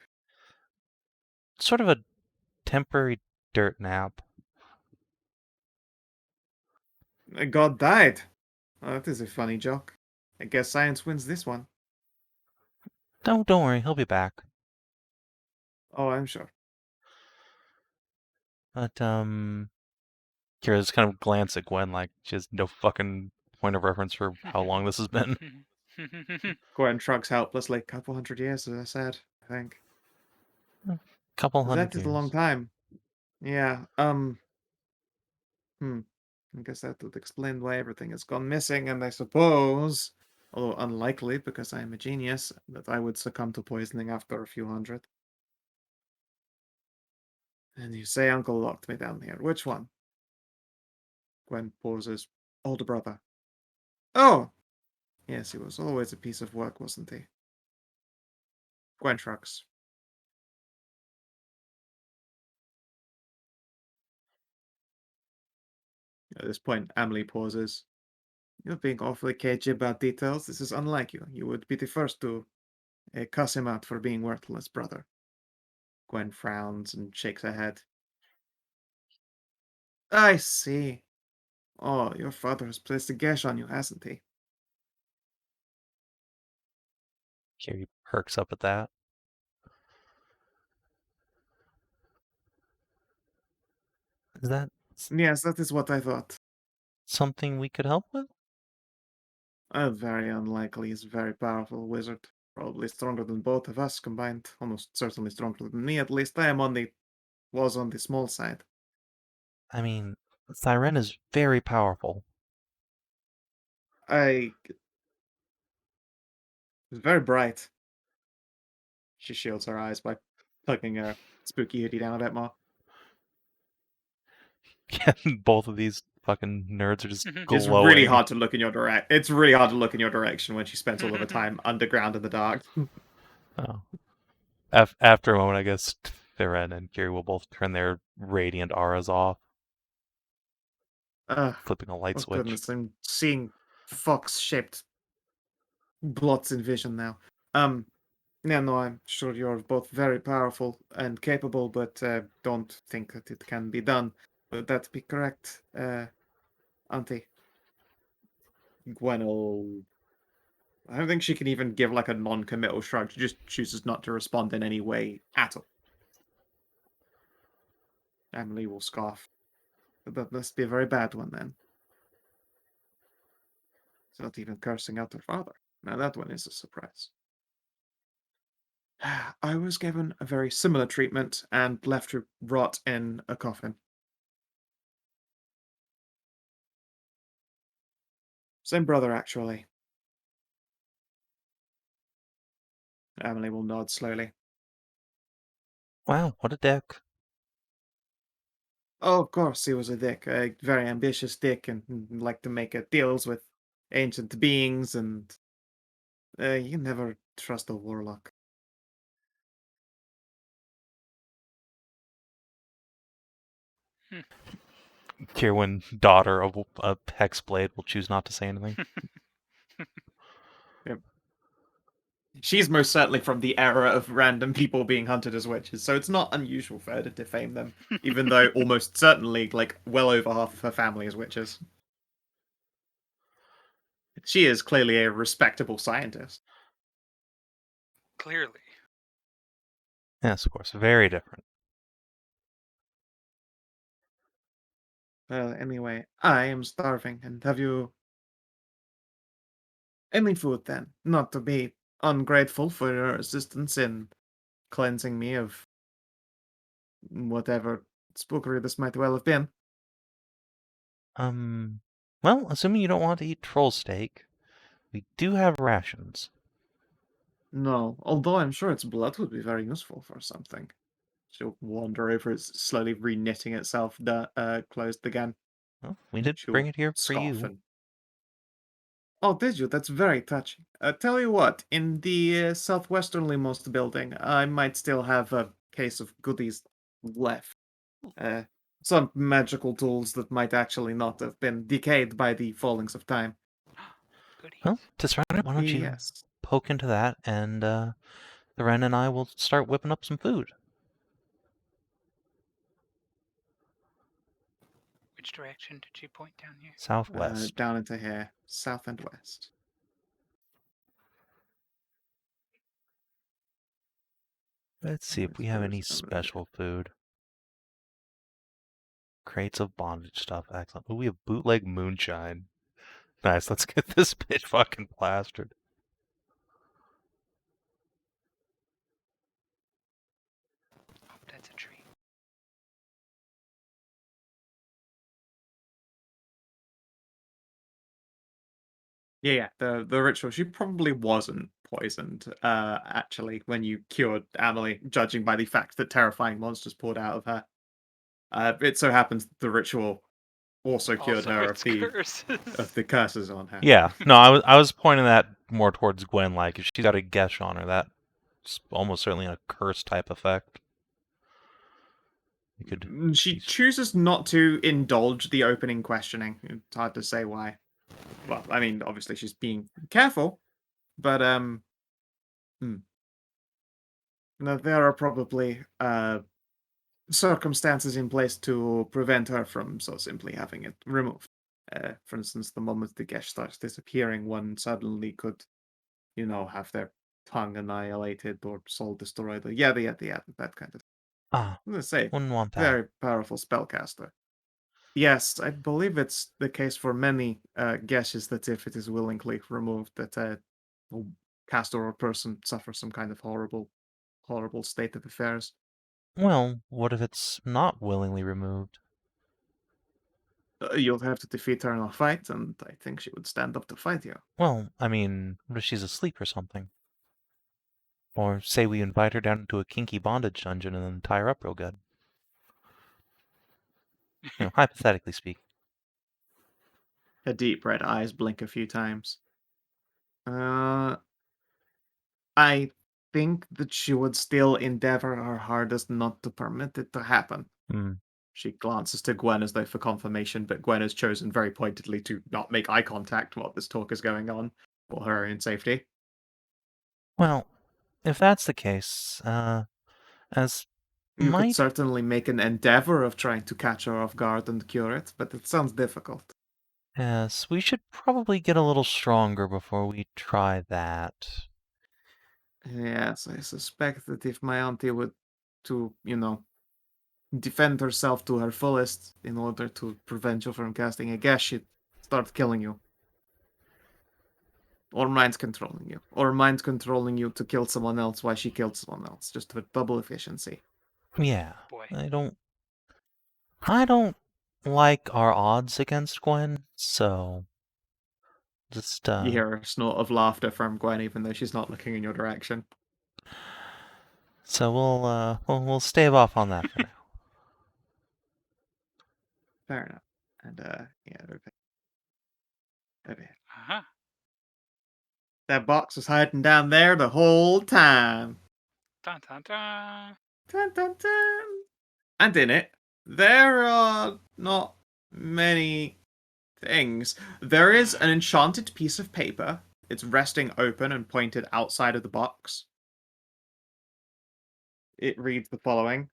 Sort of a temporary dirt nap.
A god died. Oh, that is a funny joke. I guess science wins this one.
Don't worry, he'll be back.
Oh, I'm sure.
But, Kira just kind of glance at Gwen like she has no fucking point of reference for how long this has been.
Gwen shrugs helplessly. Couple hundred years, as I said, I think.
Couple hundred
That is
years.
a long time. Yeah, I guess that would explain why everything has gone missing, and I suppose, although unlikely because I am a genius, that I would succumb to poisoning after a few hundred. And you say Uncle locked me down here. Which one? Gwen pauses. Older brother. Oh! Yes, he was always a piece of work, wasn't he? Gwen shrugs. At this point, Emily pauses. You're being awfully cagey about details. This is unlike you. You would be the first to cuss him out for being worthless, brother. Gwen frowns and shakes her head. I see. Oh, your father has placed a gash on you, hasn't he?
Kiri perks up at that. Is that
Yes, that is what I thought.
something we could help with?
Very unlikely. He's a very powerful wizard. Probably stronger than both of us combined. Almost certainly stronger than me, at least. Was on the small side.
I mean, Thyren is very powerful.
He's very bright. She shields her eyes by tucking her spooky hoodie down a bit more.
Both of these fucking nerds are just glowing.
It's really hard to look in your It's really hard to look in your direction when she spends all of her time underground in the dark.
Oh. After a moment, I guess Thyren and Kiri will both turn their radiant auras off, flipping a light
Oh
switch.
goodness, I'm seeing fox-shaped blots in vision now. Yeah, no, I'm sure you're both very powerful and capable, but don't think that it can be done. Would that be correct, Auntie? Gwen'll... I don't think she can even give like a non-committal shrug. She just chooses not to respond in any way at all. Emily will scoff. That must be a very bad one then. She's not even cursing out her father. Now that one is a surprise. I was given a very similar treatment and left to rot in a coffin. Same brother, actually. Emily will nod slowly.
Wow, what a dick.
Oh, of course, he was a dick. A very ambitious dick and liked to make deals with ancient beings, and you can never trust a warlock.
Kierwyn, daughter of a hexblade, will choose not to say anything.
She's most certainly from the era of random people being hunted as witches, so it's not unusual for her to defame them, even though almost certainly, like, well over half of her family is witches. She is clearly a respectable scientist.
Clearly.
Yes, of course, very different.
Well, anyway, I am starving, and have you any food then? Not to be ungrateful for your assistance in cleansing me of whatever spookery this might well have been.
Well, assuming you don't want to eat troll steak, we do have rations.
No, although I'm sure its blood would be very useful for something. She'll wander over it, slowly re-knitting itself closed again.
Well, we did
She'll
bring it here for
scoff
you.
and... Oh, did you? That's very touching. Tell you what, in the southwesternlymost building, I might still have a case of goodies left. Some magical tools that might actually not have been decayed by the fallings of time.
Goodies.
Well, Tisrena, why don't you
Yes.
poke into that, and the Wren and I will start whipping up some food.
Which direction did you point down here?
Southwest.
Down into here, south and west.
Let's see if we have any special food. Crates of bondage stuff. Excellent. Ooh, we have bootleg moonshine. Nice. Let's get this bitch fucking plastered.
Oh, that's a tree.
Yeah, the ritual. She probably wasn't poisoned, actually, when you cured Emily, judging by the fact that terrifying monsters poured out of her. It so happens that the ritual also cured
Also,
her
it's
of the curses on her.
Yeah. No, I was pointing that more towards Gwen. Like, if she's got a gesh on her, that's almost certainly a curse type effect. You could.
She chooses not to indulge the opening questioning. It's hard to say why. Well, I mean, obviously she's being careful, but no, there are probably circumstances in place to prevent her from so simply having it removed. For instance, the moment the gesh starts disappearing, one suddenly could, have their tongue annihilated or soul destroyed, or yada, that kind of thing.
Ah,
Let's say,
wouldn't want that.
very powerful spellcaster. Yes, I believe it's the case for many geshes that if it is willingly removed, that a caster or person suffers some kind of horrible, horrible state of affairs.
Well, what if it's not willingly removed?
You'll have to defeat her in a fight, and I think she would stand up to fight you.
Well, I mean, what if she's asleep or something? Or say we invite her down into a kinky bondage dungeon and then tie her up real good. Hypothetically speaking.
Her deep red eyes blink a few times. I think that she would still endeavor her hardest not to permit it to happen. She glances to Gwen as though for confirmation, but Gwen has chosen very pointedly to not make eye contact while this talk is going on for her own safety.
Well, if that's the case, as
You could
might
certainly make an endeavor of trying to catch her off guard and cure it, but it sounds difficult.
yes, we should probably get a little stronger before we try that.
Yes, I suspect that if my auntie would to, defend herself to her fullest in order to prevent you from casting a guess, she'd start killing you. Or mind controlling you. Or mind controlling you to kill someone else while she killed someone else, just for double efficiency.
Yeah,
Boy.
I don't like our odds against Gwen, so just
You hear a snort of laughter from Gwen, even though she's not looking in your direction.
so we'll stave off on that for now.
Fair enough. And yeah, okay.
Uh-huh.
That box was hiding down there the whole time.
Dun dun dun.
Dun, dun, dun. And in it, there are not many things. There is an enchanted piece of paper. It's resting open and pointed outside of the box. It reads the following.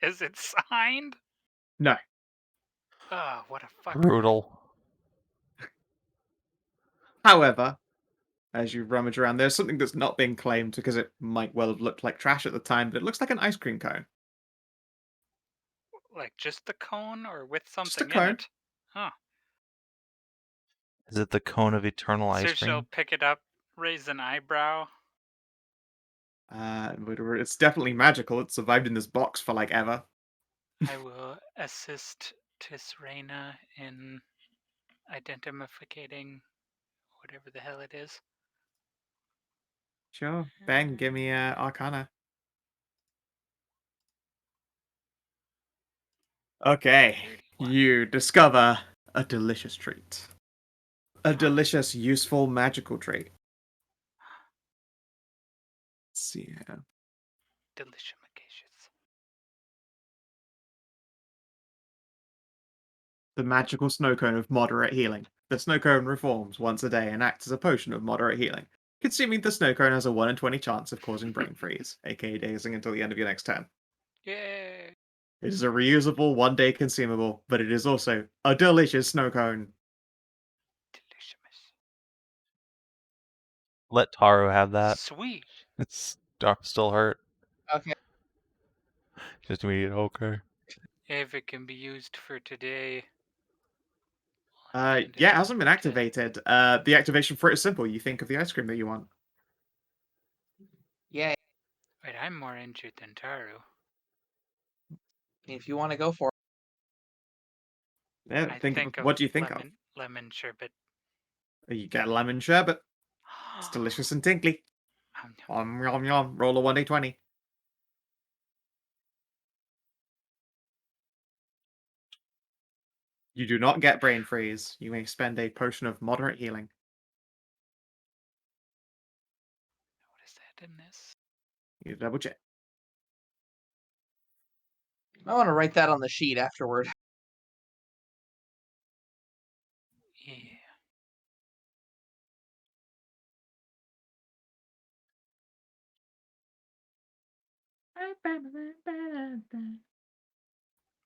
Is it signed?
No.
Oh, what a fuck.
Brutal.
However, as you rummage around, there's something that's not being claimed because it might well have looked like trash at the time, but it looks like an ice cream cone.
Like just the cone or with
Just a
something in
cone.
it? Huh.
Is it the cone of eternal ice
Saoirse will
cream?
pick it up, raise an eyebrow.
It's definitely magical. It's survived in this box for like ever.
I will assist Tisrena in identifying whatever the hell it is.
Sure. Ben, give me Arcana. Okay.
31.
You discover a delicious treat. A delicious, useful, magical treat. Let's see here.
Delicious.
The magical snow cone of moderate healing. The snow cone reforms once a day and acts as a potion of moderate healing. Consuming the snow cone has a 1 in 20 chance of causing brain freeze, aka dazing until the end of your next turn.
Yay!
It is a reusable, one-day consumable, but it is also a delicious snow cone.
Delicious.
Let Tahru have that.
Sweet.
It's still hurt.
Okay.
Just immediate okay.
If it can be used for today.
Yeah, it hasn't been activated. The activation for it is simple. You think of the ice cream that you want.
Yay.
Wait, I'm more injured than Tahru.
If you want to go for it.
Yeah,
I
think of
of
what do you think
lemon sherbet.
of? You get lemon sherbet. It's delicious and tinkly. Yum, yum, yum. Roll a 1d20. You do not get brain freeze. You may spend a potion of moderate healing.
What is that in this?
You double check.
I want to write that on the sheet afterward.
Yeah.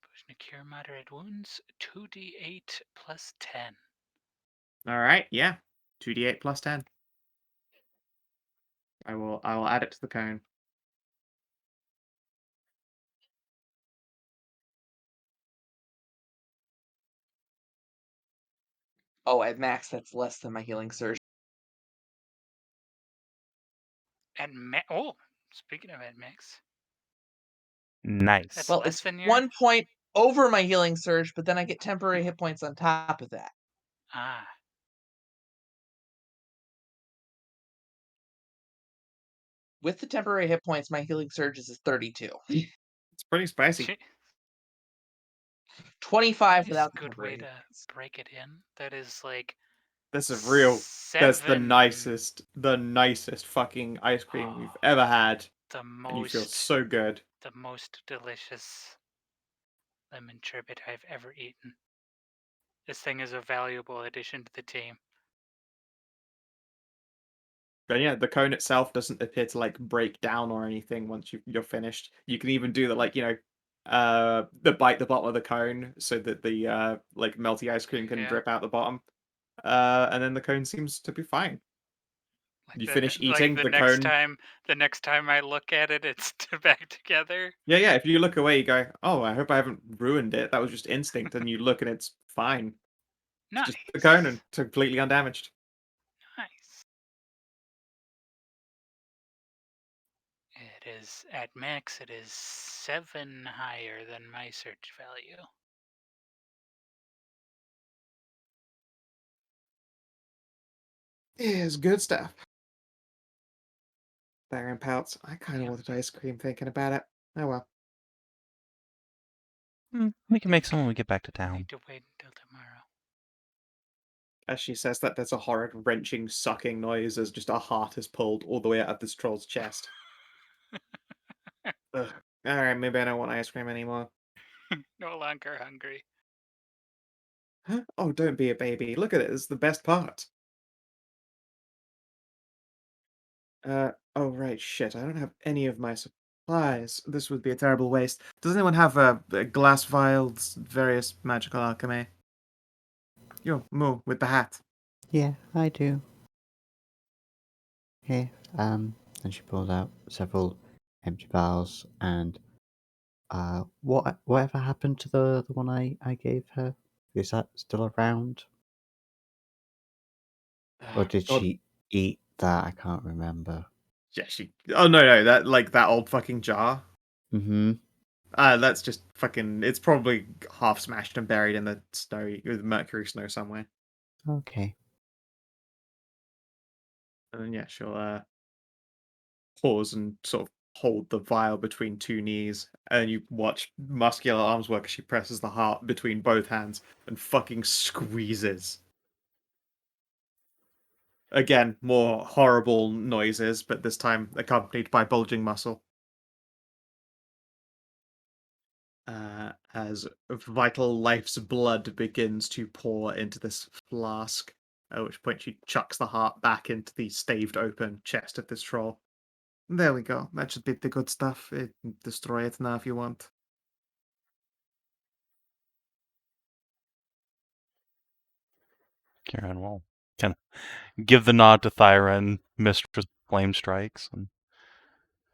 Potion to cure moderate wounds. 2d8 plus 10.
Alright, yeah. 2d8 plus 10. I will add it to the cone.
Oh, at max, that's less than my healing surge.
Oh, speaking of at max.
Nice.
That's
Well,
less
it's
than your...
1 point over my healing surge, but then I get temporary hit points on top of that.
Ah.
With the temporary hit points, my healing surge is 32.
It's pretty spicy.
Gee,
25
that is
without
a good
temporary
way
hit
to
points.
break it in. That is like
That's a real. That's the
Seven.
nicest fucking ice cream we've ever had,
The
and you feel
most,
so good.
the most delicious lemon sherbet I've ever eaten. This thing is a valuable addition to the team.
But yeah, the cone itself doesn't appear to like break down or anything once you're finished. You can even do the like the bite the bottom of the cone so that the like melty ice cream can
Yeah.
drip out the bottom. And then the cone seems to be fine.
Like
You
the,
finish
like
eating
the
the
next
cone.
time I look at it, it's back together.
Yeah. If you look away, you go, "Oh, I hope I haven't ruined it. That was just instinct." And you look, and it's fine. It's just the cone and
Nice.
completely undamaged.
Nice. It is at max. It is 7 higher than my search value.
It's good stuff. Baron pouts. I kind of
Yep.
wanted ice cream thinking about it. Oh well.
We can make some when we get back to
I
town.
need to wait until tomorrow.
As she says that, there's a horrid wrenching, sucking noise as just a heart is pulled all the way out of this troll's chest. Ugh. Alright, maybe I don't want ice cream anymore.
No longer hungry.
Huh? Oh, don't be a baby. Look at it. It's the best part. Oh right, shit. I don't have any of my supplies. This would be a terrible waste. Does anyone have glass vials, various magical alchemy? Yo, Moo, with the hat.
Yeah, I do. Here, and she pulled out several empty vials and whatever happened to the one I gave her? Is that still around? Or did
God,
she eat that? I can't remember.
yeah, Oh, no, that old fucking jar.
Mm-hmm.
That's just fucking... It's probably half smashed and buried in the snow, with Mercury snow somewhere.
Okay.
And then, yeah, she'll, pause and sort of hold the vial between two knees, and you watch muscular arms work as she presses the heart between both hands and fucking squeezes. Again, more horrible noises, but this time accompanied by bulging muscle. As vital life's blood begins to pour into this flask, at which point she chucks the heart back into the staved open chest of this troll. There we go. That should be the good stuff. Destroy it now if you want.
Kieran will kind of give the nod to Thyra, Mistress Flame Strikes, and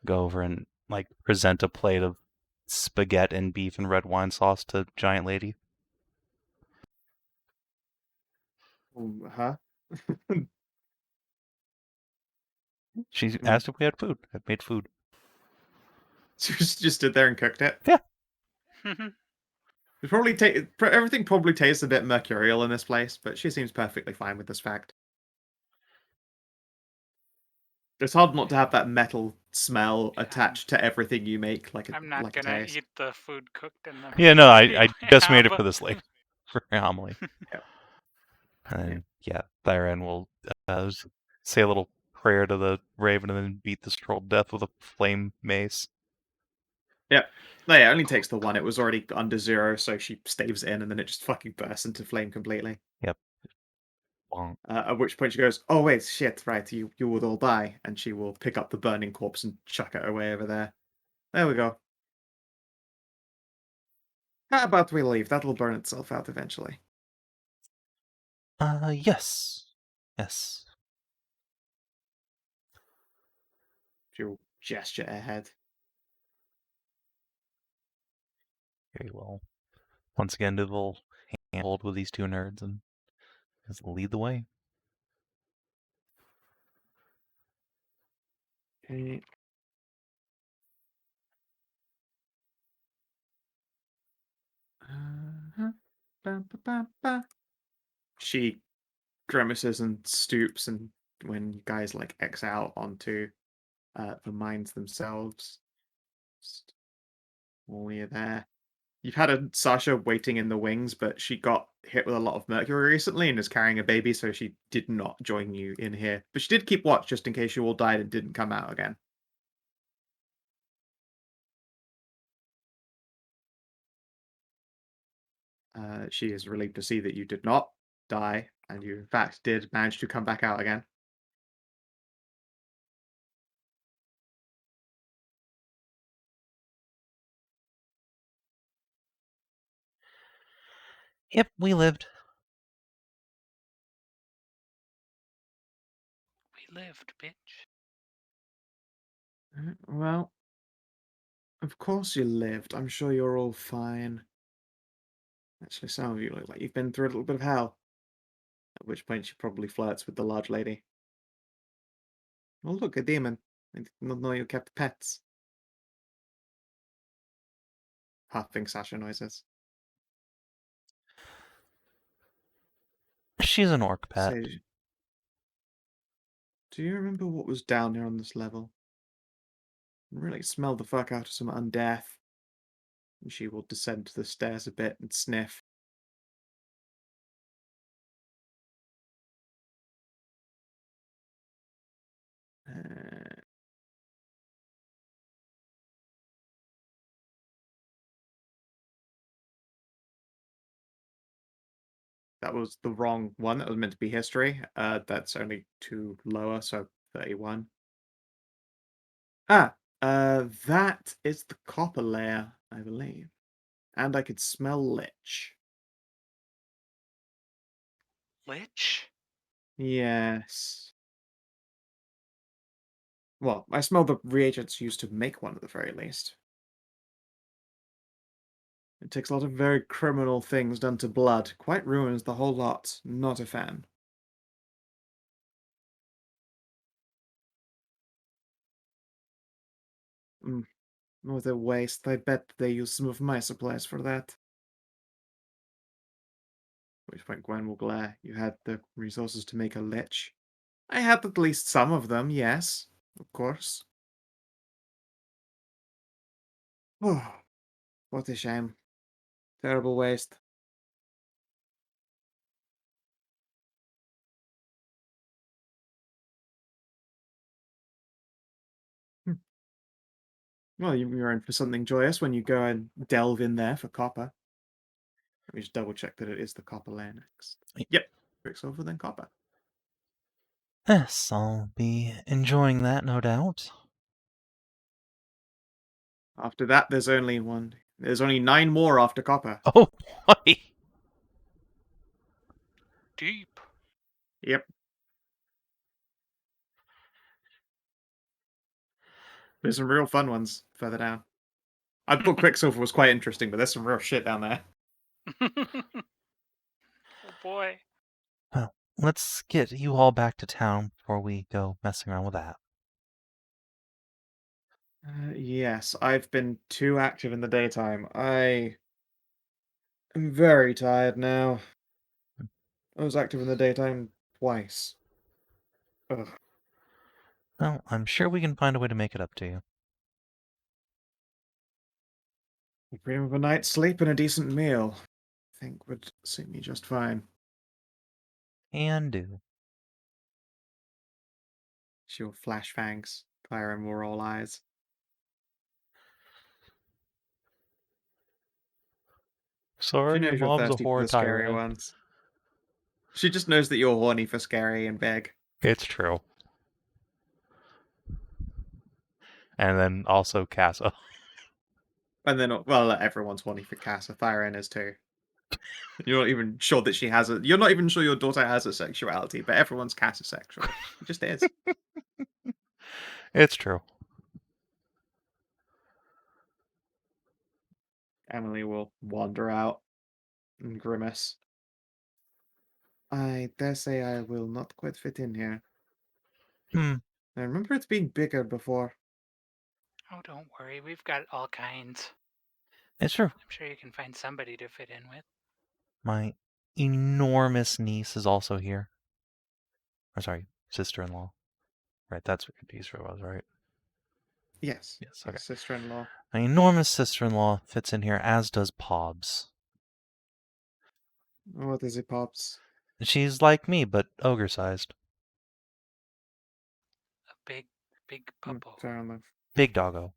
go over and like present a plate of spaghetti and beef and red wine sauce to Giant Lady.
Huh?
She asked if we had food. I made food.
She just stood there and cooked it.
Yeah.
It probably everything probably tastes a bit mercurial in this place, but she seems perfectly fine with this fact. It's hard not to have that metal smell attached to everything you make, like
I'm not
like a
gonna
taste.
eat the food cooked in the.
Yeah, no, I
you
just made it
have.
for this lady, for her homily.
Yep.
And yeah, Thyra will say a little prayer to the raven and then beat this troll to death with a flame mace.
Yep. No, yeah, it only takes the one. It was already under 0, so she staves in, and then it just fucking bursts into flame completely.
Yep. Bonk.
At which point she goes, "Oh wait, shit, right, you would all die," and she will pick up the burning corpse and chuck it away over there. There we go. How about we leave? That'll burn itself out eventually.
Yes. Yes.
She'll gesture ahead.
Very well. Once again, do the little handhold with these two nerds and just lead the way.
Okay. Ba, ba, ba, ba. She grimaces and stoops, and when you guys like X out onto the mines themselves, just all you're there, You've had a Sasha waiting in the wings, but she got hit with a lot of Mercury recently and is carrying a baby, so she did not join you in here. But she did keep watch just in case you all died and didn't come out again. She is relieved to see that you did not die, and you in fact did manage to come back out again.
Yep, we lived.
We lived, bitch.
Well, of course you lived. I'm sure you're all fine. Actually, some of you look like you've been through a little bit of hell. At which point she probably flirts with the large lady. Oh, look, a demon. I did not know you kept pets. Huffing Sasha noises.
She's an orc pet.
Say, do you remember what was down here on this level? It really smelled the fuck out of some undeath. And she will descend to the stairs a bit and sniff. That was the wrong one. That was meant to be history. That's only 2 lower, so 31. That is the copper layer, I believe. And I could smell lich.
Lich?
Yes. Well, I smell the reagents used to make one at the very least. It takes a lot of very criminal things done to blood. Quite ruins the whole lot. Not a fan. Oh, the waste. I bet they use some of my supplies for that. At which point Gwen will glare. You had the resources to make a lich. I had at least some of them, yes. Of course. Oh, what a shame. Terrible waste. Well, you're in for something joyous when you go and delve in there for copper. Let me just double check that it is the copper layer next. Yep. Quicksilver, then copper.
Yes, I'll be enjoying that, no doubt.
After that, there's only 9 more after copper.
Oh boy!
Deep.
Yep. There's some real fun ones further down. I thought Quicksilver was quite interesting, but there's some real shit down there.
Oh boy.
Well, let's get you all back to town before we go messing around with that.
Yes, I've been too active in the daytime. I am very tired now. I was active in the daytime twice. Ugh.
Well, I'm sure we can find a way to make it up to you.
A dream of a night's sleep and a decent meal, I think would suit me just fine.
And do.
She'll flash fangs, Clara more all eyes. She
Sorry, your
knows you're
mom's a
thirsty for
whore
the scary
tyrant.
ones. She just knows that you're horny for scary and big.
It's true. And then also Casa.
And then, well, everyone's horny for Casa. Thyren is too. You're not even sure that she has a. You're not even sure your daughter has a sexuality, but everyone's Casa sexual. It just is.
It's true.
Emily will wander out and grimace. I dare say I will not quite fit in here.
Hmm.
I remember it being bigger before.
Oh, don't worry. We've got all kinds.
It's true.
I'm sure you can find somebody to fit in with.
My enormous niece is also here. Or sorry, sister-in-law. Right, that's what your niece was, right?
Yes.
Yes, okay.
Sister-in-law.
My enormous sister-in-law fits in here, as does Pobs.
What is it, Pops?
She's like me, but ogre-sized.
A big puppo.
Fair enough.
Big doggo.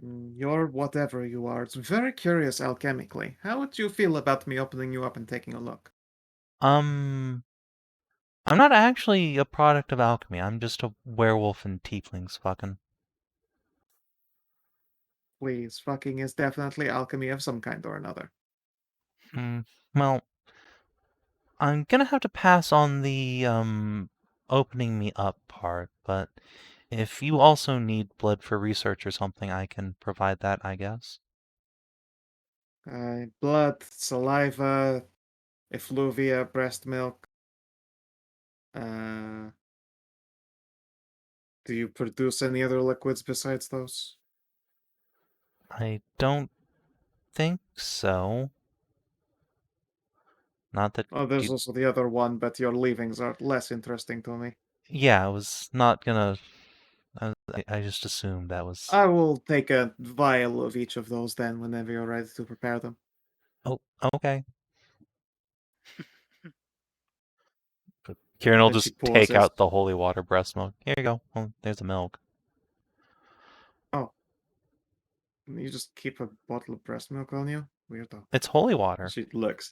You're whatever you are. It's very curious alchemically. How would you feel about me opening you up and taking a look?
I'm not actually a product of alchemy. I'm just a werewolf and tieflings fucking.
Please, fucking is definitely alchemy of some kind or another.
Well, I'm gonna have to pass on the, opening me up part, but if you also need blood for research or something, I can provide that, I guess.
Blood, saliva, effluvia, breast milk. Do you produce any other liquids besides those?
I don't think so. Not that
Oh, there's
you...
also the other one, but your leavings are less interesting to me.
Yeah, I was not gonna... I just assumed that was...
I will take a vial of each of those then whenever you're ready to prepare them.
Oh, okay. Kieran will
Then she
just take
pauses.
out the holy water breast milk. Here you go. Oh, there's the milk.
Oh. You just keep a bottle of breast milk on you? Weirdo.
It's holy water.
She looks.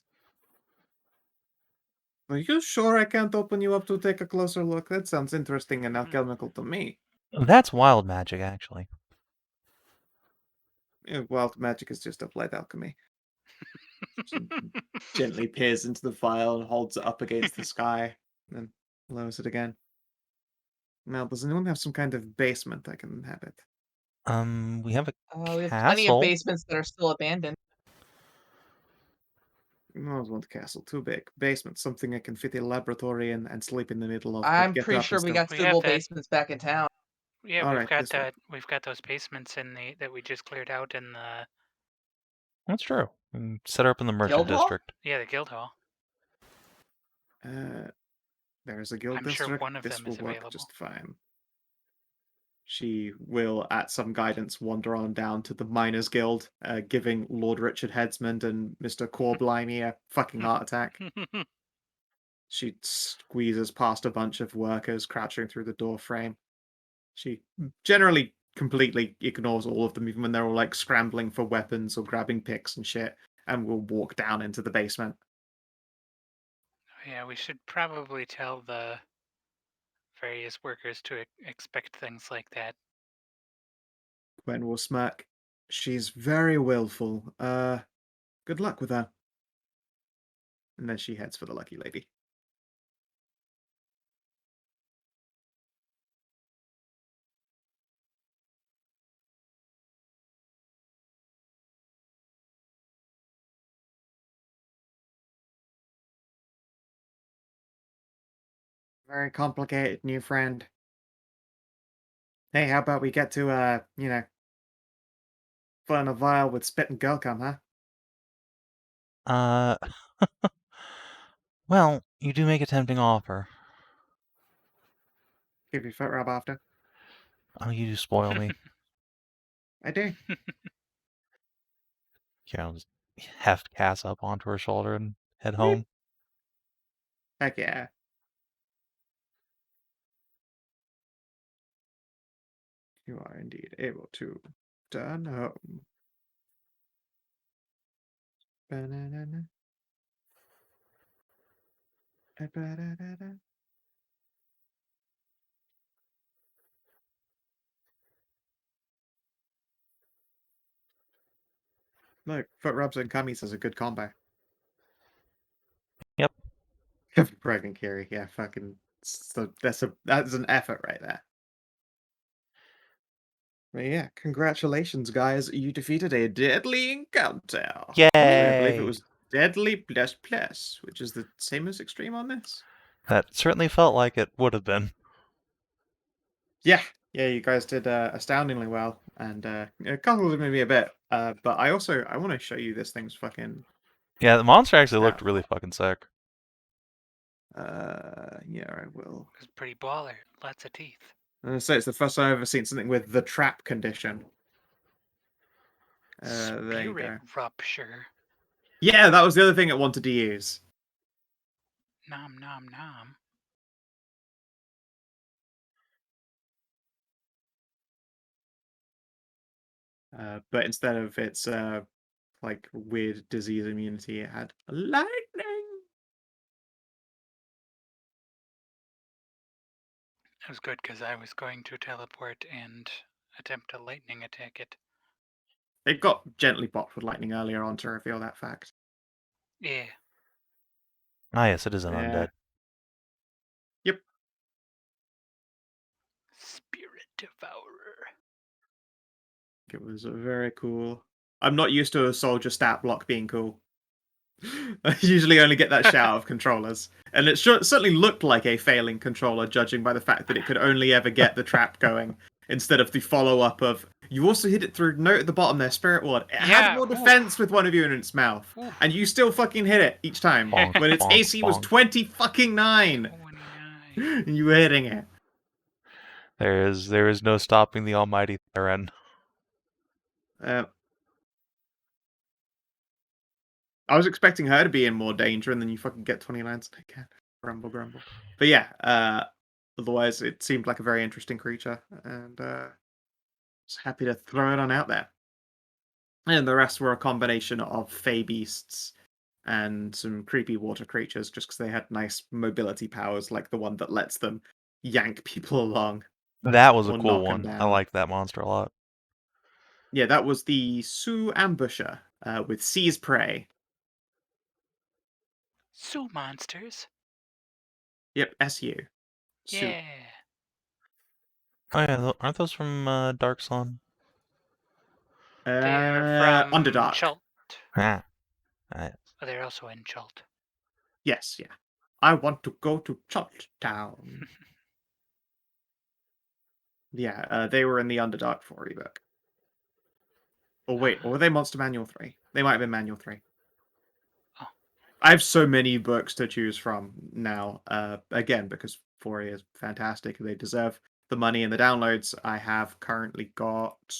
Are you sure I can't open you up to take a closer look? That sounds interesting and alchemical to me.
That's wild magic, actually.
Wild magic is just applied alchemy. She gently peers into the vial and holds it up against the sky, then lowers it again. Now, does anyone have some kind of basement I can inhabit?
We have a
We have plenty of
castle.
basements that are still abandoned.
No, I don't want castle, too big. Basement, something I can fit a laboratory in and sleep in the middle of. But
I'm
get
pretty
up
sure
and
we
still.
got
We have
suitable
that.
basements back in town.
Yeah,
Alright, this one.
we've got those basements in the that we just cleared out in the
That's true. We can set her up in the merchant
Guild hall?
district.
the guild hall.
There's a guild
I'm sure
district.
one of
This
them
will
is
work
available.
just fine. She will, at some guidance, wander on down to the Miners' Guild, giving Lord Richard Headsman and Mr. Corblimey a fucking heart attack. She squeezes past a bunch of workers crouching through the door frame. She generally completely ignores all of them, even when they're all like scrambling for weapons or grabbing picks and shit, and will walk down into the basement.
Yeah, we should probably tell the various workers to expect things like that.
Gwen will smirk. She's very willful. Good luck with her. And then she heads for the lucky lady. Very complicated, new friend. Hey, how about we get to, fill in a vial with spit and girl cum, huh?
Well, you do make a tempting offer.
Give you a foot rub after.
Oh, you do spoil me.
I do.
Kieran just heft Cass up onto her shoulder and head
Weep.
home.
Heck yeah. You are indeed able to turn home. Ba-na-na-na. Ba-da-da-da. Look, foot rubs and cummies is a good combo.
Yep.
Pregnant Kiery, yeah, fucking. So that's an effort right there. But yeah, congratulations, guys! You defeated a deadly encounter.
Yay!
I believe it was deadly plus, which is the same as extreme on this.
That certainly felt like it would have been.
Yeah, you guys did astoundingly well, and a couple of maybe a bit. But I want to show you this thing's fucking.
Yeah, the monster actually looked
Power.
really fucking sick.
Yeah, I will.
It was pretty baller. Lots of teeth.
So it's the first time I've ever seen something with the trap condition. There you
Spirit
go.
rupture.
Yeah, that was the other thing I wanted to use.
Nom nom nom.
But instead of its like weird disease immunity, it had lightning.
It was good because I was going to teleport and attempt a lightning attack it.
It got gently bopped with lightning earlier on to reveal that fact.
Yeah.
Ah, yes, it is an
Yeah.
undead.
Yep.
Spirit devourer.
It was very cool. I'm not used to a soldier stat block being cool. I usually only get that shit out of controllers. And it certainly looked like a failing controller, judging by the fact that it could only ever get the trap going, instead of the follow-up of, you also hit it through, note at the bottom there, Spirit Ward. It
Yeah,
had more
oof.
defense with one of you in its mouth.
Oof.
And you still fucking hit it each time.
Bonk,
When its
bonk,
AC was
bonk.
20 fucking 9.
29.
And you were hitting it.
There is no stopping the almighty Theron.
I was expecting her to be in more danger, and then you fucking get 29s again. Grumble, grumble. But yeah, otherwise it seemed like a very interesting creature, and was happy to throw it on out there. And the rest were a combination of fey beasts and some creepy water creatures, just because they had nice mobility powers, like the one that lets them yank people along.
That was a
Or
cool
knock 'em
one. I
down.
like that monster a lot.
Yeah, that was the Sue Ambusher with Seize Prey.
Zoo monsters.
Yep, SU. Sue.
Yeah.
Oh yeah, aren't those from Dark Sun?
They're from
Underdark.
Chult.
Ah. Right.
Oh, they're also in Chult.
Yes, yeah. I want to go to Chult Town. Yeah, they were in the Underdark 4 ebook. Oh wait, or were they Monster Manual 3? They might have been Manual 3.
Oh.
I have so many books to choose from now. Again, because 4A is fantastic. They deserve the money and the downloads. I have currently got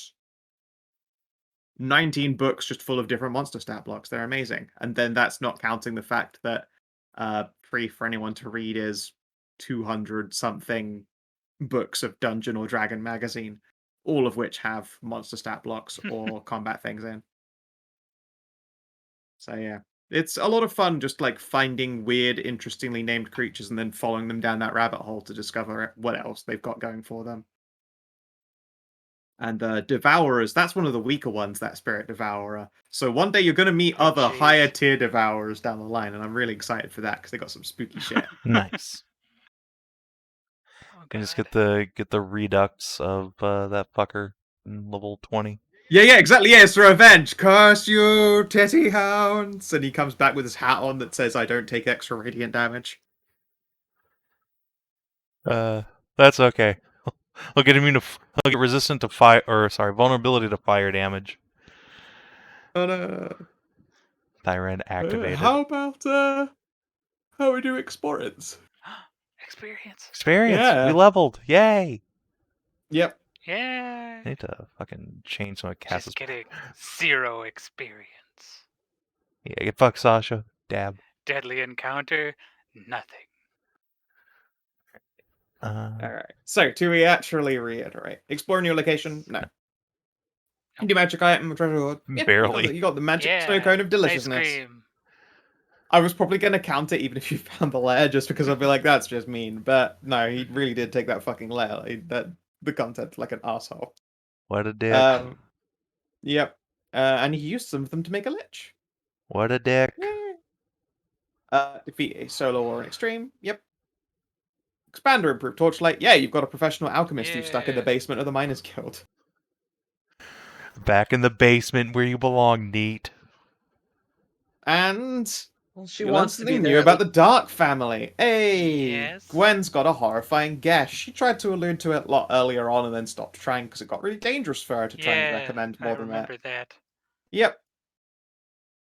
19 books just full of different monster stat blocks. They're amazing. And then that's not counting the fact that free for anyone to read is 200 something books of Dungeon or Dragon magazine, all of which have monster stat blocks or combat things in. So yeah, it's a lot of fun just like finding weird, interestingly named creatures and then following them down that rabbit hole to discover what else they've got going for them. And Devourers, that's one of the weaker ones, that Spirit Devourer. So one day you're going to meet
Oh,
other
jeez.
higher tier Devourers down the line, and I'm really excited for that because they got some spooky shit.
Nice.
Oh,
You just
God.
get the redux of that fucker in level 20.
Yeah, exactly. Yeah, it's revenge. Curse you, titty hounds. And he comes back with his hat on that says, I don't take extra radiant damage.
That's okay. He'll get immune to he'll get resistant to fire, or sorry, vulnerability to fire damage.
Oh no.
Tyrant activated.
How about how we do experience?
Experience.
Experience.
Yeah.
We leveled. Yay.
Yep.
Yeah.
I need to fucking change some of Cass's.
Just getting 0 experience.
Yeah, get fucked, Sasha. Dab.
Deadly encounter. Nothing.
Alright. So, to actually reiterate, explore new location? No. Indie magic item, treasure hoard? Yeah,
Barely.
You got the magic
Yeah.
snow cone of
Ice
deliciousness.
cream.
I was probably going to count it even if you found the lair, just because I'd be like, that's just mean. But no, he really did take that fucking lair. The content's like an asshole.
What a dick.
Yep. And he used some of them to make a lich.
What a dick.
Defeat a solo or an extreme. Yep. Expand or improve Torchlight. Yeah, you've got a professional alchemist you've stuck in the
Yeah.
basement of the Miners Guild.
Back in the basement where you belong, neat.
And
Well, she
you learn
wants to be
something
there.
new about the Dark family. Hey,
Yes.
Gwen's got a horrifying guess. She tried to allude to it a lot earlier on and then stopped trying because it got really dangerous for her to try and recommend more
I
than
remember
that.
that.
Yep.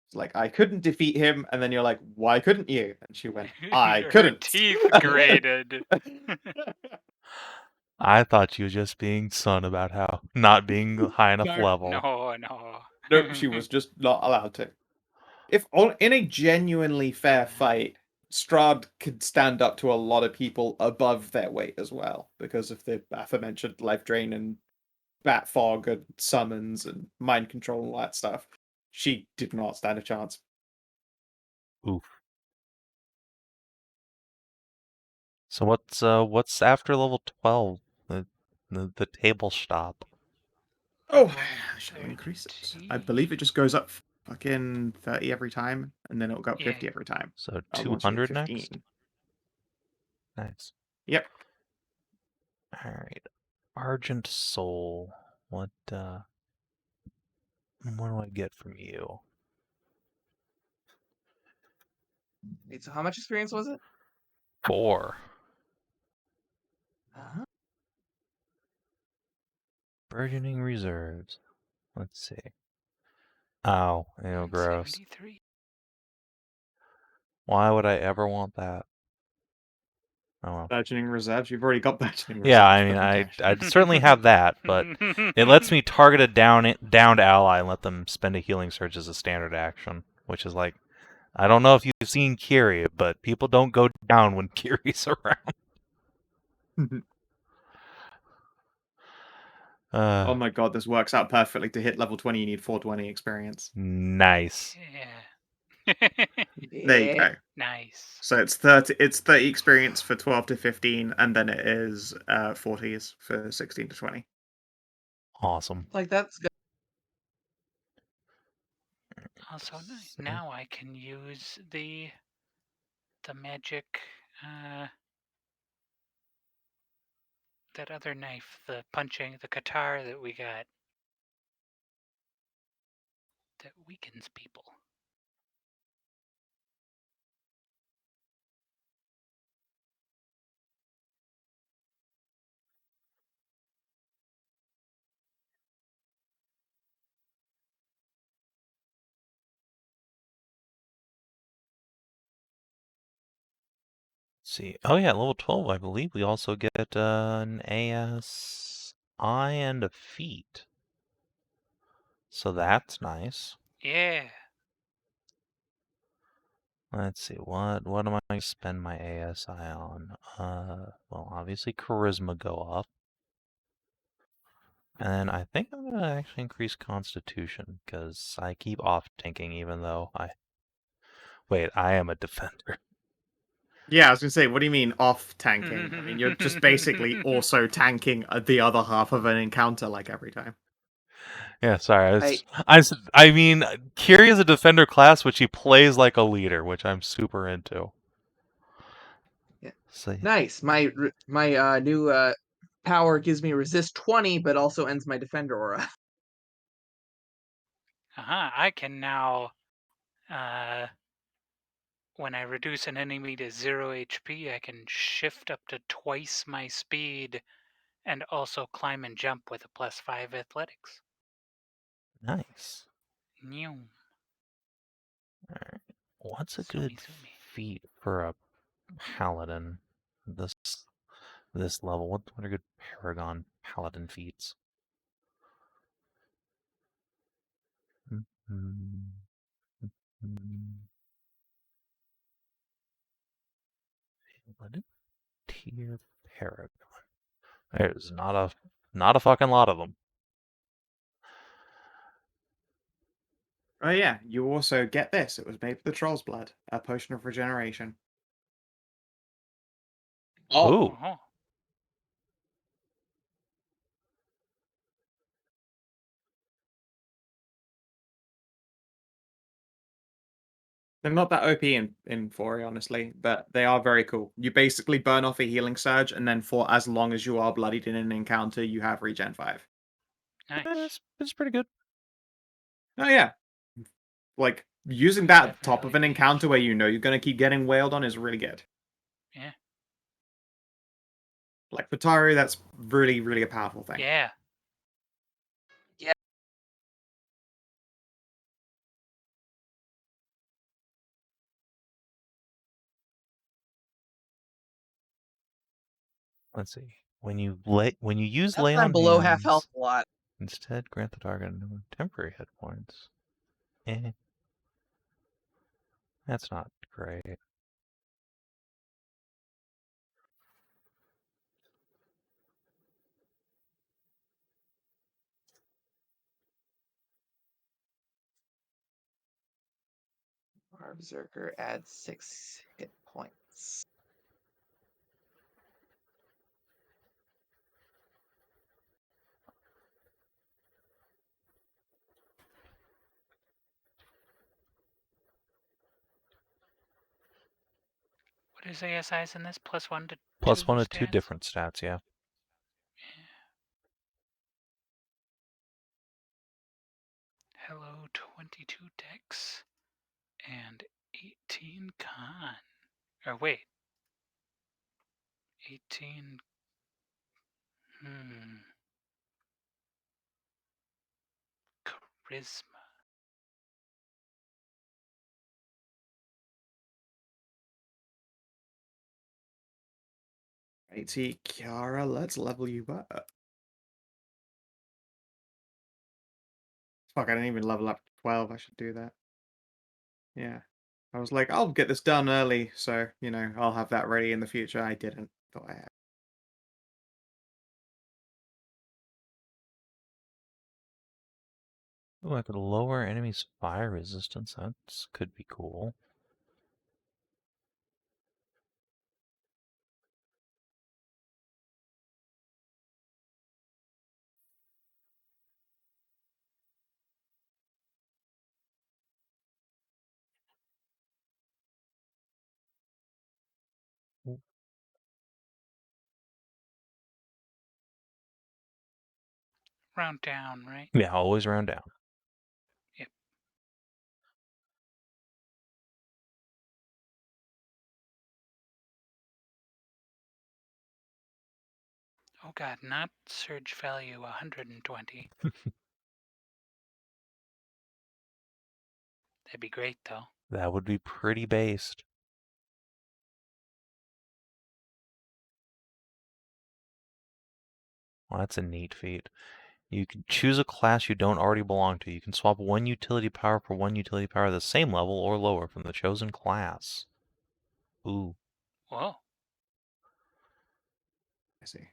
It's like, I couldn't defeat him, and then you're like, why couldn't you? And she went, I
Her
couldn't.
teeth grated.
I thought you were just being son about how not being high enough
No.
level.
No.
Nope, she was just not allowed to. If in a genuinely fair fight, Strahd could stand up to a lot of people above their weight as well, because of the aforementioned life drain and bat fog and summons and mind control and all that stuff. She did not stand a chance.
Oof. So what's after level 12? The table stop.
Oh,
Um,
should I increase it?
30.
I believe it just goes up fucking 30 every time, and then it'll go up
Yeah.
50 every time.
So
Once you hit
200 next?
15.
Nice.
Yep.
Alright. Argent Soul. What do I get from you?
Wait, so how much experience was it?
4.
Uh-huh.
Burgeoning Reserves. Let's see. Ow, ew, gross.
73.
Why would I ever want that? Oh well.
Burgeoning reserves. You've already got burgeoning reserves.
Yeah, I mean,
but who cares?
I'd certainly have that, but it lets me target a downed ally and let them spend a healing surge as a standard action, which is like, I don't know if you've seen Kiery, but people don't go down when Kiri's around.
Oh my god, this works out perfectly. To hit level 20, you need 420 experience.
Nice.
Yeah.
There you go.
Nice.
So it's 30 experience for 12 to 15, and then it is 40s for 16 to 20.
Awesome.
Like that's good.
Also,
So-
now I can use the magic, that other knife, the katar that we got, that weakens people.
Let's see. Oh yeah, level 12, I believe we also get an AS eye and a feat. So that's nice.
Yeah.
Let's see, what am I going to spend my ASI on? Well, obviously charisma go up. And I think I'm going to actually increase constitution, because I keep off-tanking even though Wait, I am a defender.
Yeah, I was gonna say, what do you mean off tanking? I mean, you're just basically also tanking the other half of an encounter like every time.
Yeah, sorry. I mean, Kiery is a defender class, which he plays like a leader, which I'm super into.
Yeah.
So,
Nice. My new power gives me resist 20, but also ends my defender aura.
I can now, when I reduce an enemy to 0 HP, I can shift up to twice my speed and also climb and jump with a +5 athletics.
nice.
New.
Alright. What's a
Sumi
good
sumi.
feat for a paladin? This level. What are good paragon paladin feats? Paladin tier paragon. There's not a fucking lot of them.
Oh yeah, you also get this. It was made with the troll's blood, a potion of regeneration.
Ooh.
Oh.
They're not that OP in 4, honestly, but they are very cool. You basically burn off a healing surge, and then for as long as you are bloodied in an encounter, you have regen 5.
Nice.
It's pretty good.
Oh yeah. Like, using
I
that at the top of
definitely
an
think-
encounter where you know you're going to keep getting wailed on is really good.
Yeah.
Like, for Tahru, that's really, really a powerful thing.
Yeah.
Let's see. When you use
Now
lay
that I'm
on
below half
hands,
health a lot.
instead grant the target temporary hit points. That's not great.
Berserker adds 6 hit points.
What is ASI's in this? +1 to
Plus
2
1 to 2
stats?
different stats, yeah.
Hello, 22 dex and 18 con. Or wait. 18. Charisma.
Righty, Kiara, let's level you up. Fuck, I didn't even level up to 12. I should do that. Yeah. I was like, I'll get this done early, so, you know, I'll have that ready in the future. I didn't. Thought I had.
Ooh, I could lower enemies' fire resistance. That could be cool.
Round down, right?
Yeah, always round down.
Yep. Oh god, not surge value 120. That'd be great though.
That would be pretty based. Well, that's a neat feat. You can choose a class you don't already belong to. You can swap one utility power for one utility power the same level or lower from the chosen class. Ooh.
Whoa.
I see.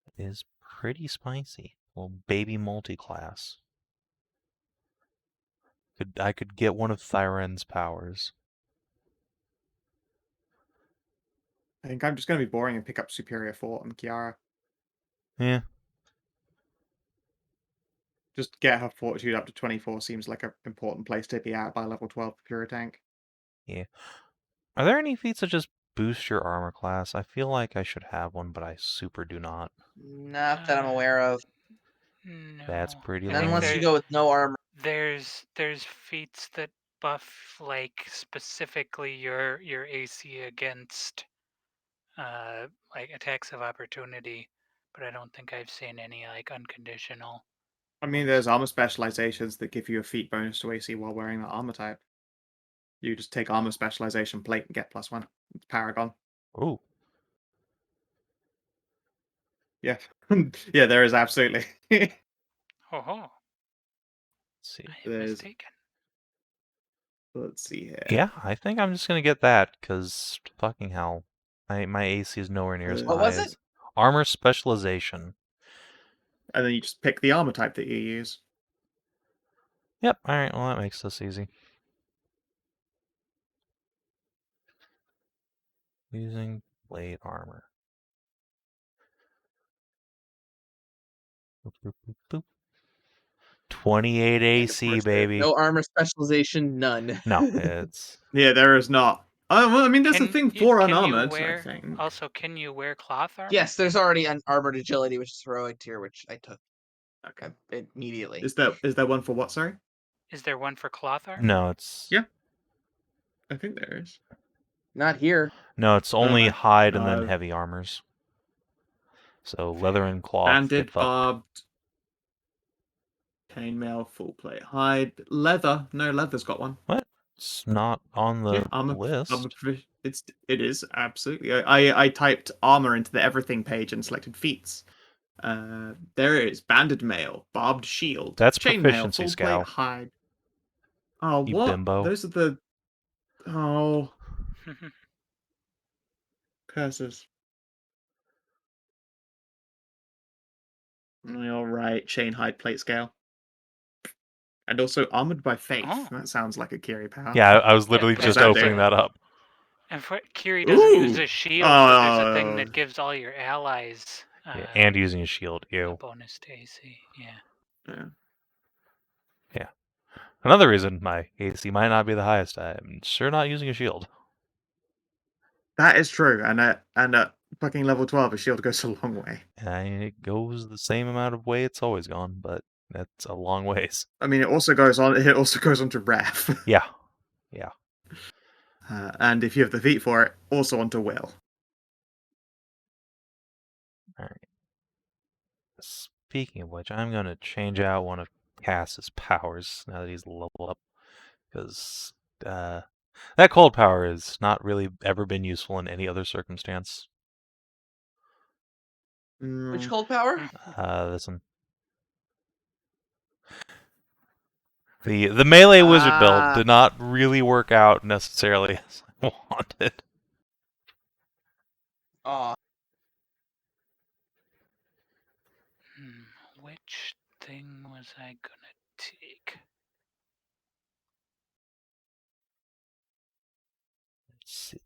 It is pretty spicy. Little baby multi-class. I could get one of Thyren's powers.
I think I'm just going to be boring and pick up Superior Fort and Kiara.
Yeah.
Just get her Fortitude up to 24 seems like an important place to be at by level 12 for Pure Tank.
Yeah. Are there any feats that just boost your armor class? I feel like I should have one, but I super do not.
Not that I'm aware of.
No.
That's pretty
I think
Unless
lame.
you go with no armor.
There's feats that buff like specifically your AC against like attacks of opportunity, but I don't think I've seen any like unconditional.
I mean, there's armor specializations that give you a feat bonus to AC while wearing that armor type. You just take armor specialization plate and get +1. It's Paragon.
Ooh.
Yeah. Yeah, there is absolutely.
Ho ho.
Let's see.
I am mistaken.
Let's see here.
Yeah, I think I'm just gonna get that, because fucking hell. My AC is nowhere near as
What
high
was
as
it?
armor specialization.
And then you just pick the armor type that you use.
Yep, alright, well that makes this easy. Using blade armor. Boop, boop, boop, boop. 28
And of
AC,
course, there's
baby.
no armor specialization, none.
No, it's...
Yeah, there is not. Well, I mean, there's a thing for
can you
unarmored, I
wear
think.
also can you wear cloth armor?
Yes, there's already an armored agility, which is heroic tier, which I took
Okay.
immediately.
Is there one for what, sorry?
Is there one for cloth armor?
No, it's...
Yeah. I think there is.
Not here.
No, it's only
no.
hide and
No.
then heavy armors. So
Fair.
leather and cloth
Banded,
get fucked.
barbed, chainmail, full plate, hide, leather. No, leather's got one.
What? It's not on the
armor
list.
it is absolutely. I typed armor into the everything page and selected feats. There it is: banded mail, barbed shield,
That's
chainmail,
proficiency,
full plate
Skow.
hide. Oh,
You
what?
bimbo.
Those are the curses. All right, chain hide plate scale, and also armored by faith.
Oh.
That sounds like a Kiery power.
Yeah, I was literally
What
just
does that
opening
do?
that up.
And Kiery doesn't use
Ooh!
a shield, but there's a thing
Oh.
that gives all your allies
Yeah, and using a shield.
a
Ew.
bonus to AC. Yeah.
Yeah.
Another reason my AC might not be the highest. I'm sure not using a shield.
That is true, and at fucking level 12, a shield goes a long way.
And it goes the same amount of way it's always gone, but that's a long ways.
I mean, it also goes on. It also goes on to ref.
Yeah. Yeah.
And if you have the feat for it, also onto will.
Alright. Speaking of which, I'm going to change out one of Cass's powers now that he's leveled up. Because that cold power has not really ever been useful in any other circumstance.
Which cold power?
This one. The melee wizard build did not really work out necessarily as I wanted.
Aw.
Which thing was I gonna take?
Let's see.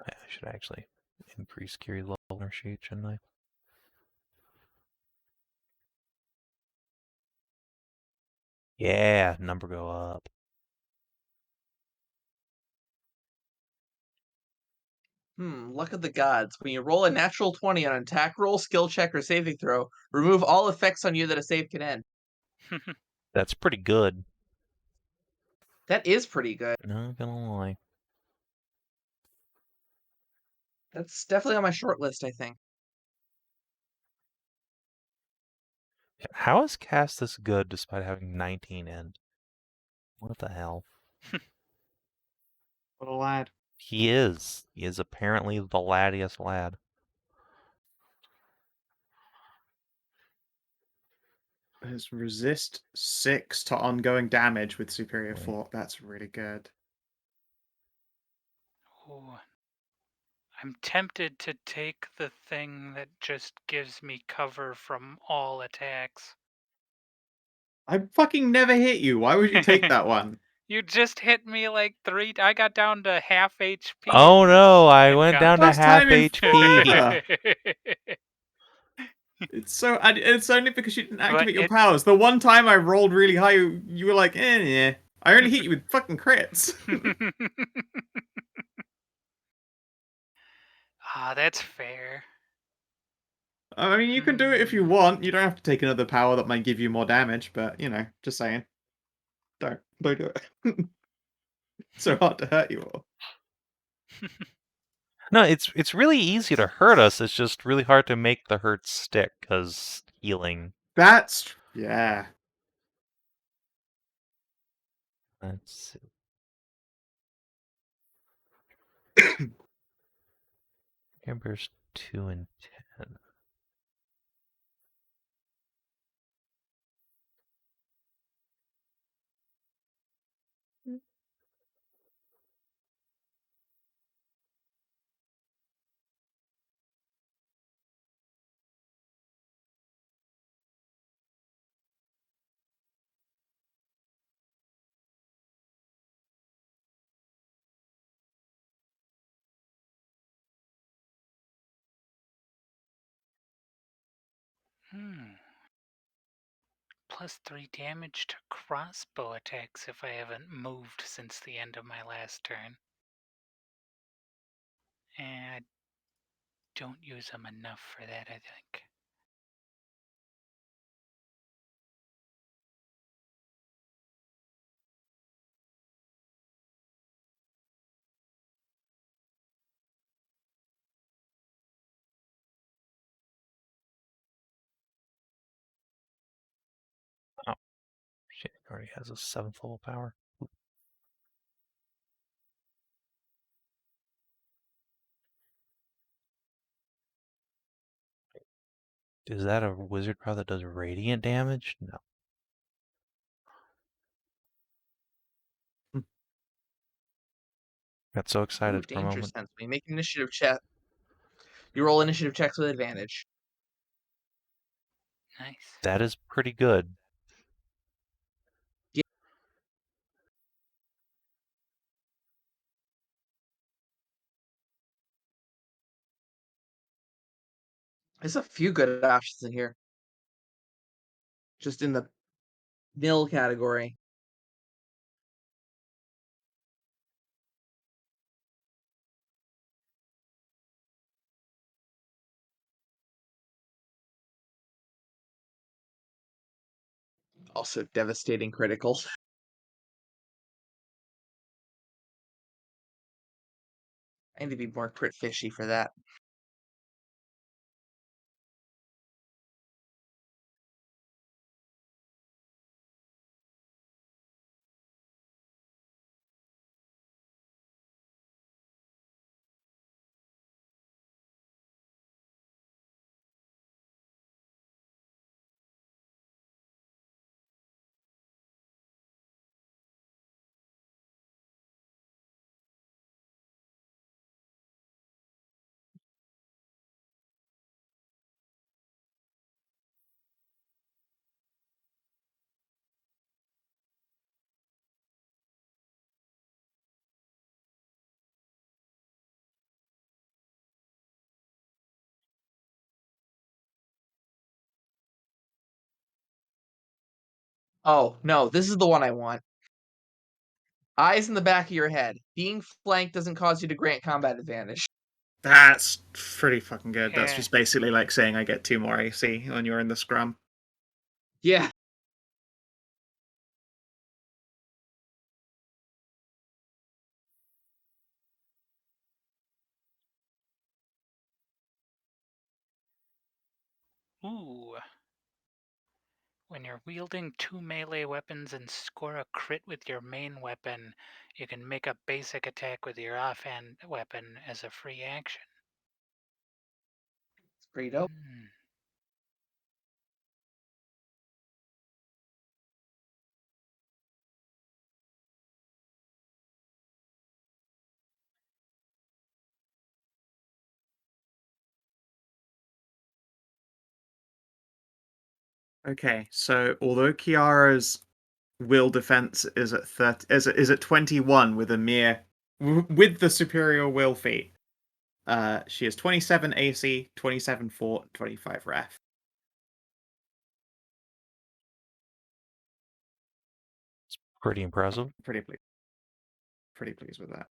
I should actually increase Kiery level on our sheet, shouldn't I? Yeah, number go up.
Luck of the gods. When you roll a natural 20 on an attack roll, skill check, or saving throw, remove all effects on you that a save can end.
That's pretty good.
That is pretty good.
Not gonna lie.
That's definitely on my short list, I think.
How is Cass this good despite having 19 end? What the hell?
What a lad.
He is. He is apparently the laddiest lad.
His resist 6 to ongoing damage with superior
Wait.
fort. That's really good.
Ooh. I'm tempted to take the thing that just gives me cover from all attacks.
I fucking never hit you. Why would you take that one?
You just hit me like 3. I got down to half HP.
Oh no, I
and
went
got-
down to
Last
half
time in
HP.
It's only because you didn't activate your
it-
powers. The one time I rolled really high, you were like, yeah. I only hit you with fucking crits.
That's fair.
I mean, you can do it if you want. You don't have to take another power that might give you more damage, but, just saying. Don't do it. It's so hard to hurt you all.
No, it's really easy to hurt us. It's just really hard to make the hurt stick because healing.
Yeah.
Let's see. Amber's 2 and 10.
Plus 3 damage to crossbow attacks if I haven't moved since the end of my last turn. And I don't use them enough for that, I think.
Oh. She already has a 7th level power. Is that a wizard power that does radiant damage? No. Got so
Ooh,
excited for a
danger
moment.
sense. When you make initiative check, you roll initiative checks with advantage.
Nice.
That is pretty good.
There's a few good options in here. Just in the nil category. Also devastating criticals. I need to be more crit fishy for that. Oh, no, this is the one I want. Eyes in the back of your head. Being flanked doesn't cause you to grant combat advantage.
That's pretty fucking good. That's
Yeah.
just basically like saying I get 2 more AC when you're in the scrum.
Yeah.
Ooh. When you're wielding 2 melee weapons and score a crit with your main weapon, you can make a basic attack with your offhand weapon as a free action.
It's pretty dope.
Hmm.
Okay, so although Kiara's will defense is at 30, is at 21 with a mere with the superior will feat. She has 27 AC, 27 fort, 25 ref.
It's pretty impressive.
Pretty pleased with that.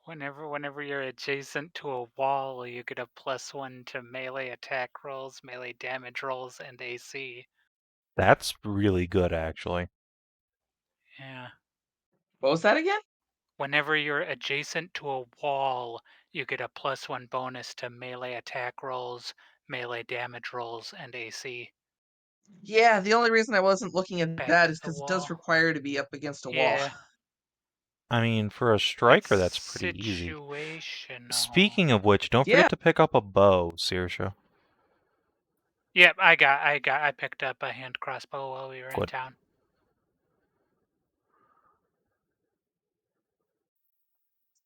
Whenever you're adjacent to a wall, you get a +1 to melee attack rolls, melee damage rolls, and AC.
That's really good, actually.
Yeah.
What was that again?
Whenever you're adjacent to a wall, you get a +1 bonus to melee attack rolls, melee damage rolls, and AC.
Yeah, the only reason I wasn't looking at
Back
that
to
is
the
because it does
wall.
require to be up against a wall.
Yeah.
I mean, for a striker,
It's
that's pretty easy.
situational.
Speaking of which, don't
Yeah.
forget to pick up a bow, Saoirse.
Yep, I picked up a hand crossbow while we were in
Good.
town.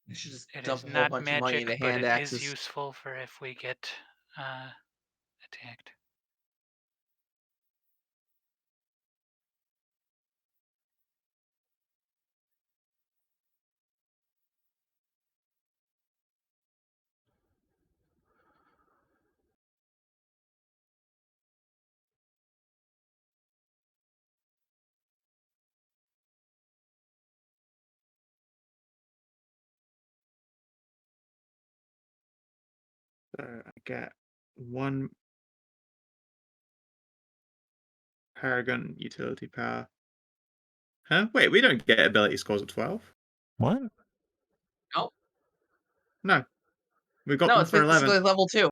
You should just
It
dump
is
a whole
not
bunch of money
magic,
into
but
hand
it is
axes.
useful for if we get attacked.
So I get 1 Paragon utility power. Huh? Wait, we don't get ability scores of 12?
What?
No.
No. We got
No,
them
it's
for
basically
11.
level 2.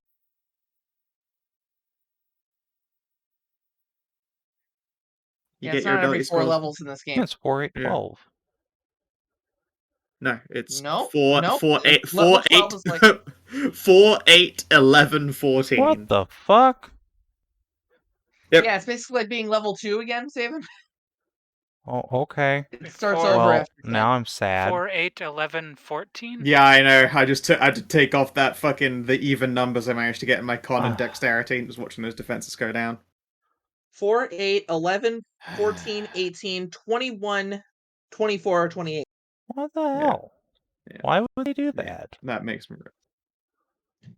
You
Yeah,
get
it's
your
not every
ability
4
scrolls.
levels in this game.
It's 4, 8,
Yeah.
12.
No, it's
Nope,
4,
nope.
4, 8,
Level
4,
12
8,
is like
4, 8, 11, 14.
What the fuck?
Yep.
Yeah, it's basically like being level 2 again, Savin.
Oh, okay.
It starts
Four-
over
Well,
after 10.
now I'm sad.
4, 8, 11, 14?
Yeah, I know. I had to take off that fucking the even numbers I managed to get in my con and
Ah.
dexterity and just watching those defenses go down.
4, 8, 11, 14, 18, 21, 24, 28.
What the
Yeah.
hell?
Yeah.
Why would they do
Yeah.
that?
That makes me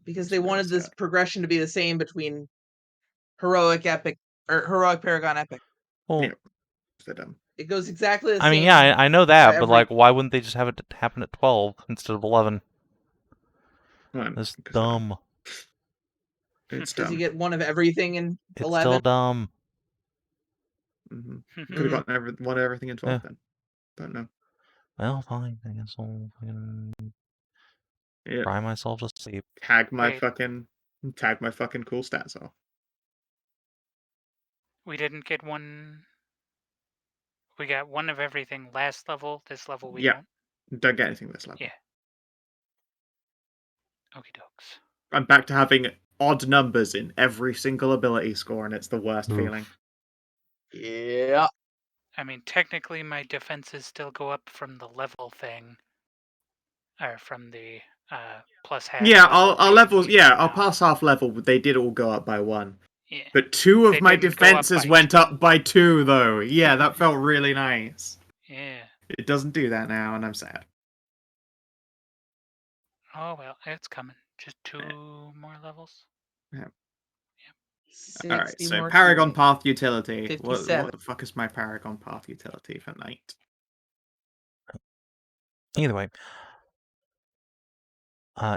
Because
It's
they
really
wanted this
sad.
progression to be the same between heroic, epic, or heroic, paragon, epic.
Well,
Yeah. They're dumb.
It goes exactly the
I
same.
mean, yeah, I know that, but
every-
like, why wouldn't they just have it happen at 12 instead of 11?
Well,
That's
because
dumb.
It's
Because
dumb.
you get one of everything in
It's
11.
still dumb.
Could have gotten one of everything in 12
Yeah.
then. Don't know.
Well, fine. I guess I'll fucking
Yeah.
cry myself to sleep.
Tag my
Wait.
fucking cool stats off.
We didn't get one. We got one of everything last level. This level we
Yeah.
don't.
Don't get anything this level.
Yeah. Okie dokes.
I'm back to having odd numbers in every single ability score, and it's the worst
Oof.
feeling.
Yeah.
I mean, technically, my defenses still go up from the level thing, or from the plus half.
Yeah,
level
our
thing,
levels.
even
Yeah, our
though-
past half level. They did all go up by 1.
Yeah.
But 2 of
They
my
didn't go up
defenses
by
went
2.
up by 2, though. Yeah, that felt really nice.
Yeah.
It doesn't do that now, and I'm sad.
Oh well, it's coming. Just 2 more levels.
Alright,
60
so
more
Paragon
Kiery.
Path utility.
57.
What the fuck is my Paragon Path utility for night?
Either way,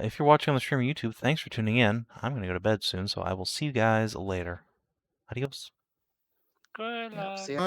if you're watching on the stream or YouTube, thanks for tuning in. I'm going to go to bed soon, so I will see you guys later. Adios.
Good luck.
See ya.